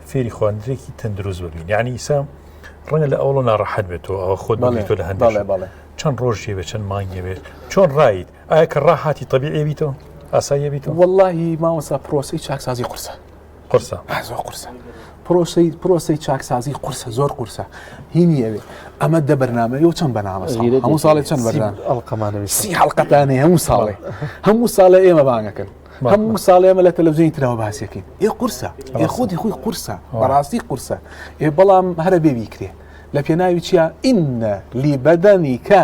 فێری خواردنێکی تەندروست ببین یعنی ئیسا ڕەنگە لە ئەوڵە ناڕەحەت بێتەوە ئەوە خۆت بڵێتۆ لە هەندێک چەند ڕۆژێ بێت چەند مانگێ بێت چۆن ڕایت ئایا کە ڕاحاتی طبیعی بیتەوە ئاساییە بیتەوە واللهی مامۆستا پرۆسەی چاکسازی قورسە زۆر قورسە پرۆسەی چاکسازی قورسە زۆر قورسە هینی ئەوێ ئەمە دە بەرنامەیە و چەند بەنامە هەموو ساڵێ چەند بەرنامە ئەڵقەمانەوێت سی حەڵقەتانەیە هەموو ساڵێ ئێمە بانگەکەن هەموو ساڵ ئێمە لە تەلەڤیزیۆنی ترەوە باسیەکەین قورسە خودی خۆی قورسە بەڕاستی قورسە بەڵام هەرە بێ بیکرێ لە پێناوی چیە ئینە لیبەدەنیکە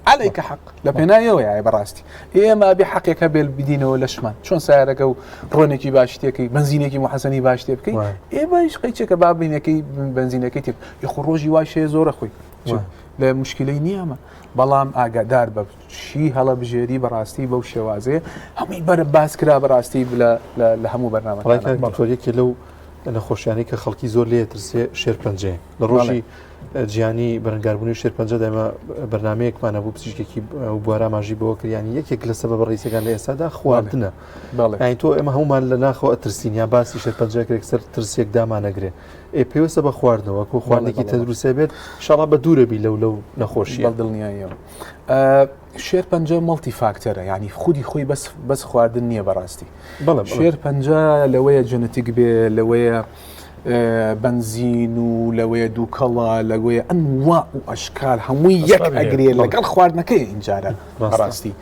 عليك حق لە پێناویەوەیە بەڕاستی ئێمە بێ حەقێکە بێ بدینەوە لەشمان چۆن سیارەکە و ڕۆنێکی باشتێکی بنزینێکی محەسەنی باشتێ بکەیت ئێمەش قەیچێکە بابینەکەی بنزینەکەی تێک یخۆ ڕۆژی وای شەیە زۆرە خۆی لە مشکلەی نییەمە بەڵام ئاگادار بە چی هەڵە بژێری بەڕاستی بەو شێوازەیە هەمووی بەرە باسکرا بەڕاستی لە هەموو بەرنامەکەی لەو نەخۆشیانەی کە خەڵکی زۆر لێ ترسێ شێرپەنجێ لە ڕۆژی جیانی بەرەنگاربوونی شێرپەنجە دەمە بەرنمەیەکمانە بوو پزیشکێکی بوارە ماژی بەوە کردیانی یەکێک لە سەبەب ڕئیسەکان لە ئێستادا خواردنە یانی تۆ ئێمە هەمومان لە ناخەوە ئەترسین یا باسی شێرپەنجەیەک سەر ترسێک دامانەگرێ پێویستە بە خواردنەوە کۆ خواردنێکی تەندروستە بێت شەڵا بە دوورەبی لەو نەخۆشی دڵنیاییەوە شێرپەنجە مەڵتی فاکتەرە یعنی خودی خۆی بەس خواردن نییە بەڕاستی شێرپەنجە لەوەیە جەنەتیک بێ لەوەیە بنزین و لەوەیە دووکەڵە لەوەیە ئەنوا و ئەشکال هەمووی یەک ئەگرێت لەگەڵ خواردنەکەی اینجارە ڕاستی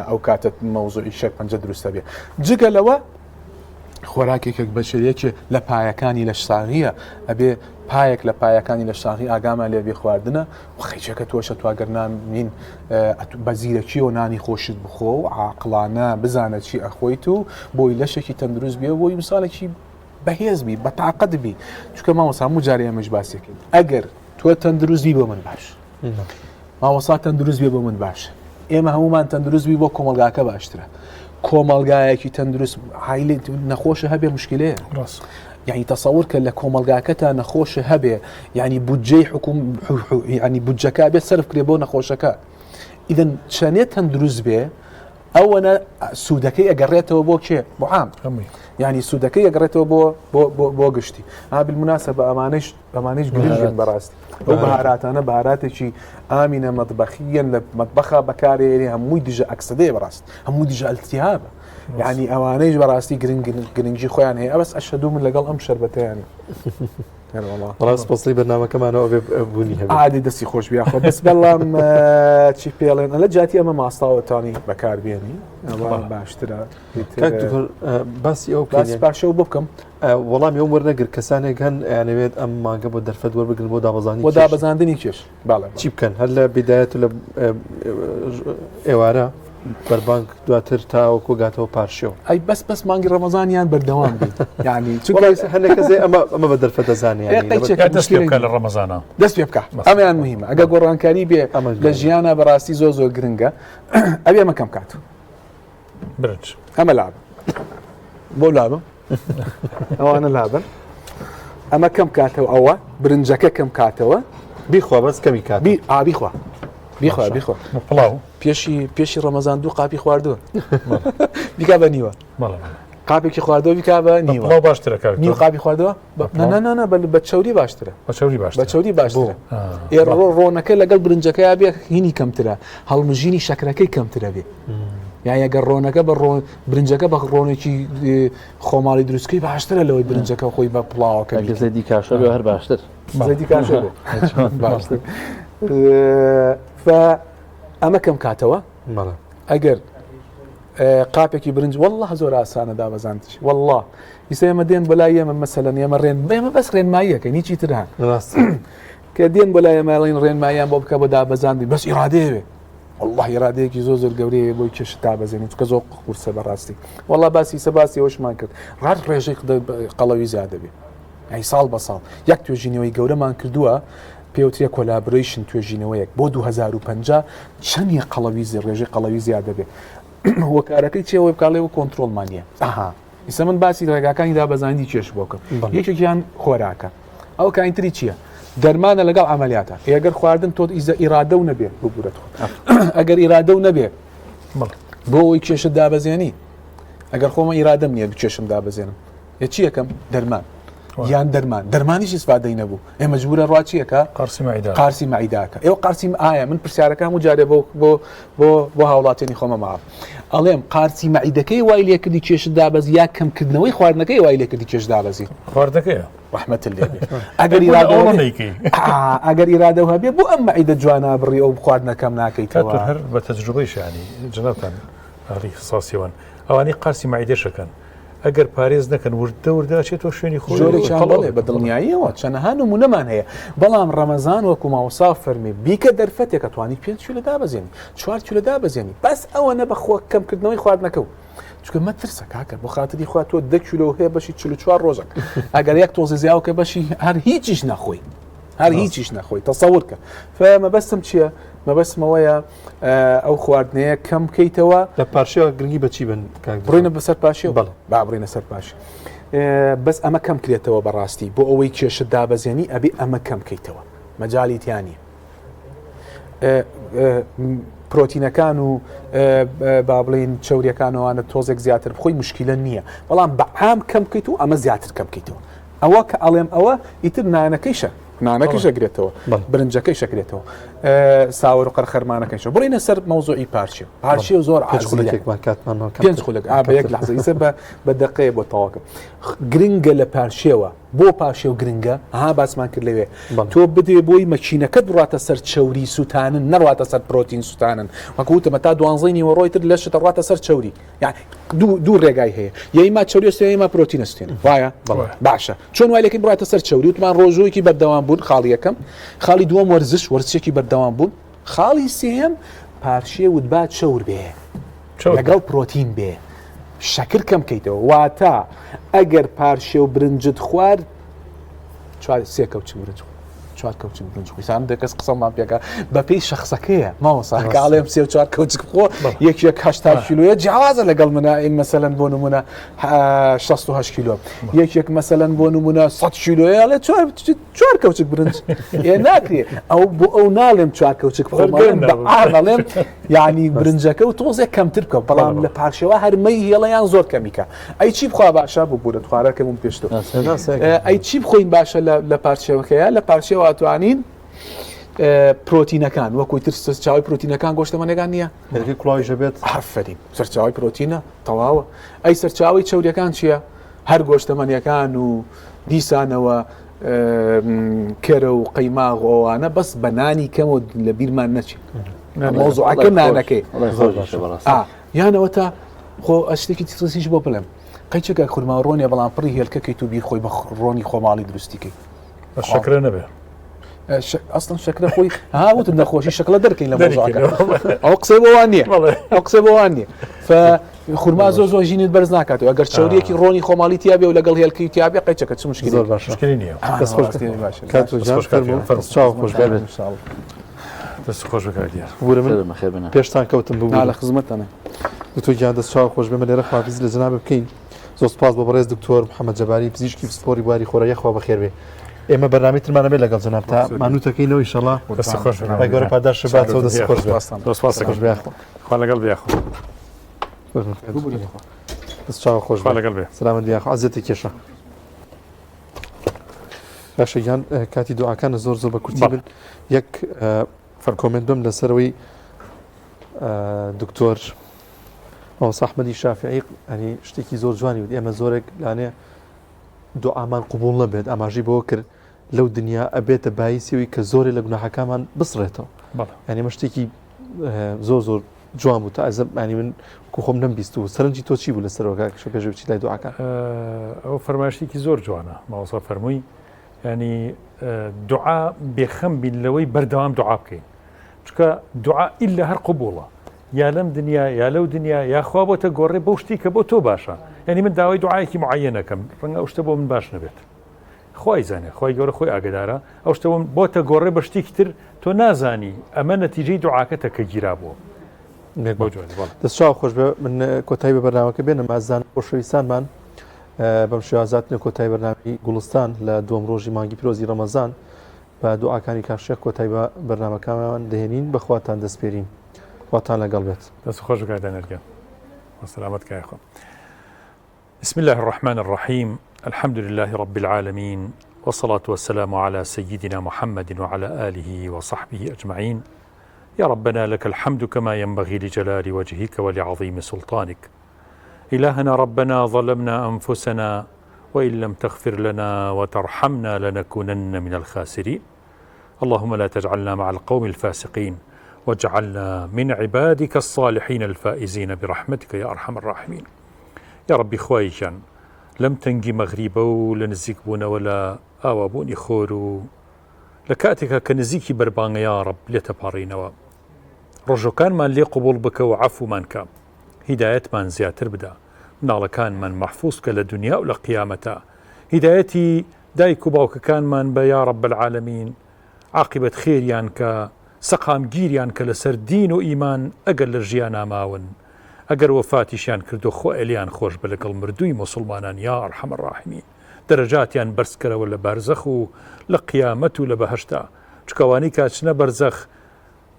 ئەو کاتت مەوزوعی شێرپەنجە دروستە بێ جگە لەوە خۆراکێکێک بەشێریەکێ لە پایەکانی لە شاغیە ئەبێ پایەک لە پایەکانی لە شاغی ئاگامان لێ بێ خواردنە و خەیچەکە تۆشە تواگەرنامین بەزیرەکی و نانی خۆشت بخۆ و عاقڵانە بزانە چی ئەخۆیت و بۆی لەشێکی تەندروست بێ بۆی مثالێکی بەهێزبی بە تااقەتبی چکە ماوەسا هەموو جارێ ئەمەش باسیەکەین ئەگەر تۆ تەندروستی بۆ من باش ماوەسا تەندروست بێ بۆ من باش ئێمە هەمومان تەندروستبی بۆ کۆمەلگاکە باشترە کۆمەلگایەکی تەندروست هایلی نەخۆشە هەبێ مشکلەیە یعنی تەسەور کە لە کۆمەلگاکەتە نەخۆشە هەبێ یعنی بودجەی حکوم ینی بودجەکە بێت سەرف کرێ بۆ نەخۆشەکە ئیدەن چەنێت تەندروست بێ ئەوەنە سوودەکەی ئەگەڕێتەوە بۆ کێ بۆ عام یعنی سوودەکەی ئەگەڕێتەوە بۆ گشتی بالمناسبە ئەمانەش گرنگن بەڕاستی ئەو بەهاراتانە بەهاراتێکی ئامینە مەطبەخیەن لە مەطبەخە بەکارێنێ هەمووی دژە ئەکسدەیە بەڕاست هەموو دژە ئەلتیهابە یعنی ئەوانەیش بەڕاستی گرنگی خۆیان هەیە ئەبەس ئەشهدوا من لەگەڵ ئەم شەربەتەیانی ڕاست پۆستی بەرنامەکەمانەوە بێ بوونی هەبێت عادی دەستی خۆش بیاخۆ بەس بەڵام چی پێڵێن لە جاتی ئەمە ماستاوەتانی بەکاربیێنی باشترە باسی ئەو پاشەو بۆ بکەم وەڵامی ئەو وەرنەگر کەسانێک هەن یانەوێت ئەم ماگە بۆ دەرفەت وەربگرن بۆ دابەزانی بۆ دابەزاندنی کێش چی بکەن هەر لە بیدایەت و لە ئێوارە بەربانک دواتر تاوەکو گاتەوە پارشەوە ئەی بەس مانگی ڕەمەزانیان بەردەوام بین ینی هەنێکەزێ ئەمە بە دەرفەت دەزانێ دەست پێ بکە لە ڕەمەزانە دەست پێ بکە ئەمیان مهمە ئەگە گۆڕانکاری بێ لە ژیانە بەڕاستی زۆر گرنگە ئەبێ ئەمە کەم کات برنج ئەمە لابە بۆ لابم ئەوانە لابن ئەمە کەم کاتەوە ئەوە برنجەکە کەم کاتەوە بیخوا بەس کەمی کات بیخوا پڵاو پێشی ڕەمەزان دوو قاپی خواردووە بیکا بە نیوە قاپێکی خواردەوە بیکا بە نیوە باشترە نیو قاپی خواردەوە نە بە چەوری باشترە بە چەوری باشترە ڕۆنەکە لەگەڵ برنجەکە بێ هینی کەمترە هەڵمژینی شەکرەکەی کەمترە بێ یا ئەگەر ڕۆنەکە بە برنجەکە بە ڕۆنێکی خۆماڵی دروستکەی باشترە لەوەی برنجەکە خۆی بە پڵاوەکە زەدی کاشە بێ هەر باشتر زەدی کاشە باشتر ئەمە کەم کاتەوە ئەگەر قاپێکی برنج والله زۆر ئاسانە دابەزانتش والله ئیسا ئێمە دێن بەلای ئێمە مەسەلەن ئێمە ئێمە بەس ڕێنماییەکە نیچی ترها کە دێن بەلای ئێمەڵین ڕێنماییان بۆ بکە بۆ دابەزاندی بەس ئیرادەیەوێ والله ئیرادەیەکی زۆر گەورەیە بۆی کێش دابەزێنین کە زۆر قورسە بەڕاستی والله باسی ئەوشمان کرد ڕات ڕێژەی قەڵەوی زیادە بێ ئەی ساڵ بە ساڵ یەک توێژینەوەی گەورەمان کردووە پێوترە کۆلابریشن توێژینەوەیەک بۆ 2050 چەندی قەڵەویزی ڕێژەی قەڵەوی زیادە بێ وەکارەکەی چێەوەی بکڵێ و کۆنتترۆلمانە ئیسە من باسی ڕێگاکانی دابەزانی چێش بۆکەم یەکێکیان خۆراکە ئەو کاینتری چییە؟ دەرمانە لەگەڵ ئەمەلیاتە ئەگەر خواردن تۆ ئیرادە و نەبێ ببوورێت ئەگەر ئیرادە و نەبێ بۆ ئەوی کێشت دابەزێنی ئەگەر خۆمە ئیرادەم نییە بکێشم دابەزێنم چی یەکەم دەرمان یان دەرمانیش ئیسفادەی نەبوو ئێمە مەجبورە ڕاچیەکە قارسی مەعیداکە ئێوە قارسی ئایا من پرسیارەکەم و جارێ بۆ هاوڵاتێنی خۆمە ماوە ئەڵێم قارسی مەعیدەکەی وای لێ کردی کێشت دابەز یا کەمکردنەوەی خواردنەکەی وای لێ کردی کێش دابەزی خواردەکەیە ڕەحمەت لێ ئەگەر ئیرادە هەبێ بۆ ئەم مەعیدە جوانە بڕی ئەو خواردنەکەم ناکەیتەوە هەر بە تەجروبەیشانی جنابتان ئەڕی ساسیوان ئەوانی قارسی مەعیدەشەکەن ئەگەر پارێز نەکەن وردەچێتەوە شوێنی خۆی بە دڵنیاییەوە چەنەها نمونەمان هەیە بەڵام ڕەمەزان وەکو ماوەسا فەرمی بیکە دەرفەتێکە توانی 5 کیلۆ دابەزێنی 4 کیلۆ دابەزێنی بەس ئەوە نە بەخۆ کەمکردنەوەی خواردنەکە و چکە مەترسە کاکە بۆ خاتری خوا تۆ 10 کیلۆ هەیە بەشی 44 ڕۆژێک ئەگەر یەک تۆزە زیاوکە بەشی هەر هیچیش نەخۆی تەسەورکە مەبەستم چییە؟ مەبەستمەوەیە ئەو خواردنەیە کەم بکەیتەوە لە پاشەوە گرنگی بەچی بن بڕینە بەسەر پاشی بڕینە سەر پاشی بەس ئەمە کەم کرێتەوە بەڕاستی بۆ ئەوەی کێشت دابەزێنی ئەبێ ئەمە کەم بکەیتەوە مەجای تیانی پرۆتینەکان و با بڵین چەوریەکانەوەوانە تۆزێک زیاتر بخۆی مشکلە نییە بەڵام بەعام کەم بکەیت و ئەمە زیاتر کەم بکەیتەوە ئەوە کە ئەڵێم ئەوە ئیتر نانەکەیشە نانەکەی شەگرێتەوە بەرنجەکەی شەکرێتەوە ساوەڕ و قەرخەرمانەکەیشە بڕینە سەر مەوزوعی پارچێ و زۆر پێنج خولێک بەیەک لەحزە بە دقەیە بۆ تەواکە گرنگە لە پارچێوە بۆ پاشێ و گرنگە باسمان کرد لەوێ تۆ بدێ بۆی مەچینەکەت بڕاتە سەر چەوری سووتانن نەڕاتە سەر پرۆتین سووتانن وەکوتەمە تا 12 ڕۆیتر لەشتە ڕاتە سەر چەوری دوو ڕێگای هەیە یما چەوری سێما پرۆتینە سوێنە وایە باشە چۆن وایلەکەی بڕاتە سەر چەوری وتمان ڕۆژوویکی بەردەوام بوون خاڵی یەکەم خاڵی دووەم وەرزشێکی بەردەوام بوون خاڵی سێم پارچێ وتبا چەور بێ لەگەڵ پرۆتین بێ شەکر کەم بکەیتەوە واتە ئەگەر پارچێ و برنجت خوارد 3 کەوچ برنج 4 کەوچ برنج خۆیسان دەکەس قسەمان پێکە بە پێی شخصەکەیە ماوەساکڵێم 3 کەوچ بخۆ یەک 80 کیلوە جیاوازە لەگەڵ منە مەسەلەن بۆ نمونە 68 کیلۆ یەک مەسەلەن بۆ نمونە 100 کیلۆیە لە 4 کەوچ برنج ناکرێ ئەو بۆ ئەو ناڵێم 4 کەوچ بخۆڵێم یعنی برنجەکە و تۆزێک کەمتر بکە بەڵام لە پارشەوە هەرمەی هێڵەیان زۆر کەمیکە ئەی چی بخوا باشە بۆ بورە خوارەکەم پێشتە ئەی چی بخۆین باشە لە پارچەوەکەیە لە پارچەوە ئەتوانین پرۆتینەکان وەکوی تر سەرچاوی پرۆتینەکان گۆشتەمەنەکان نییە کوڵاویش بێت حرفەرین سەرچاوی پرۆتینە تەواوە ئەی سەرچاوی چەوریەکان چییە؟ هەر گۆشتەمەنیەکان و دیسانەوە کێرە و قەیماغ ئەوانە بەس بە نانی کەم و لە بیرمان نەچێت مۆزوعەکە نانەکەی یانەوە تا خۆ ئەشتێکی تیسیش بۆ بڵێم قەیچەکە خورما ڕۆنیە بەڵام پڕی هێلکەکەیت و بیر خۆی بە ڕۆنی خۆماڵی دروستیکەی شکرە نەبێ ئەستن شکرە خۆی هاوتم نەخۆشی شکلە دەرکەین لە مۆزوعەکە ئەو قسەی بۆوان نییە ئەو قسەی بۆوان نییە خورما زۆر ژینت بەرز ناکاتەوە ئەگەر چاوریەکی ڕۆنی خۆماڵی تیابێ و لەگەڵ هێلکەی تیابێ قەیچەکە چ مشکلی زۆر باش مشکلی نییە دەست خۆش بکات دیار پێشتان کەوتم بوو لە خزمەتانە دکتۆر گیان دەست چاو خۆش بێمە لێرە خواپیز لە جناب بکەین زۆر سپاس بۆ بەڕێز دکتۆر محەممەد جەباری پزیشکی سپۆری بواری خۆرەیە خوا بەخێر بێ ئێمە بەرنامەی ترمانە بێت لەگەڵ جەناب تا مانوتەکەینەوە ئینشەڵا گەورە پاداش باتەوە دەست خۆش بێ خوا لەگەڵ بێ دەست چاو خۆش لەگەڵ بێ سلامت بیا عەزەتی کێشە باشە گیان کاتی دوعاکانە زۆر بە کورتی بن یەک کۆمنت بم لەسەرەوەی دکتۆر ئەحمەدی شافعی ئەنی شتێکی زۆر جوانی بود ئێمە زۆرێک لانێ دوعامان قبول نەبێت ئاماژەی بۆ کرد لەو دنیا ئەبێتە باعیسیەوەی کە زۆرێ لە گوناحەکانمان بسڕێتەوە ینی ئمە شتێکی زۆر جوان بوو تا ئەزەبانی من خۆم نەمبیست و سەرنجی تۆ چی بوو لەسەرەوەکە کە پێش بچی لای دوعاکان ئەو فەرمایشتێکی زۆر جوانە ماوەسا فەرمووی ینی دوعا بێخەم بین لەوەی بەردەوام دوعا بکەین چکە دوعا ئیلا هەر قبوڵە یا لەم دنیا یا لەو دنیا یاخوا بۆتە گۆڕێ بەو شتی کە بۆ تۆ باشە ینی من داوای دوعایەکی معەنەکەم ڕەنگە ئەو شتە بۆ من باش نەبێت خۆی زانێ خۆی گەورە خۆی ئاگدارە ئەو شتە بۆتە گۆڕێ بە شتێکی تر تۆ نازانی ئەمە نەتیجەی دوعاکەتە کە گیرا بووە دەست چاو خۆش بێ من کۆتایی بە بەرنامەکە بێنم ئازان خۆشەویستانمان بەم شێوازاتنە کۆتایی بەرنامی گوڵستان لە دووەم ڕۆژی مانگی پیرۆزی ڕەمەزان بە دوعاکانی کاشێخ کۆتایی بە بەرنامەکانمان دەهێنین بەخواتان دەستپێرین خواتان لەگەڵ بێت دەست خۆش بکات دەنەرگە وسلامت کایخۆ بسم الله الرحمن الرحيم الحمد لله رب العالمين والصلاة والسلام على سيدنا محمد وعلى آله وصحبه أجمعين يا ربنا لك الحمد كما ينبغي لجلال وجهك ولعظيم سلطانك إلهنا ربنا ظلمنا أنفسنا وإن لم تغفر لنا وترحمنا لنكونن من الخاسرين اللهم لا تجعلنا مع القوم الفاسقين واجعلنا من عبادك الصالحين الفائزين برحمتك يا أرحم الراحمين يا ربي خوايشان لم تنجي مغربو لنزيك بونا ولا آوابوني خورو لكاتك كنزيكي بربان يا رب لتبارينوا رجو كان من لي قبول بك وعفو من كام هداية من زياتر بدا مناڵە كان من محفوظ كلا دنيا ولا قيامتا هدايتي دايكو باوك كان من بيا رب العالمين عاقبة خيريان كا سقام گیریان کە لەسەر دین و ئیمان ئەگەر لە ژیانە ماون ئەگەر وەفاتیشیان کردو خۆ ئەلیان خۆش بە لەگەڵ مردووی مسلمانان یا ئەرحەم الراحیمین دەرەجاتیان بەرزکەرەوە لە بارزەخ و لە قیامەت و لە بەهەشتا چکەوانی کاچنە بەرزەخ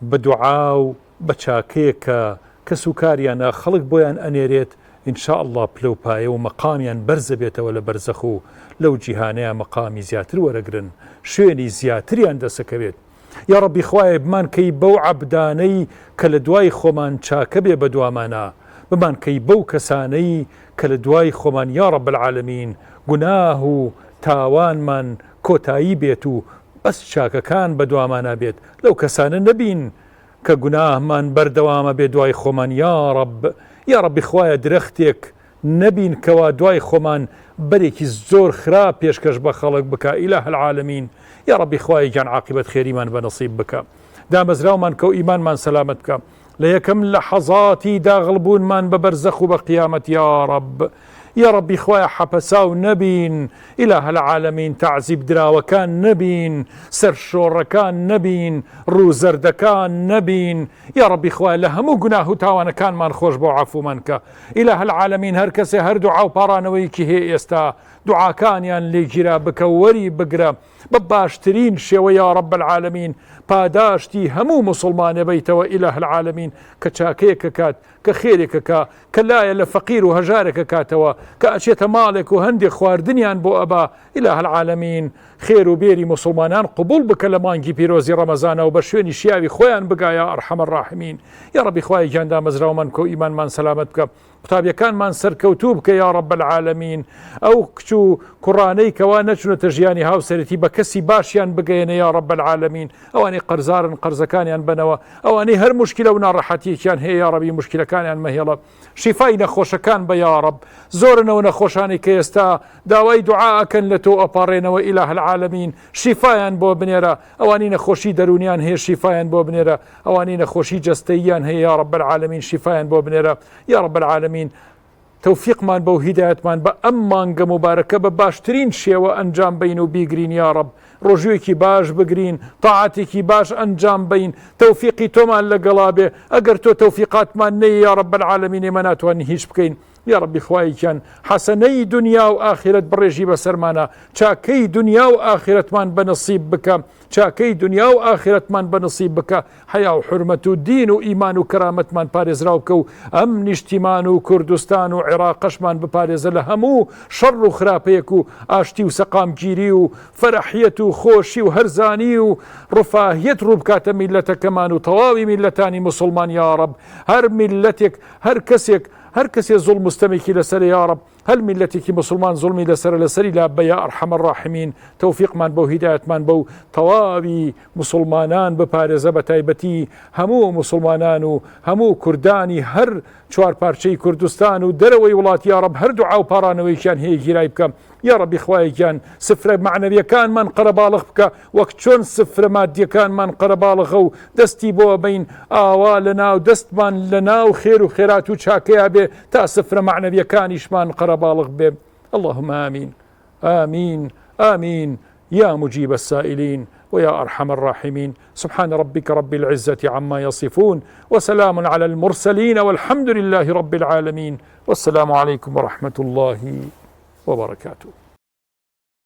بە دوعا و بە چاکەیەکە کە سوکاریانە خەڵک بۆیان ئەنێرێت ئینشاء الله پلەپایە و مەقامیان بەرزە بێتەوە لە بەرزەخ و لەو جیهانەیە مەقامی زیاتر وەرەگرن شوێنی زیاتریان دەسەکەوێت یا ربی خوای بمان کەی بەو عەبدانەی کە لە دوای خۆمان چاکە بێ بە دوامانە بمان کەی بەو کەسانەی کە لە دوای خۆمان یا رب العالمین گوناه و تاوانمان کۆتایی بێت و بەس چاکەکان بە دوامانە بێت لەو کەسانە نەبین کە گوناهمان بەردەوامە بێ دوای خۆمان یا ربی خوایە درەختێک نەبین کەوا دوای خۆمان بەرێکی زۆر خراپ پێشکەش بە خەڵک بکە ئیلاහ العالمین یا ربی خوای گیان عاقبەت خێریمان بە نەسیب بکە دامەزراومان کە و ئیمانمان سەلامەت بکە لە یەکەم لەحەزاتی داغڵبوونمان بە بەرزەخ و بە قیامەت یا ربی خوای حەپەساو نەبین ئیلاه العالمین تعزیب دراوەکان نەبین سەرشۆڕەکان نەبین ڕووزەردەکان نەبین یا ربی خوای لە هەموو گوناه و تاوانەکانمان خۆش بۆ عەفومان کە ئیلاه العالمین هەر کەسێ هەر دوعا و پاڕانەوەیەکی هەیە ئێستا دوعاکانیان لێگیرا بکە وەری بگرە بە باشترین شێوە یا رب العالمین پاداشتی هەموو مسلمانە بیتەوە ئیلاه العالمین کە چاکەیەکە کات کە خێرێکەکە کە لایە لە فەقیر و هەژارێکە کاتەوە کە ئەچێتە ماڵێک و هەندێک خواردنیان بۆ ئەبا ئیلاه العالمین خێر و بێری مسلمانان قبول بکە لە مانگی پیرۆزی ڕەمەزانە و بە شوێنی شیاوی خۆیان بگایە ئەرحەمە الراحمین یا ربی خوای گیاندا مەزراومان کە و ئیمانمان سەلامەت بکە قوتابیەکانمان سەرکەوتوو بکە یا رب العالمین ئەو کچ و کوڕانەی کەوا نەچونەتە ژیانی هاوسەرەتی بە کەسی باشیان بگەێنە یا رب العالمین ئەوانەی قەرزارن قەرزەکانیان بنەوە ئەوانەی هەر مشکلە و ناڕەحەتیەکیان هەیە یا ربی مشکلەکانیان مەهێڵە شیفای نەخۆشەکان بە یا رب زۆرنەوە نەخۆشانی کە ئێستا داوای دوعاکەن لە تۆ ئەپاڕێنەوە ئیلاහ العالمین شیفایان بۆ بنێرە ئەوانی نەخۆشی دەرونیان هەیە شیفایان بۆ بنێرە ئەوانی نەخۆشی جەستەییان هەیە یا رب العالمین شیفایان بۆ بنێرە یا رب العالمین توفیقمان بەو هیدایەتمان بە ئەم مانگە مبارەکە بە باشترین شێوە ئەنجام بین و بیگرین یا رب ڕۆژوێکی باش بگرین تاعاتێکی باش ئەنجام بین تەوفیقی تۆمان لەگەڵا بێ ئەگەر تۆ تەوفیقاتمان نەیە یا رب العالمین ئێمە ناتوانین هیچ بکەین یا ربی خوایکیان حەسەنەی دنیا و ئاخرەت بڕێژی بەسەرمانە چاکەی دنیا و ئاخرەتمان بەنصیب بکە چاکەی دنیا و ئاخرەتمان بەنصیب بکە حیا و حرمەت و دین و ئیمان و کەرامەتمان پارێزراو بکە و ئەم نیشتیمان و کوردستان و عێراقەشمان بپارێزە لە هەموو شەڕ و خراپەیەک و ئاشتی و سەقامگیری و فەرەحیەت و خۆشی و هەرزانی و ڕفاهیەت ڕوو بکاتە میلەتەکەمان و تەواوی میلەتانی مسلمان یا رب هەر میلەتێک هەر کەسێ زوڵم مستەمێکی لەسەر یا رب هەر میلەتێکی مسلمان زوڵمی لەسەری لا بە یا ئەرحەمە الراحمین تەوفیقمان بەو هیدایەتمان بەو تەواوی مسلمانان بپارێزە بە تایبەتی هەموو مسلمانان و هەموو کوردانی هەر چوار پارچەی کوردستان و دەرەوەی وڵات یا رب هەر دوعا و پاڕانەوەیکیان هەیە گیرای بکەم یا ربی خوایکیان سفرە معنەویەکانمان قەرەباڵغ بکە وەک چۆن سفرە مادیەکانمان قەرەباڵغە و دەستی بۆ بین ئاوا لە ناو دەستمان لە ناو خێر و خێرات و چاکەیە بێ تا سفرە معنەویەکانیشمان قەرەباڵغ بێ اللهم آمين آمين آمين يا مجيب السائلين ويا أرحم الراحمين سبحان ربك رب العزة عما يصفون وسلام على المرسلين والحمد لله رب العالمين والسلام عليكم ورحمة الله وبركاته